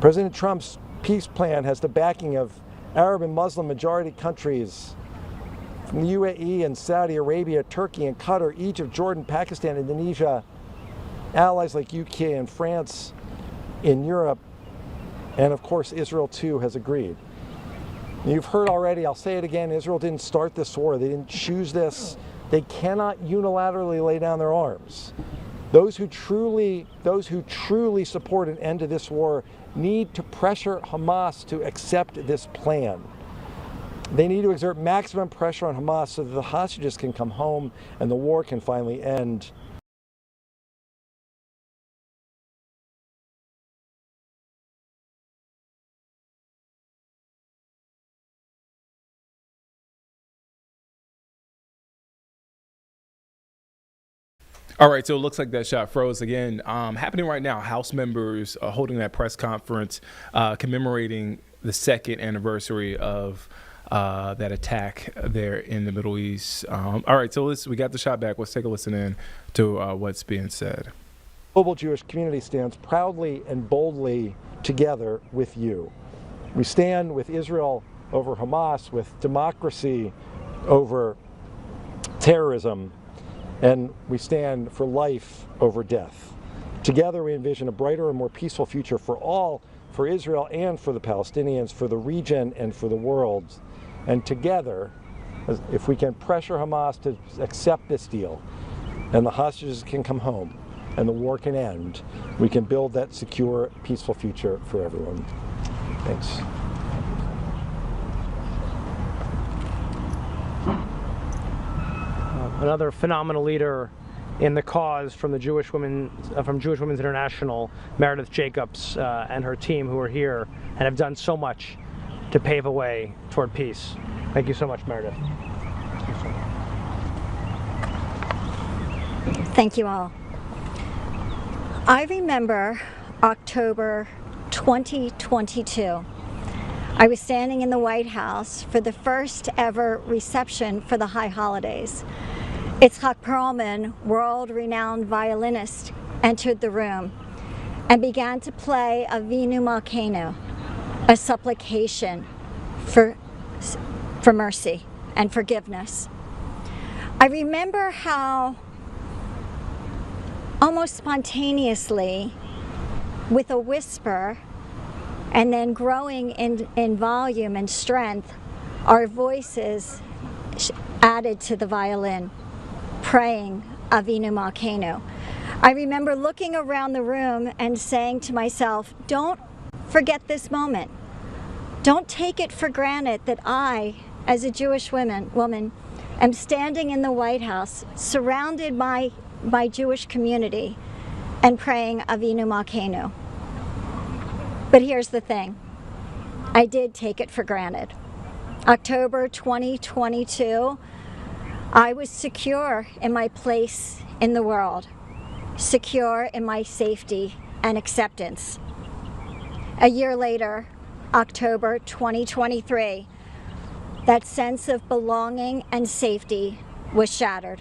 President Trump's peace plan has the backing of Arab and Muslim majority countries from the UAE and Saudi Arabia, Turkey and Qatar, Egypt, Jordan, Pakistan, Indonesia, allies like UK and France in Europe, and of course Israel too has agreed. You've heard already, I'll say it again, Israel didn't start this war, they didn't choose this. They cannot unilaterally lay down their arms. Those who truly support an end to this war need to pressure Hamas to accept this plan. They need to exert maximum pressure on Hamas so that the hostages can come home and the war can finally end. All right, so it looks like that shot froze again. Happening right now, House members are holding that press conference commemorating the second anniversary of that attack there in the Middle East. All right, so we got the shot back. Let's take a listen in to what's being said. The global Jewish community stands proudly and boldly together with you. We stand with Israel over Hamas, with democracy over terrorism. and we stand for life over death. Together we envision a brighter and more peaceful future for all, for Israel and for the Palestinians, for the region and for the world. And together, if we can pressure Hamas to accept this deal, and the hostages can come home, and the war can end, we can build that secure, peaceful future for everyone. Thanks. Another phenomenal leader in the cause from the Jewish Women's International, Meredith Jacobs, and her team, who are here and have done so much to pave a way toward peace. Thank you so much, Meredith. Thank you all. I remember October 2022. I was standing in the White House for the first ever reception for the high holidays. Itzhak Perlman, world-renowned violinist, entered the room and began to play Avinu Malkeinu, a supplication for mercy and forgiveness. I remember how almost spontaneously, with a whisper and then growing in volume and strength, our voices added to the violin, praying Avinu Malkeinu. I remember looking around the room and saying to myself, don't forget this moment. Don't take it for granted that I, as a Jewish woman, am standing in the White House, surrounded by my Jewish community, and praying Avinu Malkeinu. But here's the thing. I did take it for granted. October 2022, I was secure in my place in the world, secure in my safety and acceptance. A year later, October 2023, that sense of belonging and safety was shattered.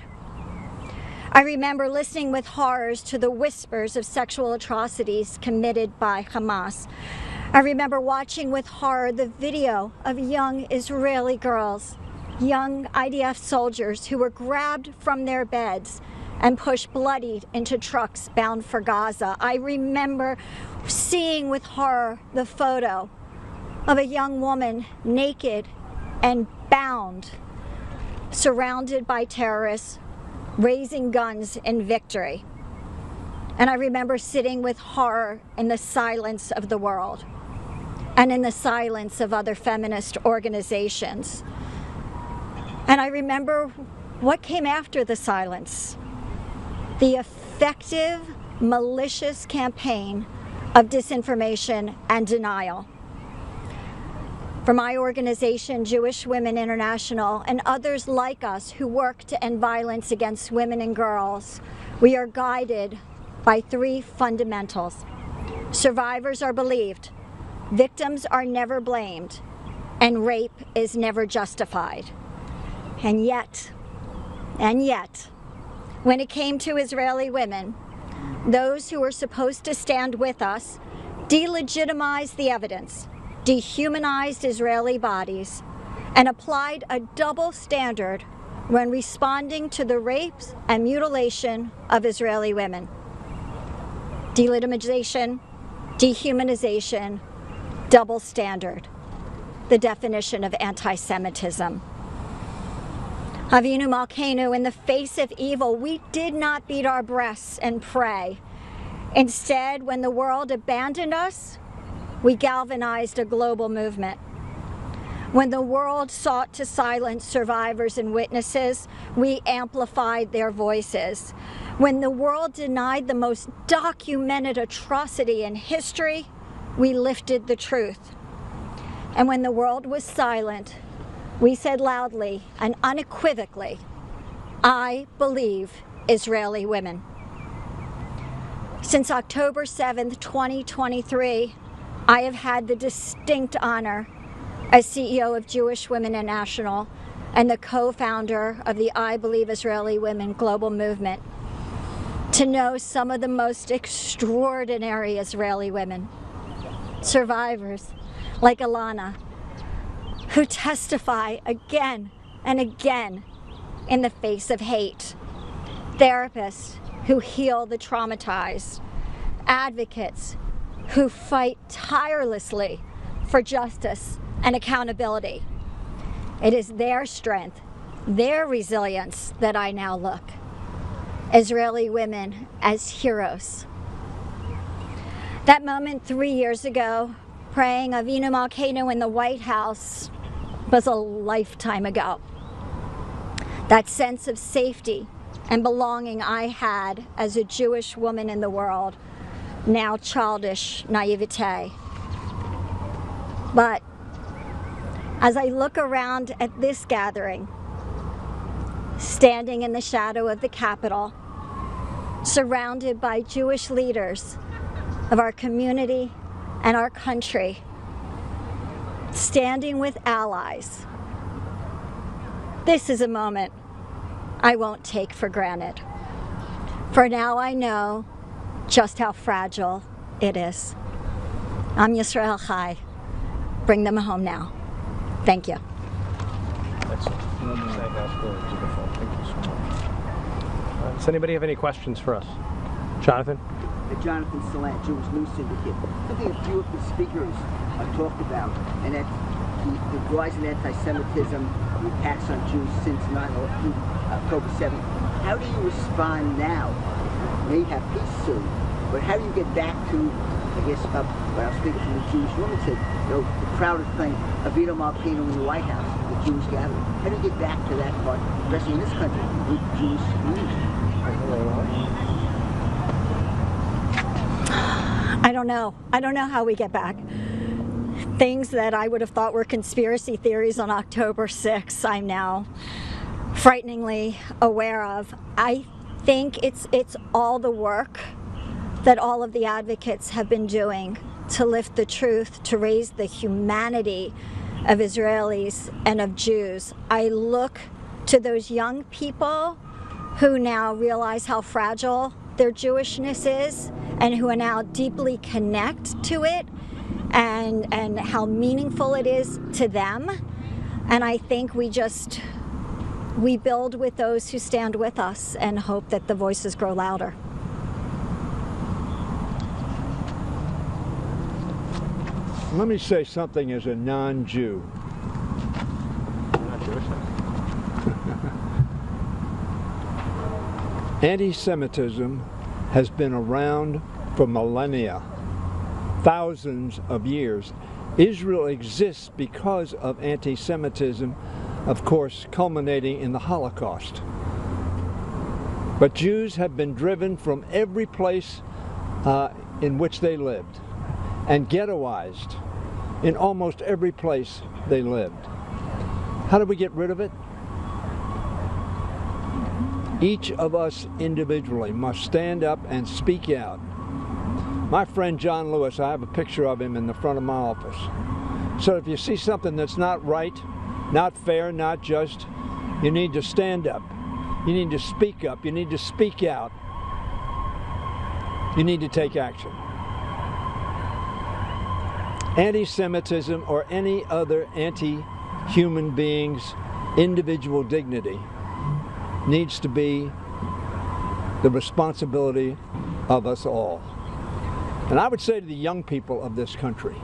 I remember listening with horrors to the whispers of sexual atrocities committed by Hamas. I remember watching with horror the video of young Israeli girls, young IDF soldiers who were grabbed from their beds and pushed bloodied into trucks bound for Gaza. I remember seeing with horror the photo of a young woman naked and bound, surrounded by terrorists, raising guns in victory. And I remember sitting with horror in the silence of the world and in the silence of other feminist organizations. And I remember what came after the silence: the effective, malicious campaign of disinformation and denial. For my organization, Jewish Women International, and others like us who work to end violence against women and girls, we are guided by three fundamentals. Survivors are believed, victims are never blamed, and rape is never justified. And yet, when it came to Israeli women, those who were supposed to stand with us delegitimized the evidence, dehumanized Israeli bodies, and applied a double standard when responding to the rapes and mutilation of Israeli women. Delegitimization, dehumanization, double standard, the definition of anti-Semitism. Avinu Malkeinu, in the face of evil, we did not beat our breasts and pray. Instead, when the world abandoned us, we galvanized a global movement. When the world sought to silence survivors and witnesses, we amplified their voices. When the world denied the most documented atrocity in history, we lifted the truth. And when the world was silent, we said loudly and unequivocally, I believe Israeli women. Since October 7th, 2023, I have had the distinct honor as CEO of Jewish Women International and the co-founder of the I Believe Israeli Women global movement to know some of the most extraordinary Israeli women, survivors like Alana, who testify again and again in the face of hate. therapists who heal the traumatized, advocates who fight tirelessly for justice and accountability. It is their strength, their resilience that I now look. Israeli women as heroes. That moment 3 years ago, praying Avinu Malkeinu in the White House, was a lifetime ago. That sense of safety and belonging I had as a Jewish woman in the world, now childish naivete. But as I look around at this gathering, standing in the shadow of the Capitol, surrounded by Jewish leaders of our community and our country, standing with allies, this is a moment I won't take for granted. For now I know just how fragile it is. Am Yisrael Chai. Bring them home now. Thank you. Does anybody have any questions for us? Jonathan? Jonathan Salant, Jewish News Syndicate. Something a few of the speakers talked about, and that's the rise in anti-Semitism, the attacks on Jews since October 7th. How do you respond now? You may have peace soon, but how do you get back to, I guess, when I was speaking to the Jewish woman said, the proudest thing, Avinu Malkeinu in the White House, the Jewish gathering. How do you get back to that part, especially in this country, with the Jewish community? I don't know. I don't know how we get back. Things that I would have thought were conspiracy theories on October 6th, I'm now frighteningly aware of. I think it's all the work that all of the advocates have been doing to lift the truth, to raise the humanity of Israelis and of Jews. I look to those young people who now realize how fragile their Jewishness is and who are now deeply connect to it and how meaningful it is to them. And I think we build with those who stand with us and hope that the voices grow louder. Let me say something as a non-Jew. Anti-Semitism has been around for millennia, thousands of years. Israel exists because of anti-Semitism, of course, culminating in the Holocaust. But Jews have been driven from every place in which they lived and ghettoized in almost every place they lived. How do we get rid of it? Each of us individually must stand up and speak out. My friend John Lewis, I have a picture of him in the front of my office. So if you see something that's not right, not fair, not just, you need to stand up. You need to speak up. You need to speak out. You need to take action. Anti-Semitism or any other anti-human being's individual dignity needs to be the responsibility of us all. And I would say to the young people of this country,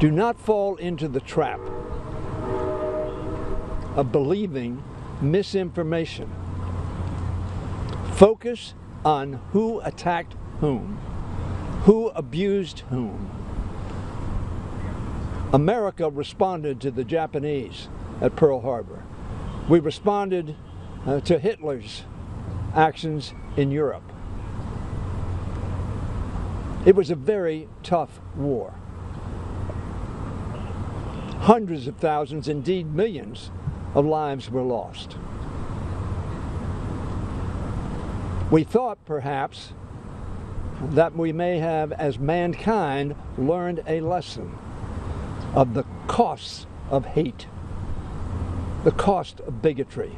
do not fall into the trap of believing misinformation. Focus on who attacked whom, who abused whom. America responded to the Japanese at Pearl Harbor. We responded to Hitler's actions in Europe. It was a very tough war. Hundreds of thousands, indeed millions, of lives were lost. We thought, perhaps, that we may have, as mankind, learned a lesson of the costs of hate, the cost of bigotry,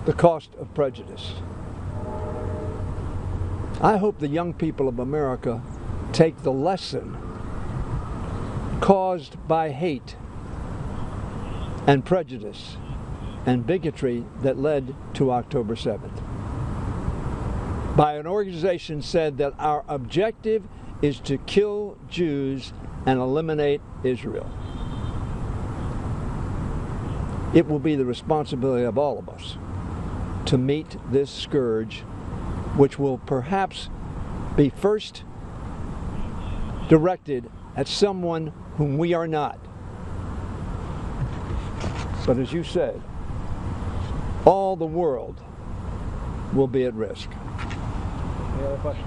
the cost of prejudice. I hope the young people of America take the lesson caused by hate and prejudice and bigotry that led to October 7th. By an organization said that our objective is to kill Jews and eliminate Israel. It will be the responsibility of all of us to meet this scourge, which will perhaps be first directed at someone whom we are not. But as you said, all the world will be at risk. Any other questions?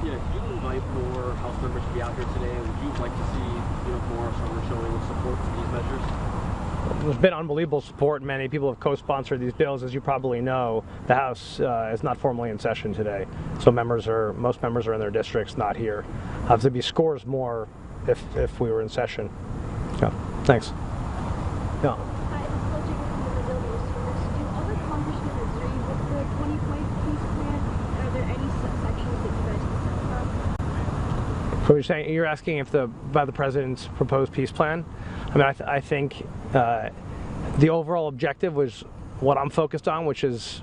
Yeah, could you invite more House members to be out here today? Would you like to see more stronger showing of support for these measures? There's been unbelievable support. Many people have co-sponsored these bills. As you probably know, the House is not formally in session today, so most members are in their districts, not here. There'd be scores more if we were in session. Yeah. Thanks. Yeah. So you're asking if by the president's proposed peace plan? I mean, I think the overall objective was what I'm focused on, which is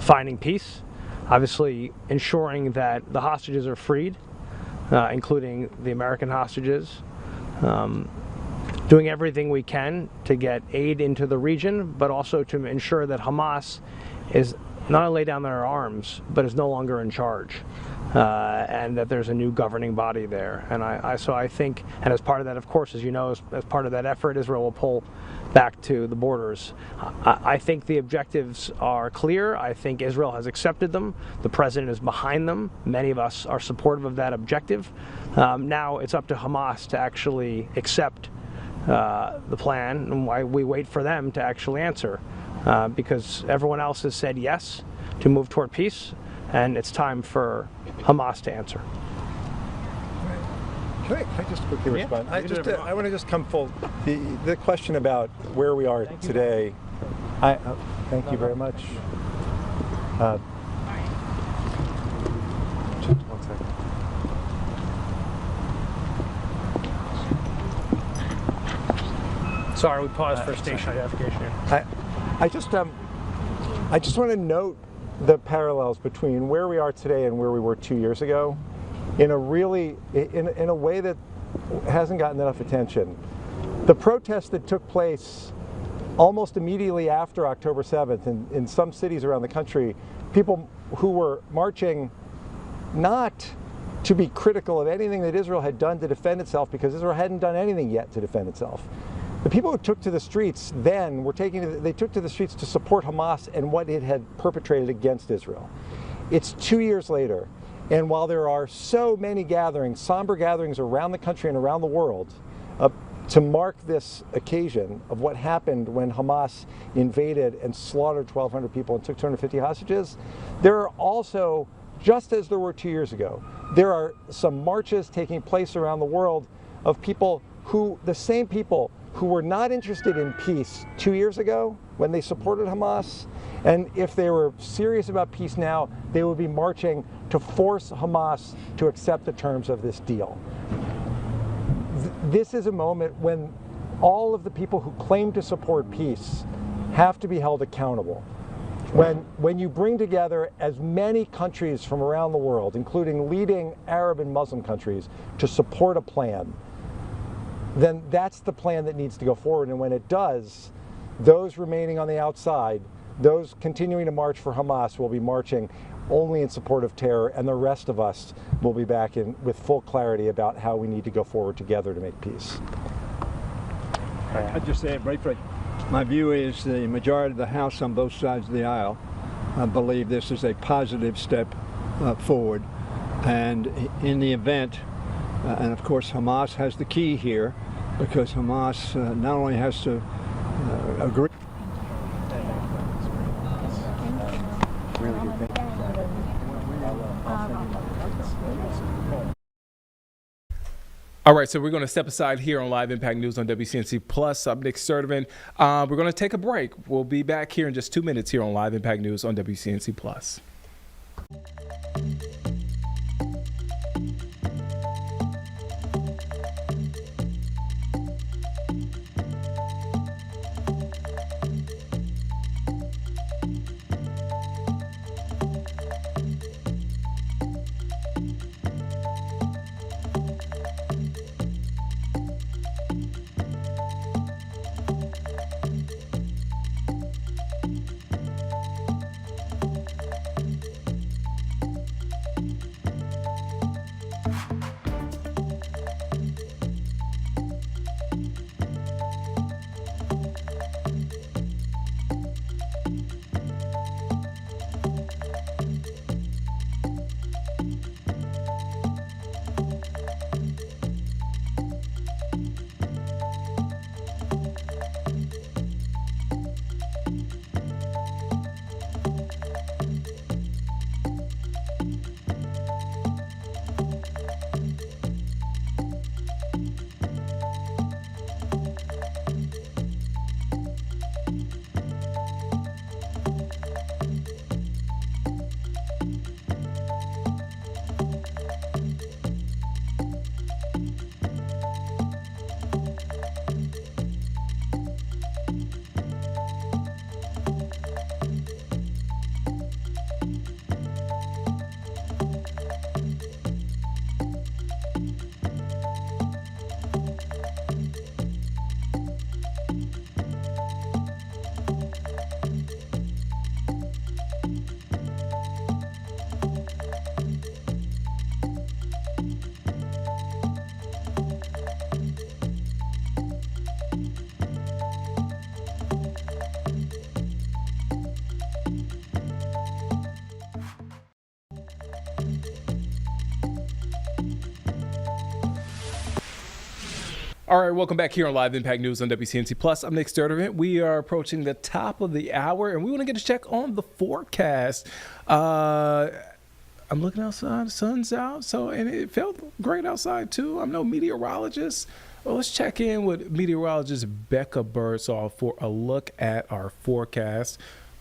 finding peace. Obviously, ensuring that the hostages are freed, including the American hostages. Doing everything we can to get aid into the region, but also to ensure that Hamas is not only lay down their arms, but is no longer in charge. And that there's a new governing body there. And so I think, and as part of that, of course, as you know, as part of that effort, Israel will pull back to the borders. I think the objectives are clear. I think Israel has accepted them. The president is behind them. Many of us are supportive of that objective. Now it's up to Hamas to actually accept the plan, and why we wait for them to actually answer. Because everyone else has said yes to move toward peace, and it's time for Hamas to answer. Can I just quickly respond? I want to just come full. The question about where we are today. Thank you very much. Just 1 second. Sorry, we paused for station identification here. I just want to note the parallels between where we are today and where we were 2 years ago in a way that hasn't gotten enough attention. The protest that took place almost immediately after October 7th in some cities around the country, people who were marching not to be critical of anything that Israel had done to defend itself, because Israel hadn't done anything yet to defend itself. The people who took to the streets then they took to the streets to support Hamas and what it had perpetrated against Israel. It's 2 years later, and while there are so many gatherings, somber gatherings around the country and around the world to mark this occasion of what happened when Hamas invaded and slaughtered 1,200 people and took 250 hostages, there are also, just as there were 2 years ago, there are some marches taking place around the world of people the same people who were not interested in peace 2 years ago when they supported Hamas, and if they were serious about peace now, they would be marching to force Hamas to accept the terms of this deal. This is a moment when all of the people who claim to support peace have to be held accountable. When you bring together as many countries from around the world, including leading Arab and Muslim countries, to support a plan, then that's the plan that needs to go forward. And when it does, those remaining on the outside, those continuing to march for Hamas, will be marching only in support of terror, and the rest of us will be back with full clarity about how we need to go forward together to make peace. I'd just say it briefly. My view is the majority of the House on both sides of the aisle believe this is a positive step forward. And in the event, and of course Hamas has the key here, because Hamas not only has to agree. All right, so we're going to step aside here on Live Impact News on WCNC Plus. I'm Nick Sturdivant. We're going to take a break. We'll be back here in just 2 minutes here on Live Impact News on WCNC Plus. All right, welcome back here on Live Impact News on WCNC Plus. I'm Nick Sturtevant. We are approaching the top of the hour, and we want to get a check on the forecast. I'm looking outside, the sun's out, and it felt great outside too. I'm no meteorologist. Well, let's check in with meteorologist Becca Birdsall for a look at our forecast.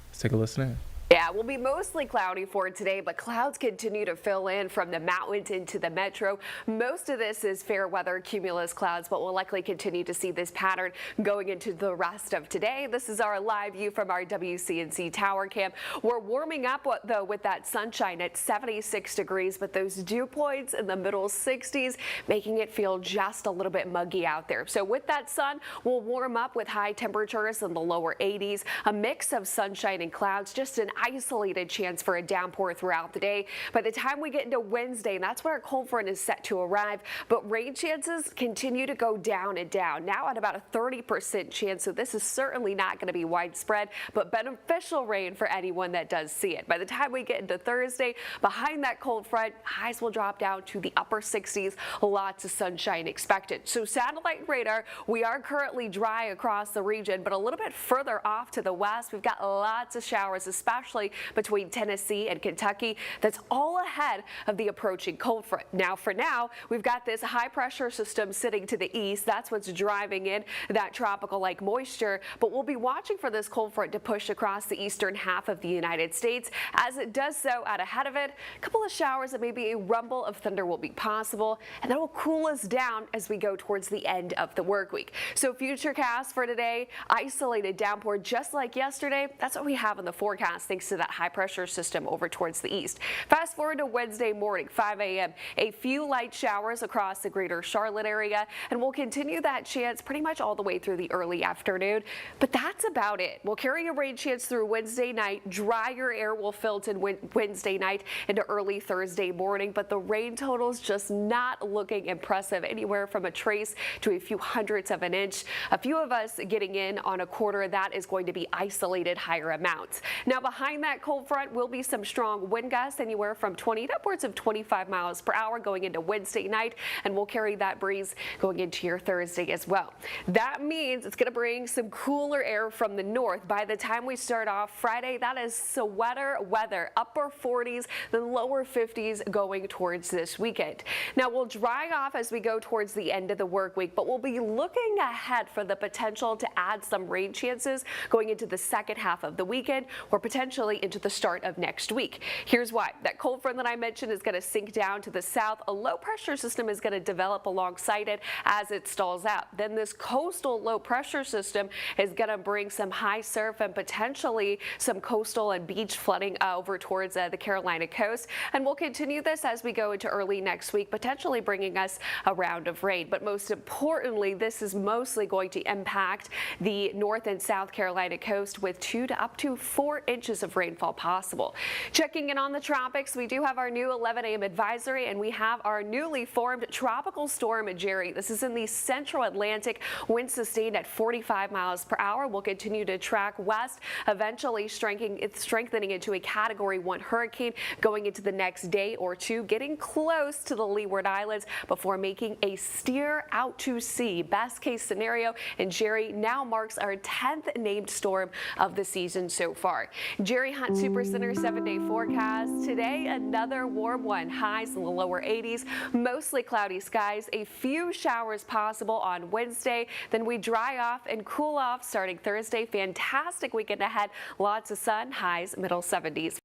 Let's take a listen in. Yeah, it will be mostly cloudy for today, but clouds continue to fill in from the mountains into the metro. Most of this is fair weather cumulus clouds, but we'll likely continue to see this pattern going into the rest of today. This is our live view from our WCNC tower cam. We're warming up, though, with that sunshine at 76 degrees, but those dew points in the middle 60s, making it feel just a little bit muggy out there. So with that sun, we'll warm up with high temperatures in the lower 80s, a mix of sunshine and clouds, just an isolated chance for a downpour throughout the day. By the time we get into Wednesday, and that's when our cold front is set to arrive, but rain chances continue to go down and down, now at about a 30% chance, so this is certainly not going to be widespread, but beneficial rain for anyone that does see it. By the time we get into Thursday, behind that cold front, highs will drop down to the upper 60s, lots of sunshine expected. So satellite radar, we are currently dry across the region, but a little bit further off to the west, we've got lots of showers, especially between Tennessee and Kentucky. That's all ahead of the approaching cold front. Now, for now, we've got this high pressure system sitting to the east. That's what's driving in that tropical-like moisture, but we'll be watching for this cold front to push across the eastern half of the United States. As it does so, out ahead of it, a couple of showers and maybe a rumble of thunder will be possible, and that will cool us down as we go towards the end of the work week. So futurecast for today, isolated downpour just like yesterday. That's what we have in the forecast, thanks to that high pressure system over towards the east. Fast forward to Wednesday morning, 5 a.m., a few light showers across the greater Charlotte area, and we'll continue that chance pretty much all the way through the early afternoon. But that's about it. We'll carry a rain chance through Wednesday night. Drier air will filter in Wednesday night into early Thursday morning, but the rain totals just not looking impressive, anywhere from a trace to a few hundredths of an inch. A few of us getting in on a quarter. That is going to be isolated higher amounts. Now, behind that cold front will be some strong wind gusts, anywhere from 20 to upwards of 25 miles per hour going into Wednesday night, and we'll carry that breeze going into your Thursday as well. That means it's going to bring some cooler air from the north. By the time we start off Friday, that is sweater weather, upper 40s, then lower 50s going towards this weekend. Now, we'll dry off as we go towards the end of the work week, but we'll be looking ahead for the potential to add some rain chances going into the second half of the weekend, or potentially into the start of next week. Here's why. That cold front that I mentioned is going to sink down to the south. A low pressure system is going to develop alongside it as it stalls out. Then this coastal low pressure system is going to bring some high surf and potentially some coastal and beach flooding over towards the Carolina coast. And we'll continue this as we go into early next week, potentially bringing us a round of rain. But most importantly, this is mostly going to impact the North and South Carolina coast with 2 to up to 4 inches of rainfall possible. Checking in on the tropics, we do have our new 11 a.m. advisory, and we have our newly formed tropical storm Jerry. This is in the central Atlantic, winds sustained at 45 miles per hour. We'll continue to track west, eventually strengthening into a Category 1 hurricane going into the next day or two, getting close to the Leeward Islands before making a steer out to sea. Best case scenario, and Jerry now marks our 10th named storm of the season so far. Jerry Hunt Supercenter 7-day forecast. Today, another warm one. Highs in the lower 80s, mostly cloudy skies, a few showers possible on Wednesday. Then we dry off and cool off starting Thursday. Fantastic weekend ahead. Lots of sun, highs middle 70s.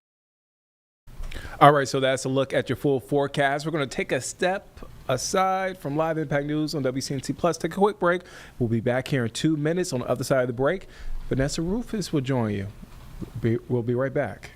All right, so that's a look at your full forecast. We're going to take a step aside from Live Impact News on WCNC Plus. Take a quick break. We'll be back here in 2 minutes. On the other side of the break, Vanessa Rufus will join you. We'll be right back.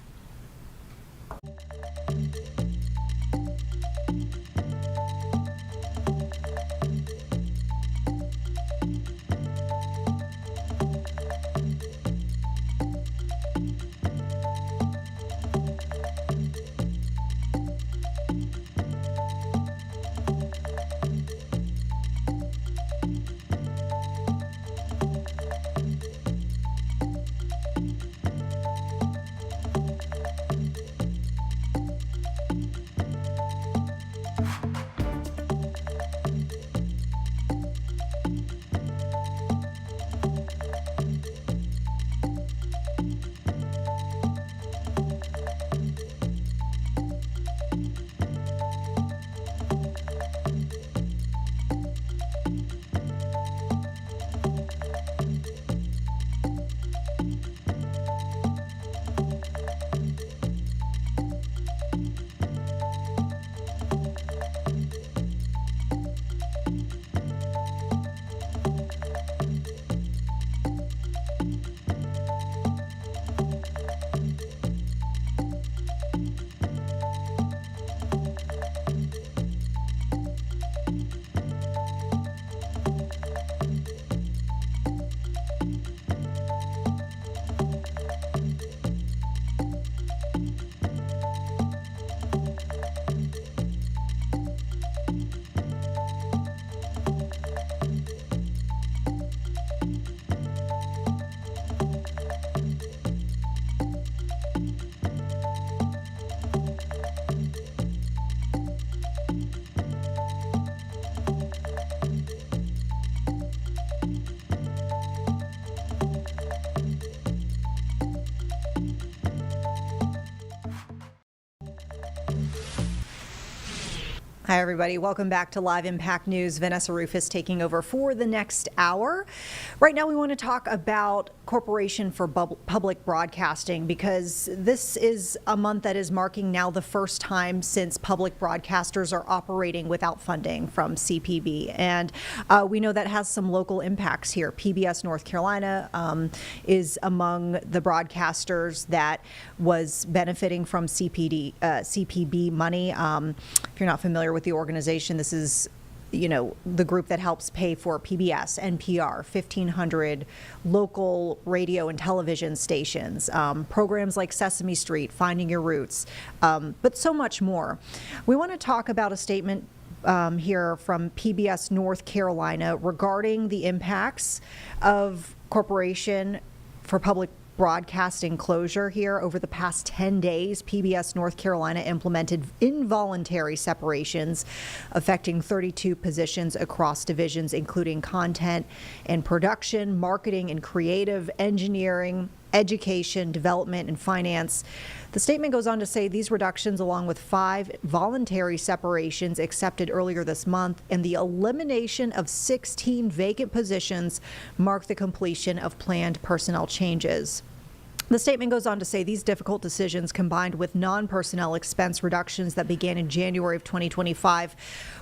Hi, everybody. Welcome back to Live Impact News. Vanessa Rufus taking over for the next hour. Right now, we want to talk about Corporation for Public Broadcasting, because this is a month that is marking now the first time since public broadcasters are operating without funding from CPB. And we know that has some local impacts here. PBS North Carolina is among the broadcasters that was benefiting from CPB money. If you're not familiar with the organization, this is the group that helps pay for PBS, NPR, 1,500 local radio and television stations, programs like Sesame Street, Finding Your Roots, but so much more. We want to talk about a statement here from PBS North Carolina regarding the impacts of Corporation for Public Broadcasting closure here. Over the past 10 days, PBS North Carolina implemented involuntary separations affecting 32 positions across divisions, including content and production, marketing and creative, engineering, education, development, and finance. The statement goes on to say these reductions, along with 5 voluntary separations accepted earlier this month and the elimination of 16 vacant positions, mark the completion of planned personnel changes. The statement goes on to say these difficult decisions, combined with non-personnel expense reductions that began in January of 2025,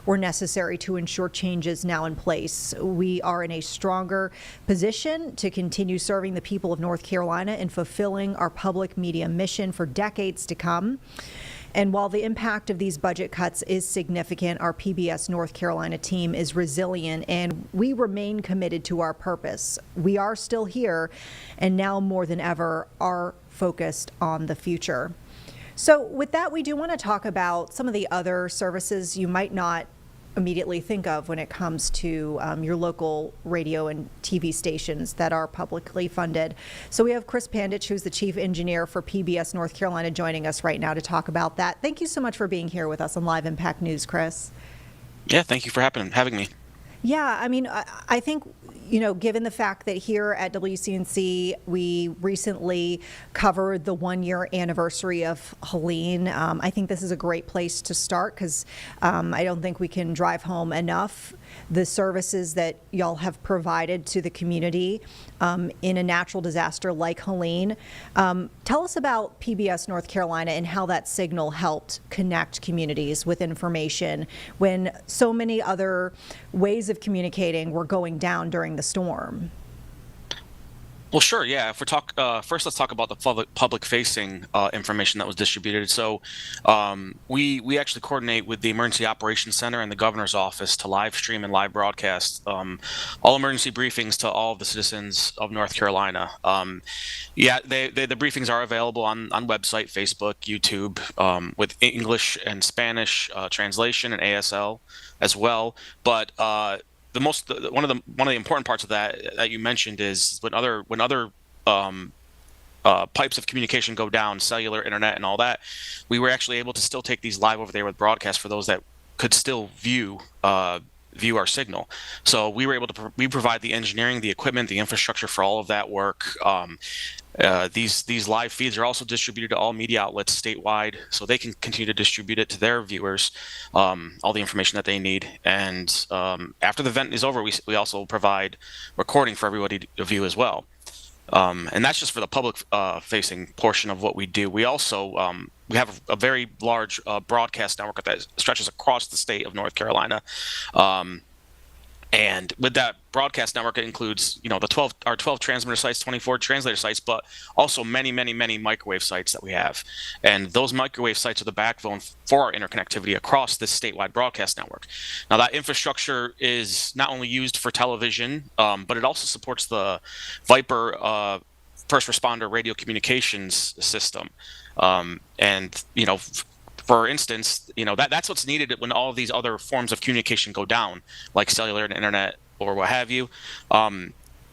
were necessary to ensure changes now in place. We are in a stronger position to continue serving the people of North Carolina and fulfilling our public media mission for decades to come. And while the impact of these budget cuts is significant, our PBS North Carolina team is resilient and we remain committed to our purpose. We are still here and now more than ever are focused on the future. So with that, we do want to talk about some of the other services you might not immediately think of when it comes to your local radio and TV stations that are publicly funded. So we have Chris Pandich, who's the chief engineer for PBS North Carolina, joining us right now to talk about that. Thank you so much for being here with us on Live Impact News, Chris. Yeah, thank you for having me. Yeah, I mean, I think, given the fact that here at WCNC, we recently covered the 1-year anniversary of Helene, I think this is a great place to start because I don't think we can drive home enough the services that y'all have provided to the community in a natural disaster like Helene. Tell us about PBS North Carolina and how that signal helped connect communities with information when so many other ways of communicating were going down during the storm. Well, sure. Yeah. If we talk first, let's talk about the public-facing information that was distributed. So, we actually coordinate with the Emergency Operations Center and the Governor's Office to live stream and live broadcast all emergency briefings to all of the citizens of North Carolina. The briefings are available on website, Facebook, YouTube, with English and Spanish translation and ASL as well. But one of the important parts of that you mentioned is when other pipes of communication go down, cellular, internet, and all that, we were actually able to still take these live over there with broadcast for those that could still view our signal. So we were able to we provide the engineering, the equipment, the infrastructure for all of that work. These live feeds are also distributed to all media outlets statewide, so they can continue to distribute it to their viewers, all the information that they need. And after the event is over, we also provide recording for everybody to view as well. And that's just for the public facing portion of what we do. We also we have a very large broadcast network that stretches across the state of North Carolina. And with that broadcast network, it includes, our 12 transmitter sites, 24 translator sites, but also many, many, many microwave sites that we have. And those microwave sites are the backbone for our interconnectivity across this statewide broadcast network. Now, that infrastructure is not only used for television, but it also supports the Viper first responder radio communications system. For instance, that's what's needed when all of these other forms of communication go down, like cellular and internet or what have you.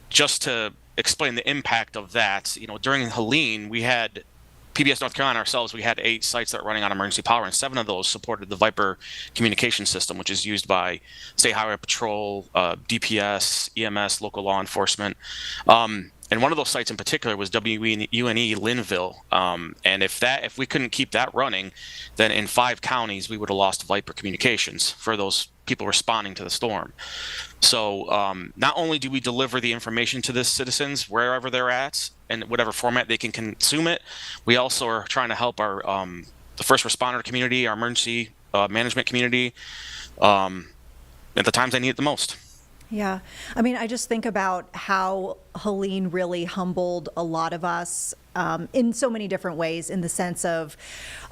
Just to explain the impact of that, during Helene, we had PBS North Carolina ourselves, we had 8 sites that were running on emergency power, and 7 of those supported the Viper communication system, which is used by State Highway Patrol, DPS, EMS, local law enforcement. and one of those sites in particular was WUNE Linville. And if we couldn't keep that running, then in 5 counties we would have lost Viper communications for those people responding to the storm. So not only do we deliver the information to the citizens wherever they're at and whatever format they can consume it, we also are trying to help our the first responder community, our emergency management community, at the times they need it the most. Yeah. I mean, I just think about how Helene really humbled a lot of us in so many different ways, in the sense of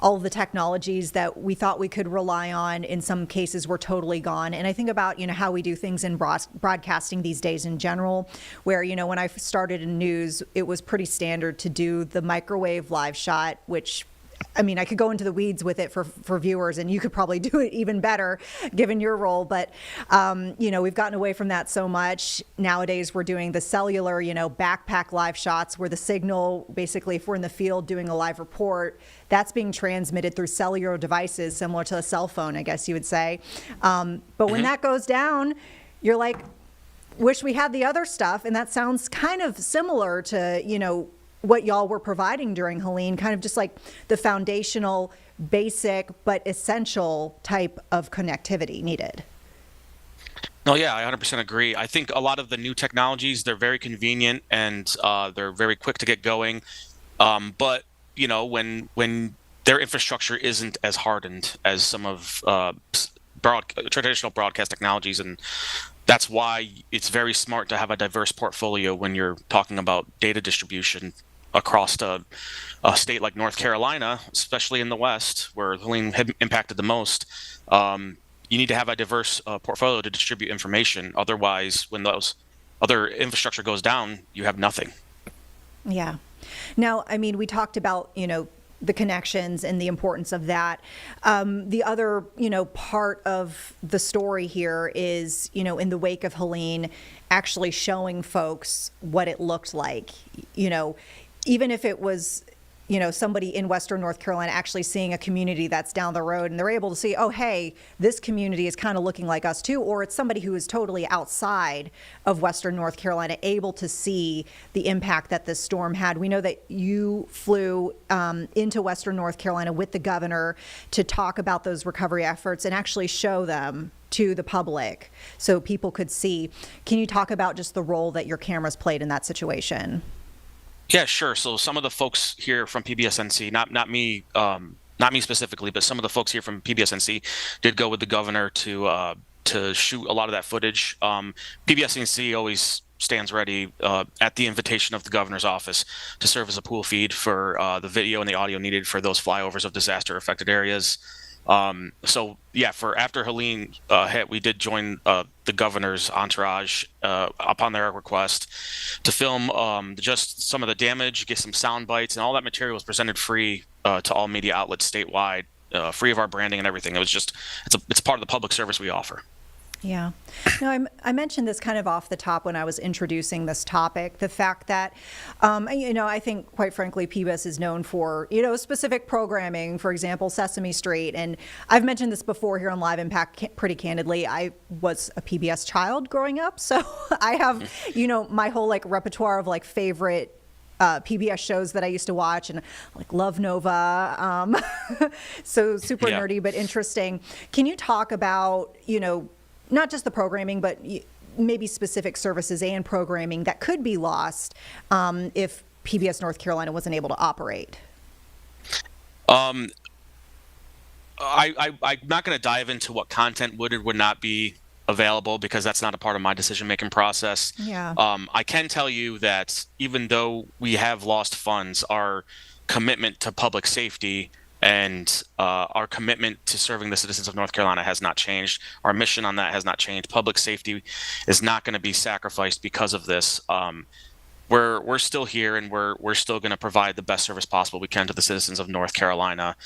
all of the technologies that we thought we could rely on, in some cases were totally gone. And I think about, you know, how we do things in broadcasting these days in general, where, you know, when I started in news, it was pretty standard to do the microwave live shot, which, I mean, I could go into the weeds with it for viewers, and you could probably do it even better given your role. But, you know, we've gotten away from that so much. Nowadays, we're doing the cellular, you know, backpack live shots where the signal, basically, if we're in the field doing a live report, that's being transmitted through cellular devices, similar to a cell phone, I guess you would say. But when that goes down, you're like, wish we had the other stuff. And that sounds kind of similar to, you know, what y'all were providing during Helene, kind of just like the foundational, basic, but essential type of connectivity needed. No, yeah, I 100% agree. I think a lot of the new technologies, they're very convenient and they're very quick to get going. But, you know, when their infrastructure isn't as hardened as some of traditional broadcast technologies, and that's why it's very smart to have a diverse portfolio when you're talking about data distribution across a state like North Carolina, especially in the West, where Helene had impacted the most. You need to have a diverse portfolio to distribute information. Otherwise, when those other infrastructure goes down, you have nothing. Yeah. Now, I mean, we talked about, you know, the connections and the importance of that. The other, you know, part of the story here is, you know, in the wake of Helene, actually showing folks what it looked like, you know, even if it was, you know, somebody in Western North Carolina actually seeing a community that's down the road, and they're able to see, oh, hey, this community is kind of looking like us too, or it's somebody who is totally outside of Western North Carolina able to see the impact that this storm had. We know that you flew into Western North Carolina with the governor to talk about those recovery efforts and actually show them to the public so people could see. Can you talk about just the role that your cameras played in that situation? Yeah, sure. So some of the folks here from PBSNC, not me specifically, but some of the folks here from PBSNC did go with the governor to shoot a lot of that footage. PBSNC always stands ready at the invitation of the governor's office to serve as a pool feed for the video and the audio needed for those flyovers of disaster affected areas. So yeah, for after Helene hit, we did join the governor's entourage upon their request to film just some of the damage, get some sound bites, and all that material was presented free to all media outlets statewide, free of our branding and everything. It was just it's part of the public service we offer. Yeah. No, I mentioned this kind of off the top when I was introducing this topic, the fact that, you know, I think, quite frankly, PBS is known for, you know, specific programming, for example, Sesame Street. And I've mentioned this before here on Live Impact pretty candidly. I was a PBS child growing up, so I have, you know, my whole, like, repertoire of, like, favorite PBS shows that I used to watch, and like Love Nova, so super nerdy but interesting. Can you talk about, you know, not just the programming, but maybe specific services and programming that could be lost if PBS North Carolina wasn't able to operate? I'm not going to dive into what content would or would not be available because that's not a part of my decision-making process. Yeah. I can tell you that even though we have lost funds, our commitment to public safety and our commitment to serving the citizens of North Carolina has not changed. Our mission on that has not changed. Public safety is not going to be sacrificed because of this. We're still here, and we're still going to provide the best service possible we can to the citizens of North Carolina.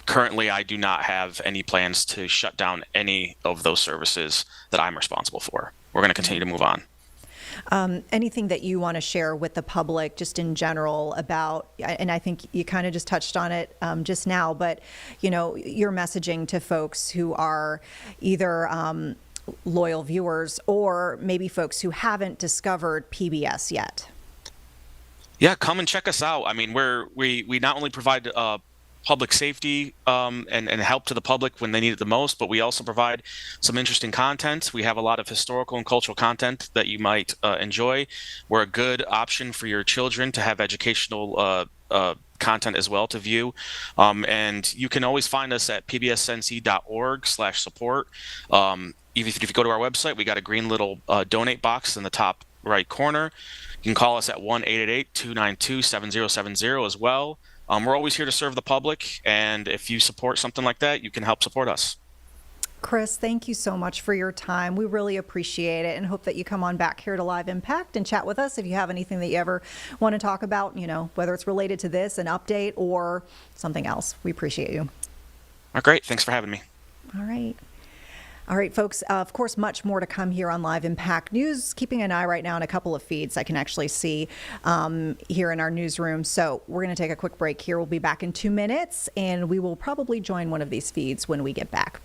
Currently, I do not have any plans to shut down any of those services that I'm responsible for. We're going to continue to move on. Anything that you want to share with the public just in general about, and I think you kind of just touched on it just now, but, you know, your messaging to folks who are either loyal viewers or maybe folks who haven't discovered PBS yet? Yeah, come and check us out. I mean, we not only provide public safety and help to the public when they need it the most, but we also provide some interesting content. We have a lot of historical and cultural content that you might enjoy. We're a good option for your children to have educational content as well to view. And you can always find us at pbsnc.org/support. Even if you go to our website, we got a green little donate box in the top right corner. You can call us at 1-888-292-7070 as well. We're always here to serve the public, and if you support something like that, you can help support us. Chris, thank you so much for your time. We really appreciate it and hope that you come on back here to Live Impact and chat with us if you have anything that you ever want to talk about, whether it's related to this, an update, or something else. We appreciate you. Great. Thanks for having me. All right. All right, folks, of course, much more to come here on Live Impact News. Keeping an eye right now on a couple of feeds I can actually see here in our newsroom. So we're going to take a quick break here. We'll be back in 2 minutes, and we will probably join one of these feeds when we get back.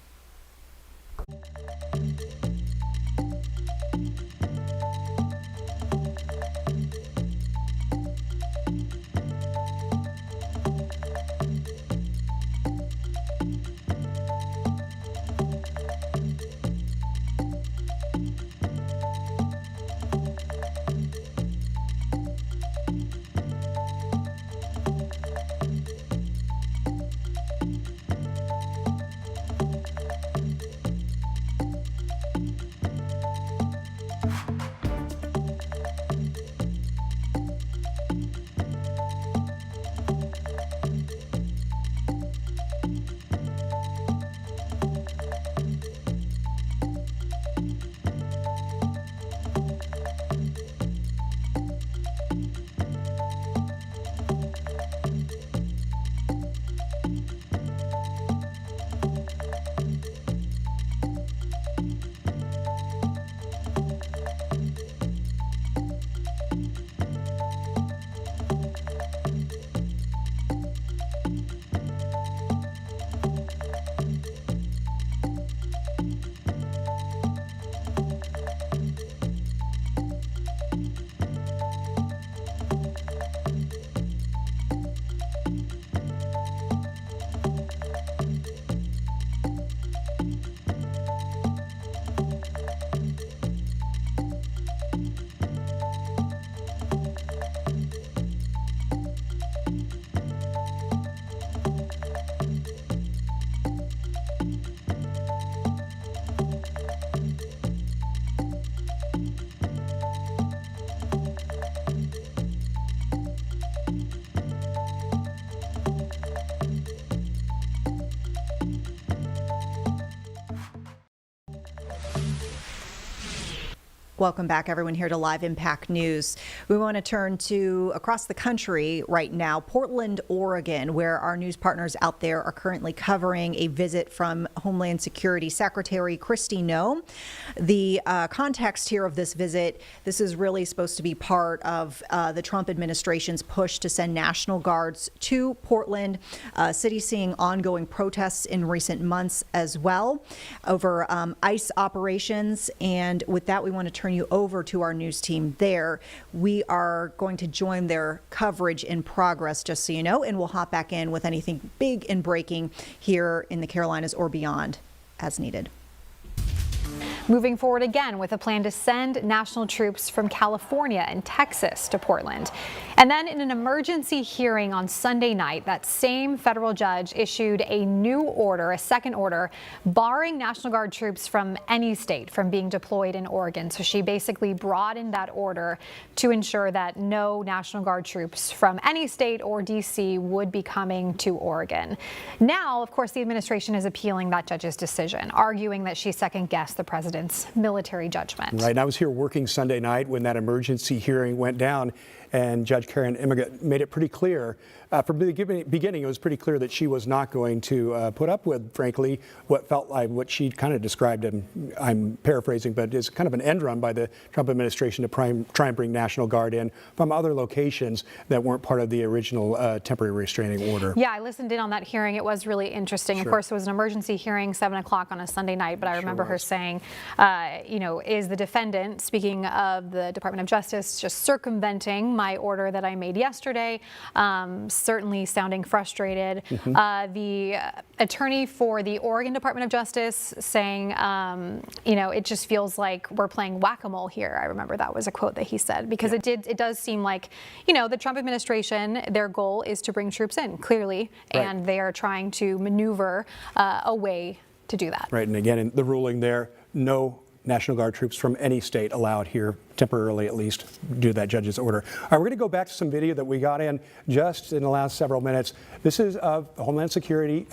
Welcome back, everyone, here to Live Impact News. We want to turn to across the country right now, Portland, Oregon, where our news partners out there are currently covering a visit from Homeland Security Secretary Kristi Noem. The context here of this visit, this is really supposed to be part of the Trump administration's push to send National Guards to Portland, city seeing ongoing protests in recent months as well over ICE operations. And with that, we want to turn you over to our news team there. We are going to join their coverage in progress, just so you know, and we'll hop back in with anything big and breaking here in the Carolinas or beyond as needed. Moving forward again with a plan to send national troops from California and Texas to Portland. And then in an emergency hearing on Sunday night, that same federal judge issued a new order, a second order, barring National Guard troops from any state from being deployed in Oregon. So she basically broadened that order to ensure that no National Guard troops from any state or D.C. would be coming to Oregon. Now, of course, the administration is appealing that judge's decision, arguing that she second-guessed the president's military judgment. Right. And I was here working Sunday night when that emergency hearing went down, and Judge Karen Immigrant made it pretty clear from the beginning, it was pretty clear that she was not going to put up with, frankly, what felt like what she kind of described, and I'm paraphrasing, but is kind of an end run by the Trump administration to try and bring National Guard in from other locations that weren't part of the original temporary restraining order. Yeah, I listened in on that hearing. It was really interesting. Of course, it was an emergency hearing, 7 o'clock on a Sunday night, but I remember her saying, you know, is the defendant, speaking of the Department of Justice, just circumventing my order that I made yesterday, certainly sounding frustrated. The attorney for the Oregon Department of Justice saying, you know, it just feels like we're playing whack-a-mole here. I remember that was a quote that he said, because it does seem like, you know, the Trump administration, their goal is to bring troops in, clearly, and they are trying to maneuver a way to do that. Right, and again, in the ruling there, no National Guard troops from any state allowed here, temporarily at least, due to that judge's order. All right, we're going to go back to some video that we got in just in the last several minutes. This is of Homeland Security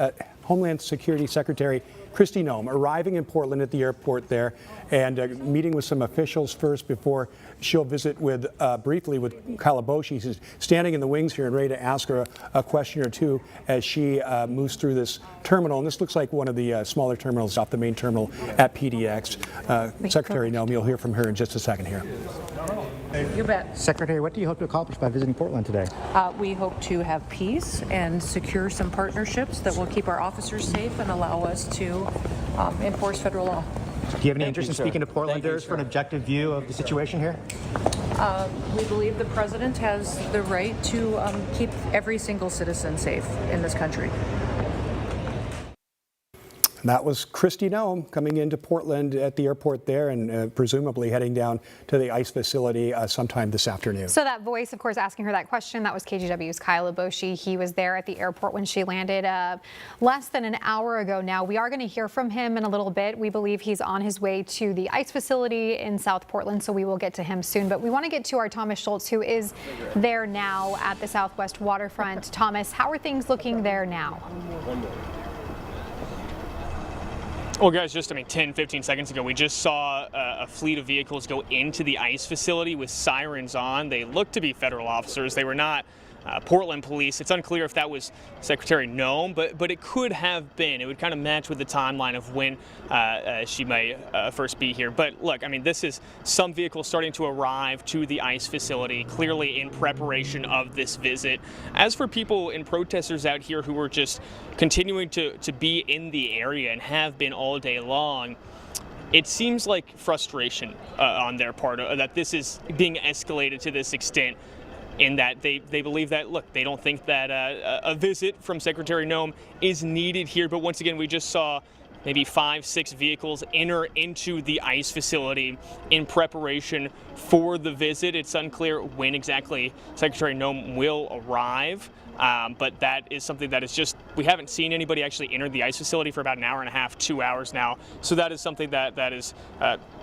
Secretary Kristi Noem arriving in Portland at the airport there and meeting with some officials first before she'll visit with briefly with Kyle Boshi. She's standing in the wings here and ready to ask her a question or two as she moves through this terminal. And this looks like one of the smaller terminals off the main terminal at PDX. Secretary Noem, you'll hear from her in just a second here. You bet. Secretary, what do you hope to accomplish by visiting Portland today? We hope to have peace and secure some partnerships that will keep our officers safe and allow us to enforce federal law. Do you have any interest in speaking to Portlanders for an objective view of the situation here? We believe the president has the right to keep every single citizen safe in this country. And that was Kristi Noem coming into Portland at the airport there and presumably heading down to the ICE facility sometime this afternoon. So that voice, of course, asking her that question, that was KGW's Kyle Boshi. He was there at the airport when she landed less than an hour ago now. We are going to hear from him in a little bit. We believe he's on his way to the ICE facility in South Portland, so we will get to him soon. But we want to get to our Thomas Schultz, who is there now at the Southwest waterfront. Thomas, how are things looking there now? Well, guys, just, 10, 15 seconds ago, we just saw a fleet of vehicles go into the ICE facility with sirens on. They looked to be federal officers. They were not Portland police. It's unclear if that was Secretary Noem, but it could have been. It would kind of match with the timeline of when she may first be here. But look, this is some vehicles starting to arrive to the ICE facility, clearly in preparation of this visit. As for people and protesters out here who are just continuing to be in the area and have been all day long, it seems like frustration on their part that this is being escalated to this extent, in that they believe that, look, they don't think that a visit from Secretary Noem is needed here. But once again, we just saw maybe 5-6 vehicles enter into the ICE facility in preparation for the visit. It's unclear when exactly Secretary Noem will arrive. But that is something that is just, we haven't seen anybody actually enter the ICE facility for about an hour and a half, 2 hours now. So that is something that is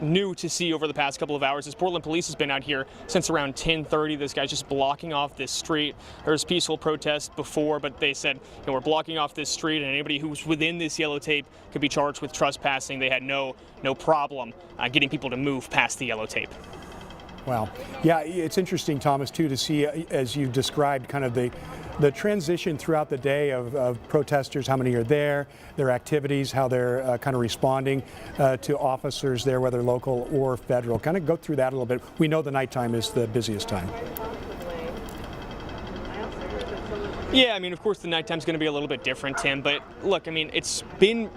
new to see over the past couple of hours. As Portland police has been out here since around 10:30. This guy's just blocking off this street. There was peaceful protest before, but they said, we're blocking off this street, and anybody who's within this yellow tape could be charged with trespassing. They had no problem getting people to move past the yellow tape. Wow. Yeah, it's interesting, Thomas, too, to see, as you described, kind of the transition throughout the day of protesters, how many are there, their activities, how they're kind of responding to officers there, whether local or federal. Kind of go through that a little bit. We know the nighttime is the busiest time. Yeah, of course the nighttime's going to be a little bit different, Tim, but look, it's been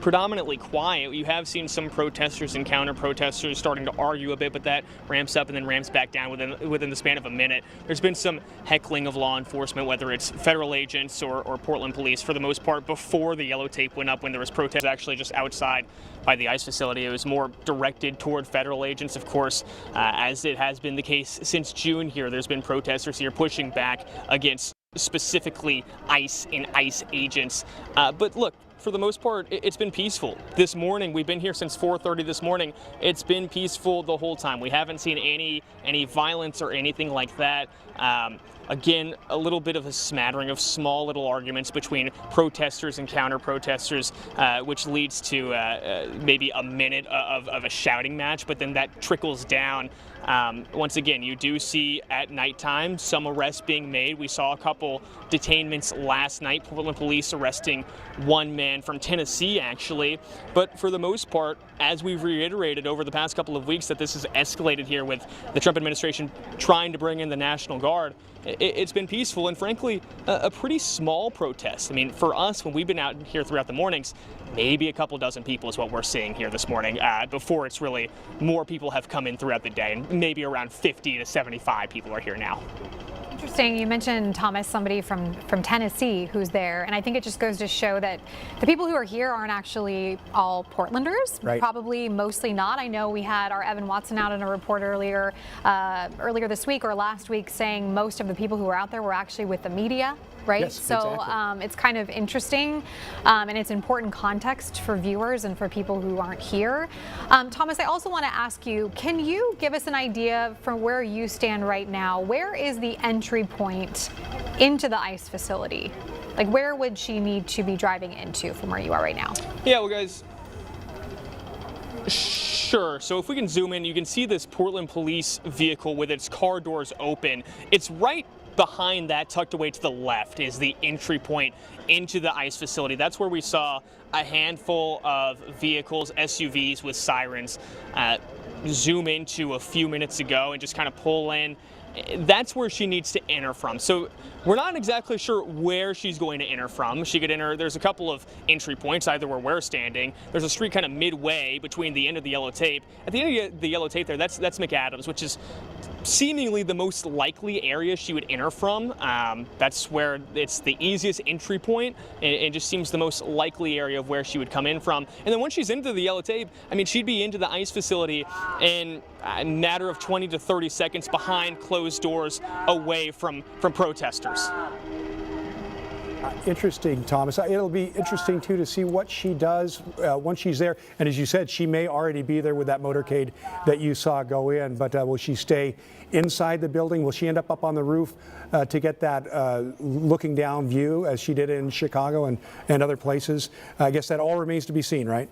predominantly quiet. You have seen some protesters and counter-protesters starting to argue a bit, but that ramps up and then ramps back down within the span of a minute. There's been some heckling of law enforcement, whether it's federal agents or Portland police, for the most part, before the yellow tape went up when there was protest actually just outside by the ICE facility. It was more directed toward federal agents, of course, as it has been the case since June here. There's been protesters here pushing back against specifically ICE and ICE agents. But look, for the most part, it's been peaceful. This morning, we've been here since 4:30 this morning. It's been peaceful the whole time. We haven't seen any violence or anything like that. Again, a little bit of a smattering of small little arguments between protesters and counter-protesters, which leads to maybe a minute of a shouting match, but then that trickles down. Once again, you do see at nighttime some arrests being made. We saw a couple detainments last night, Portland police arresting one man from Tennessee, actually. But for the most part, as we've reiterated over the past couple of weeks that this has escalated here with the Trump administration trying to bring in the National Guard, it's been peaceful and, frankly, a pretty small protest. I mean, for us, when we've been out here throughout the mornings, maybe a couple dozen people is what we're seeing here this morning. Before it's really more people have come in throughout the day, and maybe around 50 to 75 people are here now. Interesting. You mentioned, Thomas, somebody from Tennessee who's there, and I think it just goes to show that the people who are here aren't actually all Portlanders. Right. Probably mostly not. I know we had our Evan Watson out in a report earlier this week or last week saying most of the people who were out there were actually with the media. Right? Yes, so exactly. it's kind of interesting, and it's important context for viewers and for people who aren't here. Thomas, I also want to ask you, can you give us an idea from where you stand right now? Where is the entry point into the ICE facility? Like, where would she need to be driving into from where you are right now? Yeah, well, guys, sure. So if we can zoom in, you can see this Portland police vehicle with its car doors open. It's right behind that, tucked away to the left, is the entry point into the ICE facility. That's where we saw a handful of vehicles, SUVs with sirens, zoom into a few minutes ago and just kind of pull in. That's where she needs to enter from. So we're not exactly sure where she's going to enter from. She could enter, there's a couple of entry points, either where we're standing. There's a street kind of midway between the end of the yellow tape. At the end of the yellow tape there, that's McAdams, which is seemingly the most likely area she would enter from. That's where it's the easiest entry point. It just seems the most likely area of where she would come in from. And then once she's into the yellow tape, I mean, she'd be into the ICE facility in a matter of 20 to 30 seconds behind closed doors away from protesters. Interesting, Thomas. It'll be interesting, too, to see what she does once she's there. And as you said, she may already be there with that motorcade that you saw go in. But will she stay inside the building? Will she end up on the roof to get that looking down view as she did in Chicago and other places? I guess that all remains to be seen, right?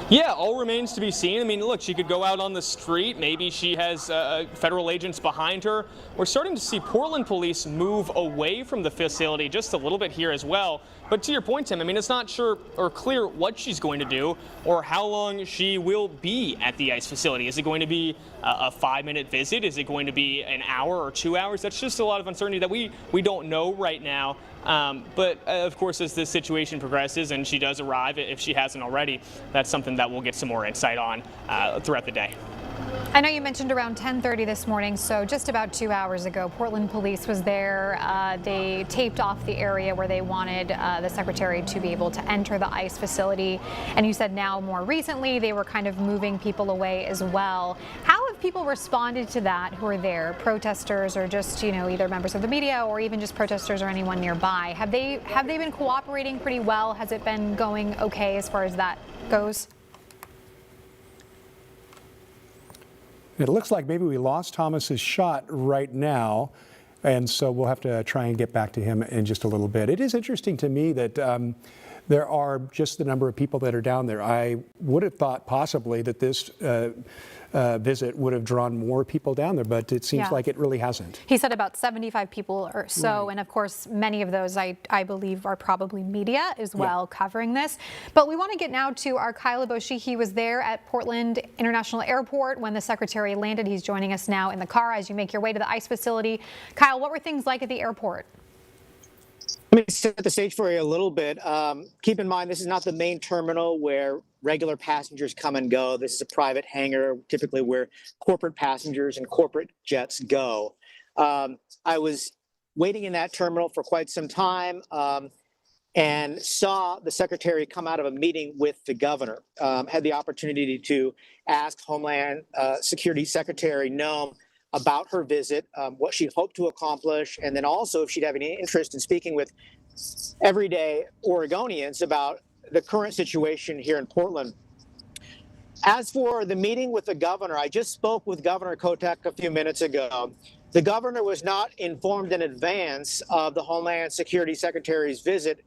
Yeah, all remains to be seen. I mean, look, she could go out on the street. Maybe she has federal agents behind her. We're starting to see Portland police move away from the facility just a little bit here as well. But to your point, Tim, I mean, it's not sure or clear what she's going to do or how long she will be at the ICE facility. Is it going to be a 5-minute visit? Is it going to be an hour or 2 hours? That's just a lot of uncertainty that we don't know right now. But of course, as this situation progresses and she does arrive, if she hasn't already, that's something that we'll get some more insight on throughout the day. I know you mentioned around 10:30 this morning, so just about 2 hours ago, Portland police was there. They taped off the area where they wanted the secretary to be able to enter the ICE facility. And you said now more recently they were kind of moving people away as well. How have people responded to that who are there, protesters or just, you know, either members of the media or even just protesters or anyone nearby? Have they been cooperating pretty well? Has it been going okay as far as that goes? It looks like maybe we lost Thomas's shot right now, and so we'll have to try and get back to him in just a little bit. It is interesting to me that there are just the number of people that are down there. I would have thought possibly that this visit would have drawn more people down there, but it seems like it really hasn't. He said about 75 people or so, and of course many of those I believe are probably media as well covering this. But we want to get now to our Kyle Aboshi. He was there at Portland International Airport when the secretary landed. He's joining us now in the car as you make your way to the ICE facility. Kyle, what were things like at the airport? Let me set the stage for you a little bit. Keep in mind, this is not the main terminal where regular passengers come and go. This is a private hangar, typically where corporate passengers and corporate jets go. I was waiting in that terminal for quite some time and saw the secretary come out of a meeting with the governor. Had the opportunity to ask Homeland Security Secretary Noem about her visit, what she hoped to accomplish, and then also if she'd have any interest in speaking with everyday Oregonians about the current situation here in Portland. As for the meeting with the governor, I just spoke with Governor Kotek a few minutes ago. The governor was not informed in advance of the Homeland Security Secretary's visit.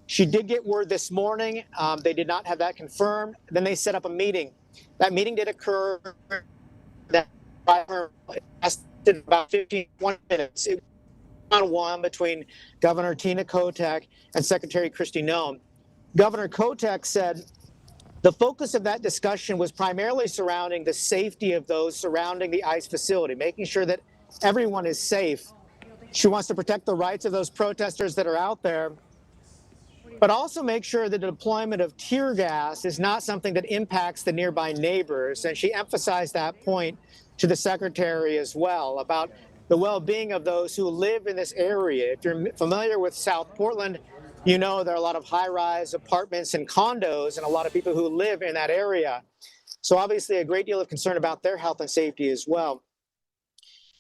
She did get word this morning. They did not have that confirmed. Then they set up a meeting. That meeting did occur. That lasted about 15, 20 minutes. It was one-on-one between Governor Tina Kotek and Secretary Kristi Noem. Governor Kotek said the focus of that discussion was primarily surrounding the safety of those surrounding the ICE facility, making sure that everyone is safe. She wants to protect the rights of those protesters that are out there, but also make sure that the deployment of tear gas is not something that impacts the nearby neighbors. And she emphasized that point to the secretary as well about the well-being of those who live in this area. If you're familiar with South Portland, you know there are a lot of high-rise apartments and condos and a lot of people who live in that area. So obviously a great deal of concern about their health and safety as well.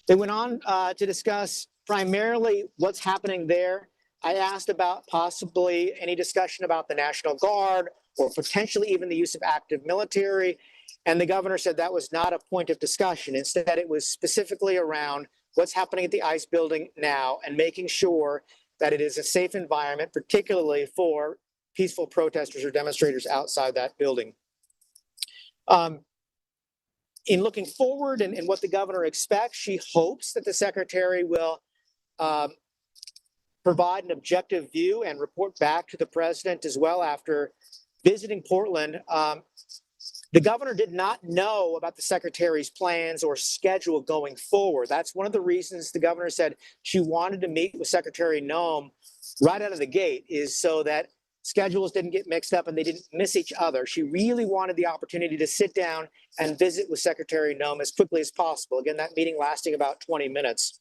They went on to discuss primarily what's happening there. I asked about possibly any discussion about the National Guard or potentially even the use of active military. And the governor said that was not a point of discussion. Instead, it was specifically around what's happening at the ICE building now and making sure that it is a safe environment, particularly for peaceful protesters or demonstrators outside that building. In looking forward and what the governor expects, she hopes that the secretary will provide an objective view and report back to the president as well after visiting Portland. The governor did not know about the secretary's plans or schedule going forward. That's one of the reasons the governor said she wanted to meet with Secretary Noem right out of the gate, is so that schedules didn't get mixed up and they didn't miss each other. She really wanted the opportunity to sit down and visit with Secretary Noem as quickly as possible. Again, that meeting lasting about 20 minutes.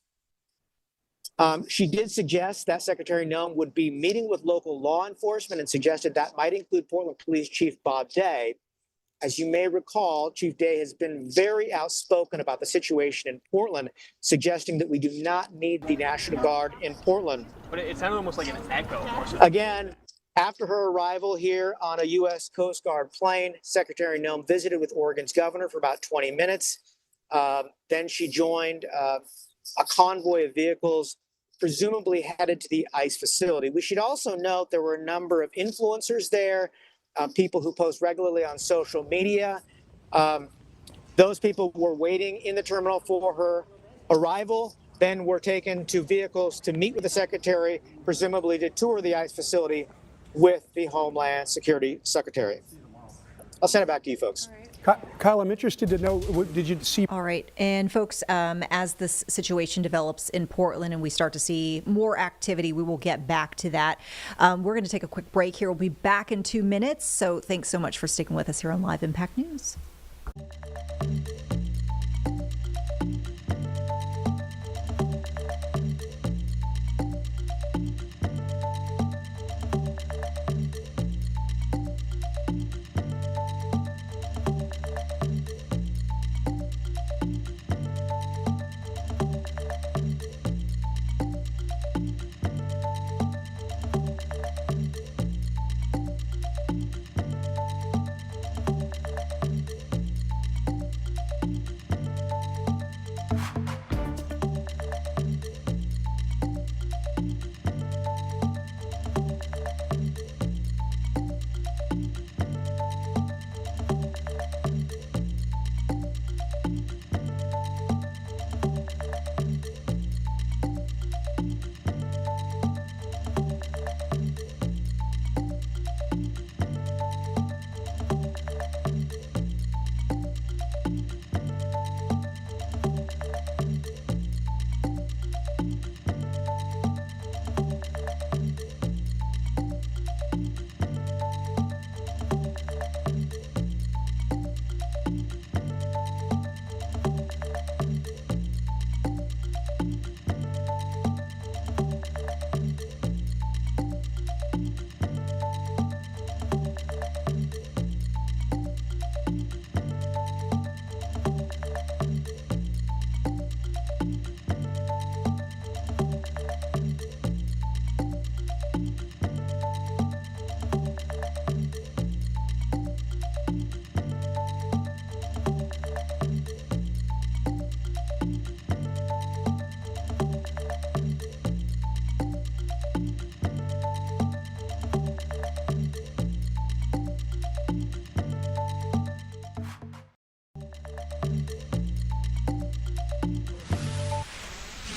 She did suggest that Secretary Noem would be meeting with local law enforcement and suggested that might include Portland Police Chief Bob Day. As you may recall, Chief Day has been very outspoken about the situation in Portland, suggesting that we do not need the National Guard in Portland. But it sounded almost like an echo. Again, after her arrival here on a U.S. Coast Guard plane, Secretary Noem visited with Oregon's governor for about 20 minutes. Then she joined a convoy of vehicles presumably headed to the ICE facility. We should also note there were a number of influencers there, people who post regularly on social media. Those people were waiting in the terminal for her arrival, then were taken to vehicles to meet with the secretary, presumably to tour the ICE facility with the Homeland Security Secretary. I'll send it back to you folks. Kyle, I'm interested to know, did you see? All right. And folks, as this situation develops in Portland and we start to see more activity, we will get back to that. We're going to take a quick break here. We'll be back in 2 minutes. So thanks so much for sticking with us here on Live Impact News.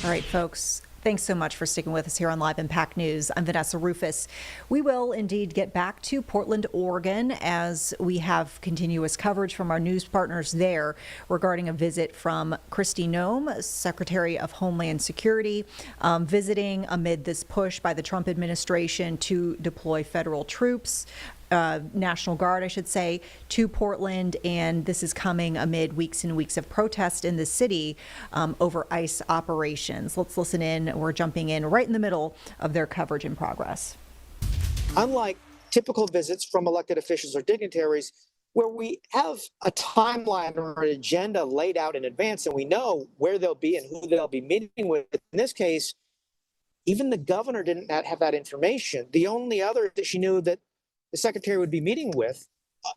All right, folks. Thanks so much for sticking with us here on Live Impact News. I'm Vanessa Rufus. We will indeed get back to Portland, Oregon, as we have continuous coverage from our news partners there regarding a visit from Kristi Noem, Secretary of Homeland Security, visiting amid this push by the Trump administration to deploy federal troops. National Guard, I should say, to Portland, and this is coming amid weeks and weeks of protest in the city over ICE operations. Let's listen in. We're jumping in right in the middle of their coverage in progress. Unlike typical visits from elected officials or dignitaries, where we have a timeline or an agenda laid out in advance and we know where they'll be and who they'll be meeting with, in this case, even the governor didn't have that information. The only other that she knew that the secretary would be meeting with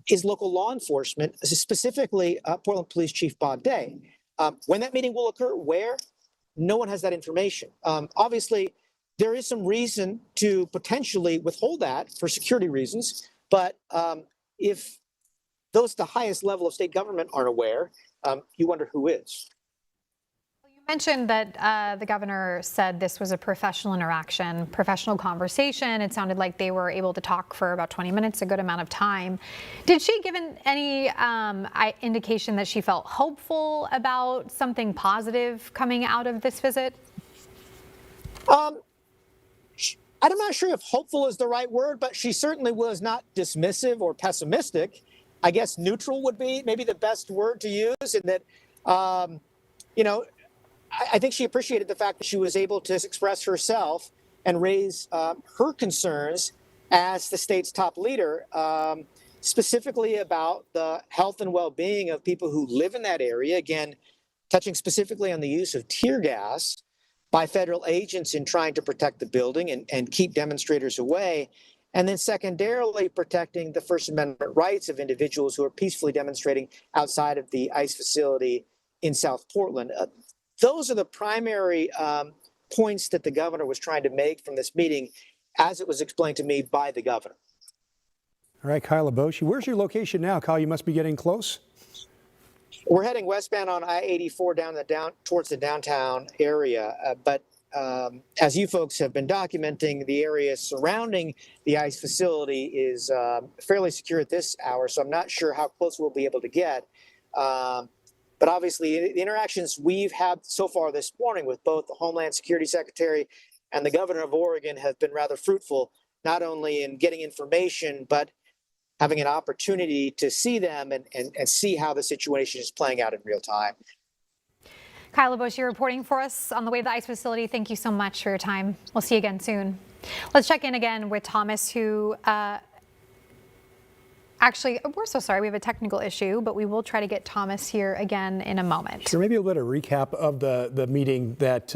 is local law enforcement, specifically Portland Police Chief Bob Day. When that meeting will occur, where? No one has that information. Obviously, there is some reason to potentially withhold that for security reasons, but if those at the highest level of state government aren't aware, you wonder who is. You mentioned that the governor said this was a professional interaction, professional conversation. It sounded like they were able to talk for about 20 minutes, a good amount of time. Did she give any indication that she felt hopeful about something positive coming out of this visit? I'm not sure if hopeful is the right word, but she certainly was not dismissive or pessimistic. I guess neutral would be maybe the best word to use, in that, I think she appreciated the fact that she was able to express herself and raise her concerns as the state's top leader, specifically about the health and well-being of people who live in that area. Again, touching specifically on the use of tear gas by federal agents in trying to protect the building and keep demonstrators away. And then secondarily, protecting the First Amendment rights of individuals who are peacefully demonstrating outside of the ICE facility in South Portland. Those are the primary points that the governor was trying to make from this meeting, as it was explained to me by the governor. All right, Kyle LeBoche, where's your location now? Kyle, you must be getting close. We're heading westbound on I-84 towards the downtown area, but as you folks have been documenting, the area surrounding the ICE facility is fairly secure at this hour, so I'm not sure how close we'll be able to get. But obviously, the interactions we've had so far this morning with both the Homeland Security Secretary and the governor of Oregon have been rather fruitful, not only in getting information, but having an opportunity to see them and see how the situation is playing out in real time. Kyle LeBoche, you're reporting for us on the way to the ICE facility. Thank you so much for your time. We'll see you again soon. Let's check in again with Thomas, who actually, we're so sorry, we have a technical issue, but we will try to get Thomas here again in a moment. Sure, maybe a little bit of recap of the meeting that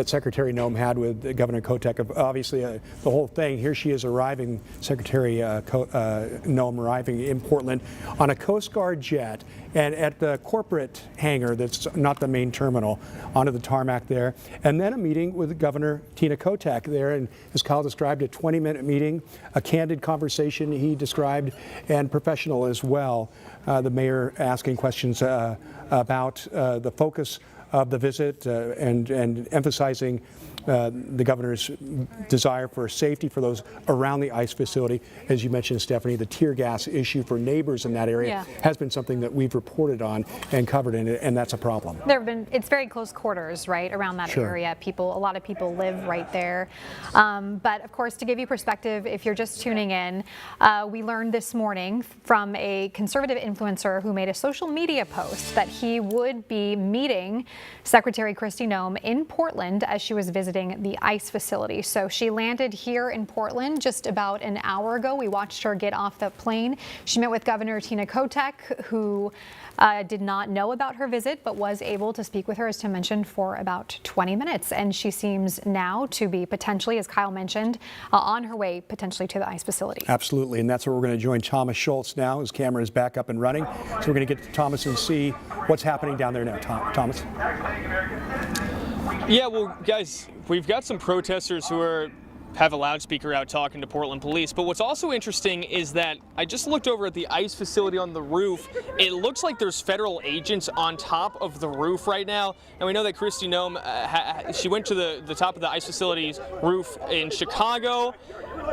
Secretary Noem had with Governor Kotek. Obviously, the whole thing, here she is arriving, Secretary Noem arriving in Portland on a Coast Guard jet and at the corporate hangar that's not the main terminal, onto the tarmac there. And then a meeting with Governor Tina Kotek there. And as Kyle described, a 20-minute meeting, a candid conversation he described, and professional as well. The mayor asking questions about the focus of the visit and emphasizing the governor's desire for safety for those around the ICE facility. As you mentioned, Stephanie, the tear gas issue for neighbors in that area has been something that we've reported on and covered in it, and that's a problem. It's very close quarters, right, around that area. A lot of people live right there. But of course, to give you perspective, if you're just tuning in, we learned this morning from a conservative influencer who made a social media post that he would be meeting Secretary Kristi Noem in Portland as she was visiting the ICE facility. So she landed here in Portland just about an hour ago. We watched her get off the plane. She met with Governor Tina Kotek, who did not know about her visit, but was able to speak with her, as Tim mentioned, for about 20 minutes. And she seems now to be potentially, as Kyle mentioned, on her way potentially to the ICE facility. Absolutely, and that's where we're going to join Thomas Schultz now. His camera is back up and running. So we're going to get to Thomas and see what's happening down there now. Thomas? Yeah, well, guys, we've got some protesters who are have a loudspeaker out talking to Portland police. But what's also interesting is that I just looked over at the ice facility on the roof. It looks like there's federal agents on top of the roof right now. And we know that Kristi Noem, she went to the top of the ice facility's roof in Chicago.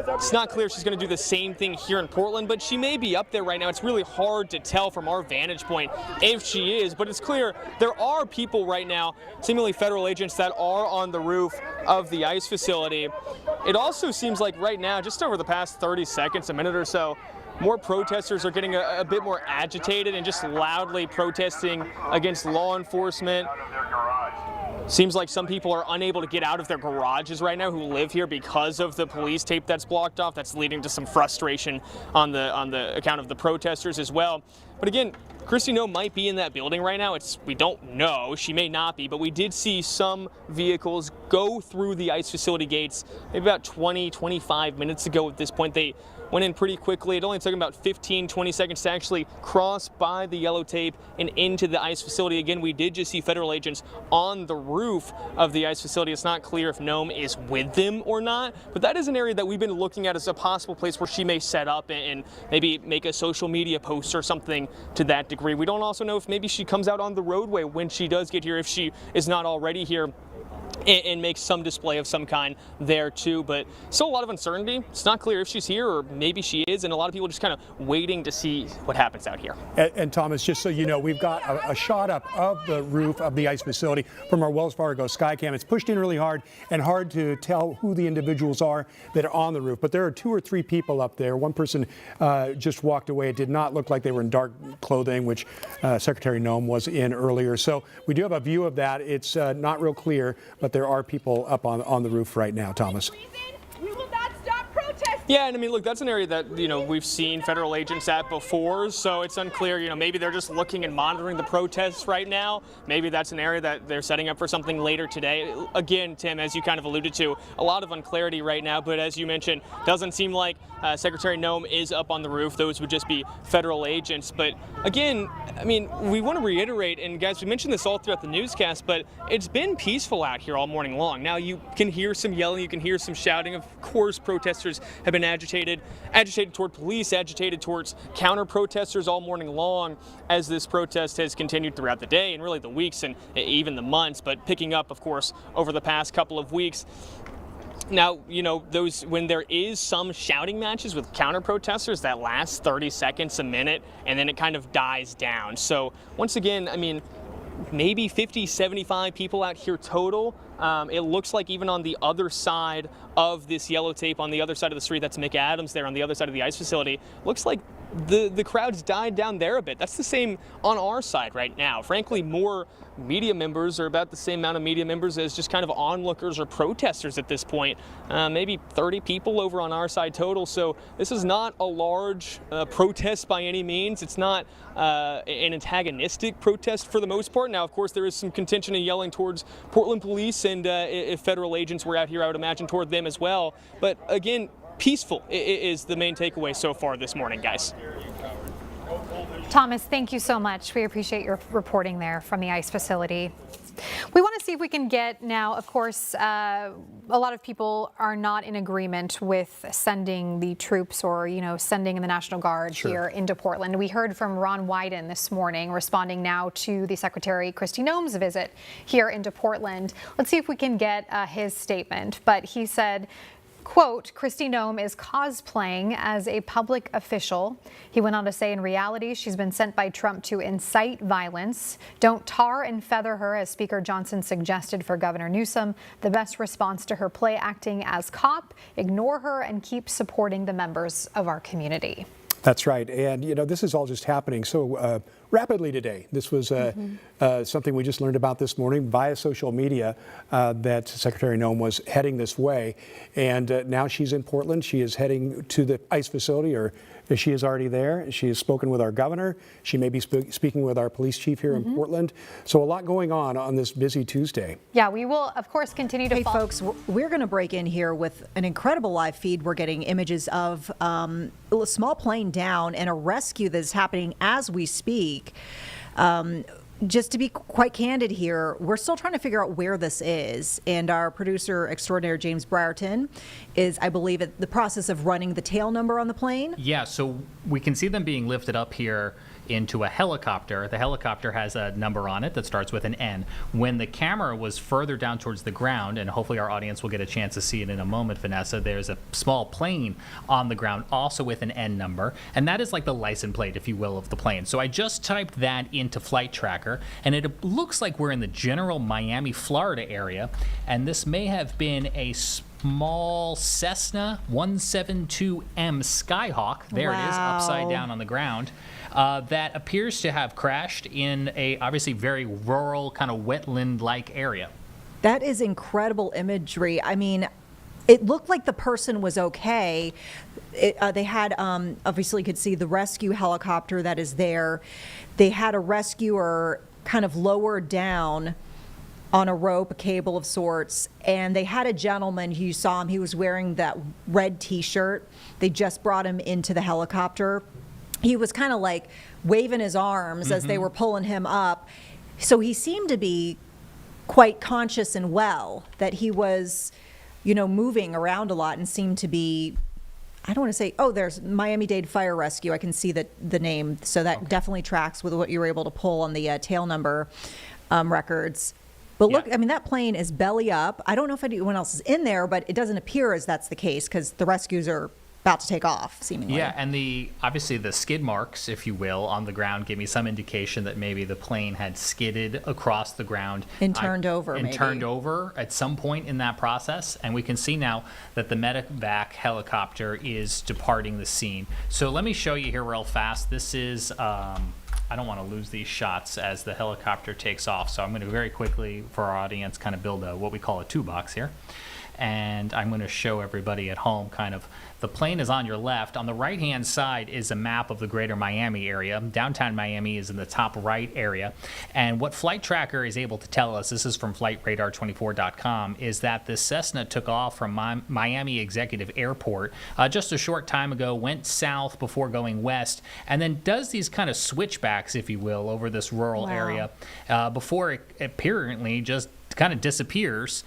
It's not clear if she's going to do the same thing here in Portland, but she may be up there right now. It's really hard to tell from our vantage point if she is, but it's clear there are people right now, seemingly federal agents, that are on the roof of the ice facility. It also seems like right now, just over the past 30 seconds, a minute or so, more protesters are getting a bit more agitated and just loudly protesting against law enforcement. Seems like some people are unable to get out of their garages right now who live here because of the police tape that's blocked off. That's leading to some frustration on the account of the protesters as well. But again, Kristi Noem might be in that building right now. We don't know. She may not be, but we did see some vehicles go through the ice facility gates maybe about 25 minutes ago at this point. They went in pretty quickly. It only took them about 15-20 seconds to actually cross by the yellow tape and into the ice facility. Again, we did just see federal agents on the roof of the ice facility. It's not clear if Noem is with them or not, but that is an area that we've been looking at as a possible place where she may set up and maybe make a social media post or something to that degree. We don't also know if maybe she comes out on the roadway when she does get here, if she is not already here, and makes some display of some kind there too, but still a lot of uncertainty. It's not clear if she's here or maybe she is, and a lot of people just kind of waiting to see what happens out here. And Thomas, just so you know, we've got a shot up of the roof of the ice facility from our Wells Fargo Skycam. It's pushed in really hard and hard to tell who the individuals are that are on the roof, but there are 2 or 3 people up there. One person just walked away. It did not look like they were in dark clothing, which Secretary Noem was in earlier. So we do have a view of that. It's not real clear, but there are people up on the roof right now, Thomas. Yeah, and I mean, look, that's an area that, you know, we've seen federal agents at before, so it's unclear, you know, maybe they're just looking and monitoring the protests right now. Maybe that's an area that they're setting up for something later today. Again, Tim, as you kind of alluded to, a lot of unclarity right now, but as you mentioned, doesn't seem like Secretary Noem is up on the roof. Those would just be federal agents. But again, I mean, we want to reiterate, and guys, we mentioned this all throughout the newscast, but it's been peaceful out here all morning long. Now, you can hear some yelling, you can hear some shouting. Of course, protesters have been agitated toward police, agitated towards counter-protesters all morning long as this protest has continued throughout the day and really the weeks and even the months, but picking up, of course, over the past couple of weeks. Now, you know, when there is some shouting matches with counter-protesters that last 30 seconds, a minute, and then it kind of dies down. So once again, I mean, maybe 50, 75 people out here total. It looks like even on the other side of this yellow tape, on the other side of the street, that's McAdams there on the other side of the ice facility, looks like the crowd's died down there a bit. That's the same on our side right now. Frankly, more media members, or about the same amount of media members as just kind of onlookers or protesters at this point. Maybe 30 people over on our side total. So this is not a large protest by any means. It's not an antagonistic protest for the most part. Now, of course, there is some contention and yelling towards Portland police, and if federal agents were out here, I would imagine toward them as well. But again, peaceful is the main takeaway so far this morning, guys. Thomas, thank you so much. We appreciate your reporting there from the ice facility. We want to see if we can get now, of course, a lot of people are not in agreement with sending the troops or, you know, sending the National Guard here into Portland. We heard from Ron Wyden this morning, responding now to the Secretary Kristi Noem's visit here into Portland. Let's see if we can get his statement. But he said, quote, Kristi Noem is cosplaying as a public official. He went on to say, in reality, she's been sent by Trump to incite violence. Don't tar and feather her, as Speaker Johnson suggested for Governor Newsom. The best response to her play acting as cop, ignore her and keep supporting the members of our community. That's right. And, you know, this is all just happening so rapidly today. This was something we just learned about this morning via social media, that Secretary Noem was heading this way. And now she's in Portland. She is heading to the ICE facility, or she is already there. She has spoken with our governor. She may be speaking with our police chief here in Portland. So a lot going on this busy Tuesday. Yeah, we will, of course, continue to follow. Hey, folks, we're going to break in here with an incredible live feed. We're getting images of a small plane down and a rescue that is happening as we speak. just to be quite candid here, we're still trying to figure out where this is. And our producer extraordinaire, James Brierton, is, I believe, in the process of running the tail number on the plane. Yeah, so we can see them being lifted up here into a helicopter. The helicopter has a number on it that starts with an N. When the camera was further down towards the ground, and hopefully our audience will get a chance to see it in a moment, Vanessa, there's a small plane on the ground also with an N number, and that is like the license plate, if you will, of the plane. So I just typed that into Flight Tracker, and it looks like we're in the general Miami, Florida area, and this may have been a small Cessna 172M Skyhawk, there it is, upside down on the ground, that appears to have crashed in a obviously very rural, kind of wetland-like area. That is incredible imagery. I mean, it looked like the person was okay. They had, obviously you could see the rescue helicopter that is there. They had a rescuer kind of lowered down on a rope, a cable of sorts, and they had a gentleman, you saw him, he was wearing that red t-shirt. They just brought him into the helicopter. He was kind of like waving his arms as they were pulling him up. So he seemed to be quite conscious and well, that he was, you know, moving around a lot and seemed to be, I don't want to say, oh, there's Miami-Dade Fire Rescue. I can see the name. So that definitely tracks with what you were able to pull on the tail number records. But look, I mean, that plane is belly up. I don't know if anyone else is in there, but it doesn't appear as that's the case because the rescues are about to take off, seemingly. Yeah, and obviously the skid marks, if you will, on the ground give me some indication that maybe the plane had skidded across the ground. And turned over, and turned over at some point in that process. And we can see now that the medevac helicopter is departing the scene. So let me show you here real fast. This is, I don't want to lose these shots as the helicopter takes off. So I'm going to very quickly, for our audience, kind of build what we call a two box here. And I'm going to show everybody at home kind of the plane is on your left. On the right-hand side is a map of the greater Miami area. Downtown Miami is in the top right area. And what Flight Tracker is able to tell us, this is from FlightRadar24.com, is that the Cessna took off from Miami Executive Airport just a short time ago, went south before going west, and then does these kind of switchbacks, if you will, over this rural area before it apparently just kind of disappears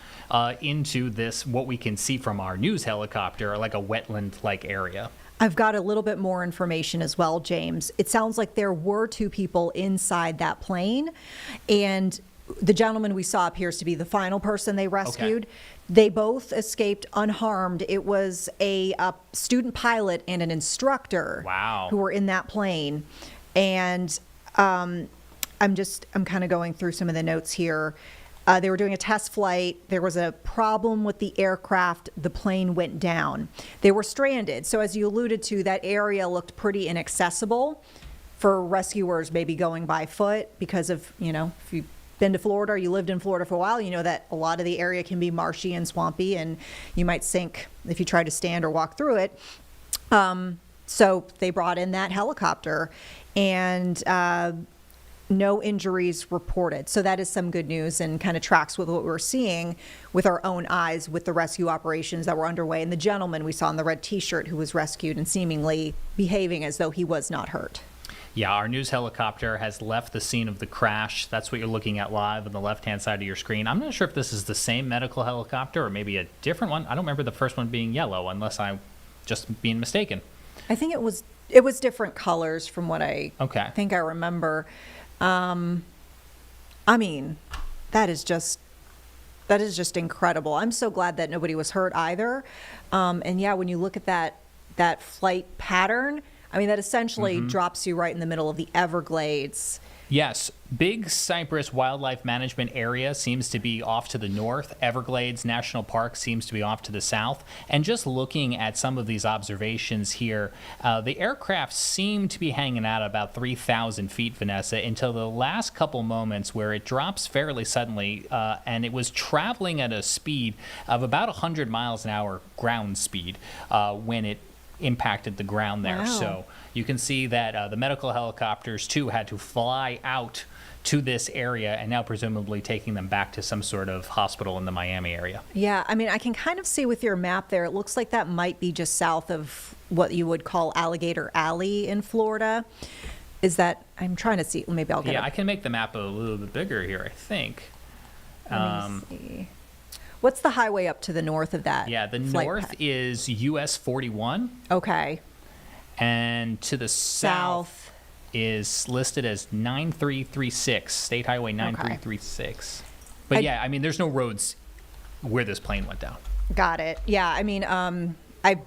into this, what we can see from our news helicopter, like a wetland-like area. I've got a little bit more information as well, James. It sounds like there were two people inside that plane, and the gentleman we saw appears to be the final person they rescued. They both escaped unharmed. It was a student pilot and an instructor who were in that plane. And I'm kind of going through some of the notes here. They were doing a test flight. There was a problem with the aircraft. The plane went down. They were stranded. So as you alluded to, that area looked pretty inaccessible for rescuers maybe going by foot because of, you know, if you've been to Florida or you lived in Florida for a while, you know that a lot of the area can be marshy and swampy and you might sink if you try to stand or walk through it. So they brought in that helicopter and no injuries reported. So that is some good news and kind of tracks with what we're seeing with our own eyes with the rescue operations that were underway. And the gentleman we saw in the red t-shirt who was rescued and seemingly behaving as though he was not hurt. Yeah, our news helicopter has left the scene of the crash. That's what you're looking at live on the left-hand side of your screen. I'm not sure if this is the same medical helicopter or maybe a different one. I don't remember the first one being yellow unless I'm just being mistaken. I think it was different colors from what I think I remember. I mean, that is just incredible. I'm so glad that nobody was hurt either. And yeah, when you look at that flight pattern, I mean, that essentially drops you right in the middle of the Everglades. Yes, Big Cypress Wildlife Management Area seems to be off to the north. Everglades National Park seems to be off to the south. And just looking at some of these observations here, the aircraft seemed to be hanging out about 3,000 feet, Vanessa, until the last couple moments where it drops fairly suddenly, and it was traveling at a speed of about 100 miles an hour ground speed when it impacted the ground there. So you can see that the medical helicopters too had to fly out to this area and now presumably taking them back to some sort of hospital in the Miami area. Yeah, I mean, I can kind of see with your map there, it looks like that might be just south of what you would call Alligator Alley in Florida. Is that, I'm trying to see, maybe I'll get Yeah, it. I can make the map a little bit bigger here, I think. Let me see. What's the highway up to the north of that? Yeah, the flight north path? is US 41. Okay. And to the south is listed as 9336, State Highway 9336. But yeah, I mean, there's no roads where this plane went down. Got it. Yeah, I mean, I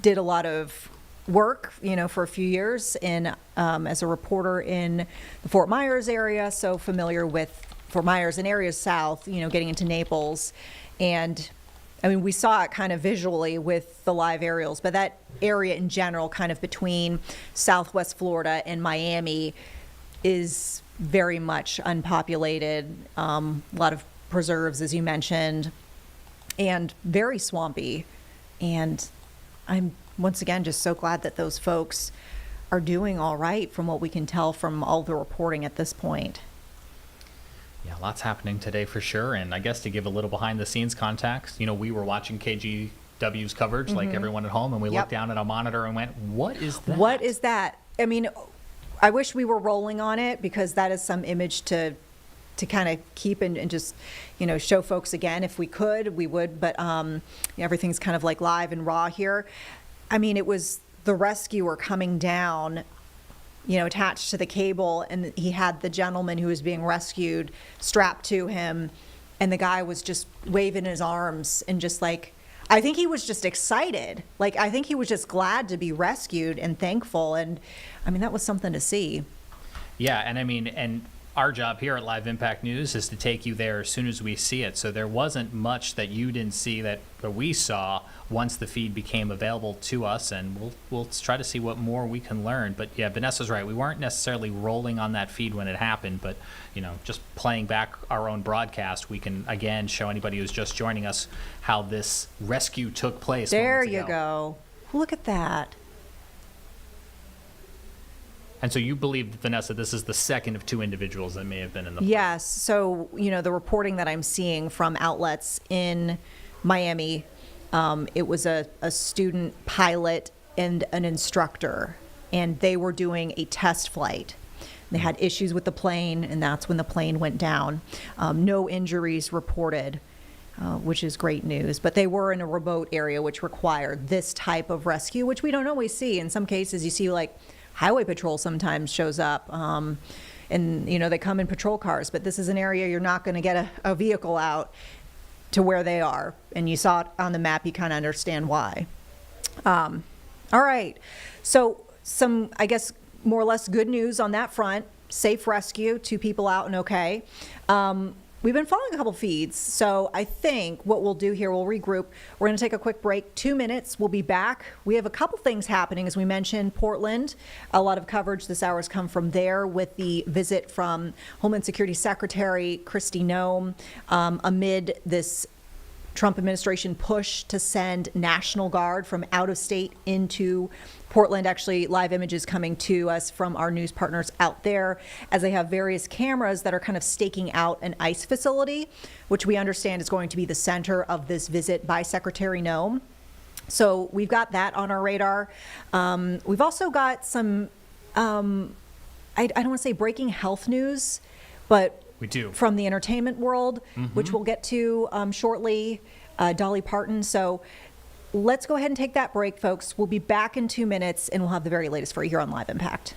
did a lot of work, for a few years as a reporter in the Fort Myers area, so familiar with Fort Myers and areas south, getting into Naples. And I mean, we saw it kind of visually with the live aerials, but that area in general, kind of between Southwest Florida and Miami, is very much unpopulated. A lot of preserves, as you mentioned, and very swampy. And I'm once again just so glad that those folks are doing all right from what we can tell from all the reporting at this point. Yeah, lots happening today for sure. And I guess to give a little behind the scenes context, we were watching KGW's coverage like everyone at home, and we looked down at a monitor and went, what is that? What is that? I mean, I wish we were rolling on it, because that is some image to kind of keep and just, show folks again. If we could, we would, but everything's kind of like live and raw here. I mean, it was the rescuer coming down, attached to the cable, and he had the gentleman who was being rescued strapped to him, and the guy was just waving his arms and just like, I think he was just excited. Like, I think he was just glad to be rescued and thankful. And I mean, that was something to see. Yeah, and I mean, and our job here at Live Impact News is to take you there as soon as we see it. So there wasn't much that you didn't see that we saw once the feed became available to us, and we'll try to see what more we can learn. But yeah, Vanessa's right. We weren't necessarily rolling on that feed when it happened, but just playing back our own broadcast, we can again show anybody who's just joining us how this rescue took place. There you go. Look at that. And so you believe, Vanessa, this is the second of two individuals that may have been in the plane. Yes. So, the reporting that I'm seeing from outlets in Miami, it was a student pilot and an instructor, and they were doing a test flight. They had issues with the plane, and that's when the plane went down. No injuries reported, which is great news. But they were in a remote area, which required this type of rescue, which we don't always see. In some cases, you see like Highway Patrol sometimes shows up, and they come in patrol cars, but this is an area you're not going to get a vehicle out to where they are, and you saw it on the map. You kind of understand why. All right, so some, I guess, more or less good news on that front. Safe rescue, 2 people out and okay. We've been following a couple feeds, so I think what we'll do here, we'll regroup. We're going to take a quick break, 2 minutes. We'll be back. We have a couple things happening, as we mentioned. Portland, a lot of coverage this hour has come from there with the visit from Homeland Security Secretary Kristi Noem amid this Trump administration push to send National Guard from out of state into Portland. Actually, live images coming to us from our news partners out there as they have various cameras that are kind of staking out an ICE facility, which we understand is going to be the center of this visit by Secretary Noem. So we've got that on our radar. We've also got some, I don't want to say breaking health news, but we do from the entertainment world, which we'll get to shortly, Dolly Parton. So let's go ahead and take that break, folks. We'll be back in 2 minutes, and we'll have the very latest for you here on Live Impact.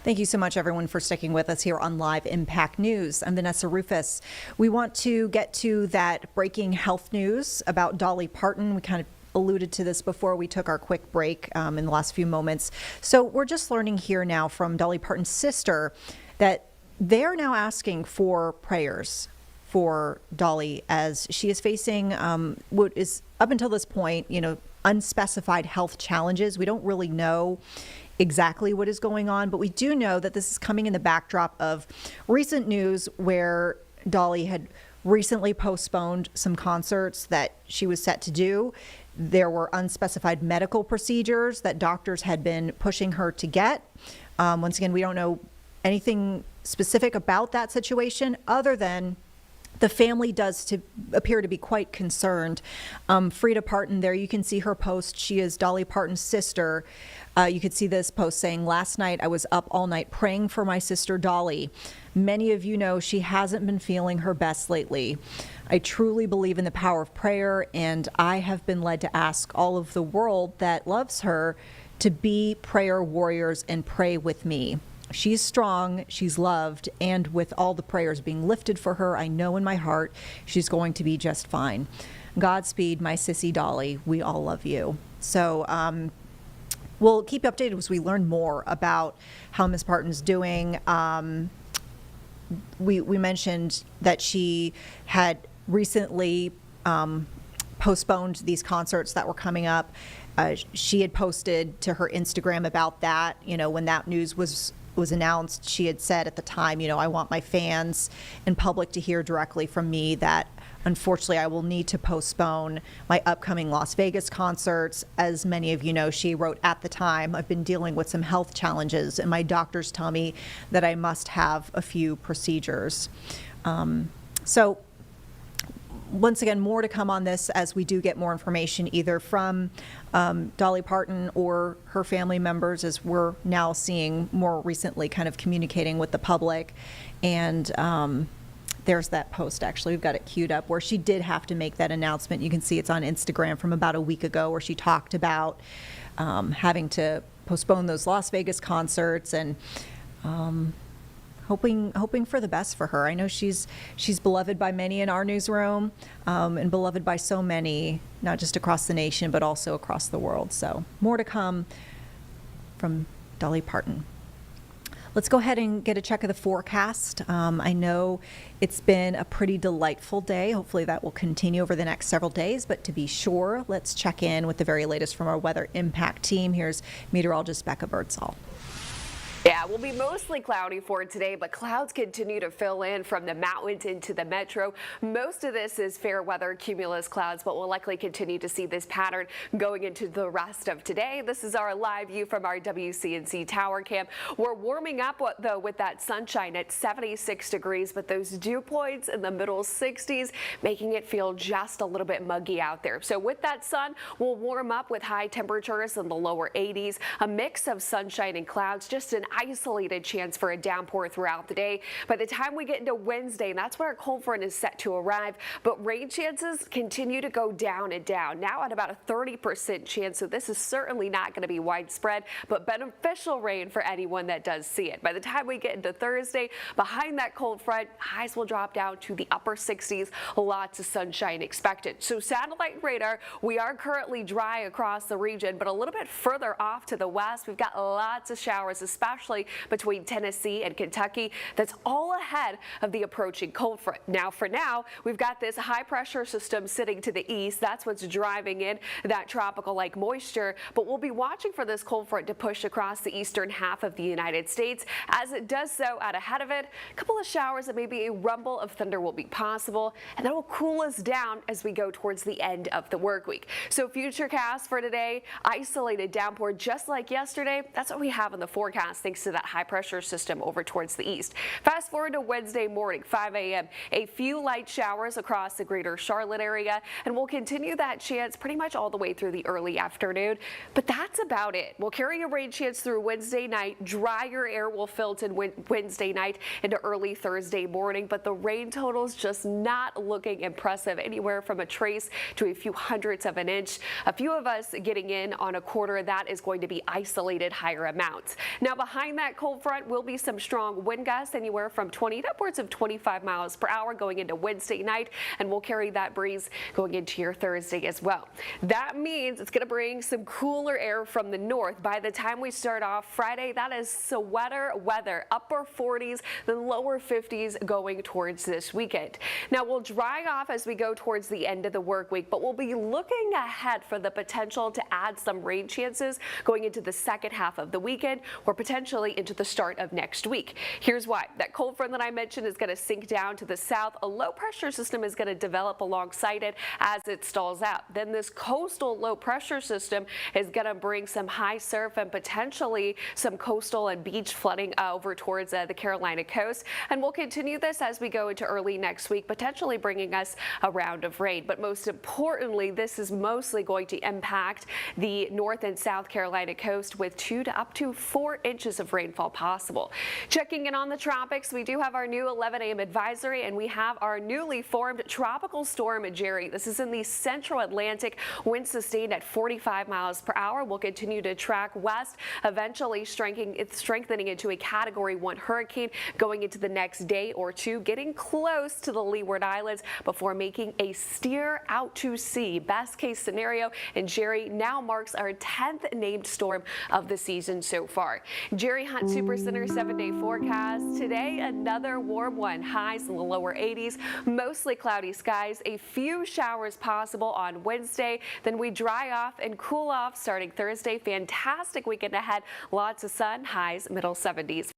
Thank you so much, everyone, for sticking with us here on Live Impact News. I'm Vanessa Rufus. We want to get to that breaking health news about Dolly Parton. We kind of alluded to this before we took our quick break in the last few moments. So we're just learning here now from Dolly Parton's sister that they're now asking for prayers for Dolly as she is facing what is, up until this point, unspecified health challenges. We don't really know exactly what is going on, but we do know that this is coming in the backdrop of recent news where Dolly had recently postponed some concerts that she was set to do. There were unspecified medical procedures that doctors had been pushing her to get. Once again, we don't know anything specific about that situation other than the family does appear to be quite concerned. Frida Parton, there you can see her post. She is Dolly Parton's sister. You could see this post saying, "Last night I was up all night praying for my sister Dolly. Many of you know she hasn't been feeling her best lately. I truly believe in the power of prayer, and I have been led to ask all of the world that loves her to be prayer warriors and pray with me. She's strong, she's loved, and with all the prayers being lifted for her, I know in my heart she's going to be just fine. Godspeed, my sissy Dolly. We all love you." So we'll keep you updated as we learn more about how Miss Parton's doing. We mentioned that she had recently postponed these concerts that were coming up. She had posted to her Instagram about that, when that news was announced. She had said at the time, I want my fans and public to hear directly from me that unfortunately I will need to postpone my upcoming Las Vegas concerts. As many of you know, she wrote at the time, "I've been dealing with some health challenges and my doctors tell me that I must have a few procedures." So once again, more to come on this as we do get more information either from Dolly Parton or her family members, as we're now seeing more recently kind of communicating with the public. And there's that post, actually, we've got it queued up, where she did have to make that announcement. You can see it's on Instagram from about a week ago, where she talked about having to postpone those Las Vegas concerts and hoping for the best for her. I know she's beloved by many in our newsroom and beloved by so many, not just across the nation, but also across the world. So more to come from Dolly Parton. Let's go ahead and get a check of the forecast. I know it's been a pretty delightful day. Hopefully that will continue over the next several days, but to be sure, let's check in with the very latest from our Weather Impact team. Here's meteorologist Becca Birdsall. Yeah, it will be mostly cloudy for today, but clouds continue to fill in from the mountains into the metro. Most of this is fair weather cumulus clouds, but we'll likely continue to see this pattern going into the rest of today. This is our live view from our WCNC tower cam. We're warming up, though, with that sunshine at 76 degrees, but those dew points in the middle 60s, making it feel just a little bit muggy out there. So with that sun, we'll warm up with high temperatures in the lower 80s, a mix of sunshine and clouds, just an isolated chance for a downpour throughout the day. By the time we get into Wednesday, that's where our cold front is set to arrive, but rain chances continue to go down and down, now at about a 30% chance, so this is certainly not going to be widespread, but beneficial rain for anyone that does see it. By the time we get into Thursday, behind that cold front, highs will drop down to the upper 60s, lots of sunshine expected. So satellite radar, we are currently dry across the region, but a little bit further off to the west, we've got lots of showers, especially between Tennessee and Kentucky. That's all ahead of the approaching cold front. Now, for now, we've got this high pressure system sitting to the east. That's what's driving in that tropical-like moisture, but we'll be watching for this cold front to push across the eastern half of the United States. As it does so, out ahead of it, a couple of showers and maybe a rumble of thunder will be possible, and that will cool us down as we go towards the end of the work week. So futurecast for today, isolated downpour just like yesterday. That's what we have in the forecast, thanks to that high pressure system over towards the east. Fast forward to Wednesday morning, 5 a.m. A few light showers across the greater Charlotte area, and we'll continue that chance pretty much all the way through the early afternoon. But that's about it. We'll carry a rain chance through Wednesday night. Drier air will filter in Wednesday night into early Thursday morning, but the rain totals just not looking impressive, anywhere from a trace to a few hundredths of an inch. A few of us getting in on a quarter. That is going to be isolated higher amounts. Now, behind Behind that cold front will be some strong wind gusts, anywhere from 20 to upwards of 25 miles per hour going into Wednesday night, and we'll carry that breeze going into your Thursday as well. That means it's going to bring some cooler air from the north. By the time we start off Friday, that is sweater weather, upper 40s, then lower 50s going towards this weekend. Now we'll dry off as we go towards the end of the work week, but we'll be looking ahead for the potential to add some rain chances going into the second half of the weekend or potentially into the start of next week. Here's why. That cold front that I mentioned is going to sink down to the south. A low pressure system is going to develop alongside it as it stalls out. Then this coastal low pressure system is going to bring some high surf and potentially some coastal and beach flooding over towards the Carolina coast. And we'll continue this as we go into early next week, potentially bringing us a round of rain. But most importantly, this is mostly going to impact the North and South Carolina coast with 2 to up to 4 inches of rainfall possible. Checking in on the tropics, we do have our new 11 a.m. advisory, and we have our newly formed tropical storm Jerry. This is in the central Atlantic, winds sustained at 45 miles per hour. We'll continue to track west, eventually strengthening into a Category 1 hurricane going into the next day or two, getting close to the Leeward Islands before making a steer out to sea. Best case scenario, and Jerry now marks our 10th named storm of the season so far. Jerry Hunt Supercenter 7-day forecast. Today, another warm one. Highs in the lower 80s, mostly cloudy skies, a few showers possible on Wednesday. Then we dry off and cool off starting Thursday. Fantastic weekend ahead. Lots of sun, highs middle 70s.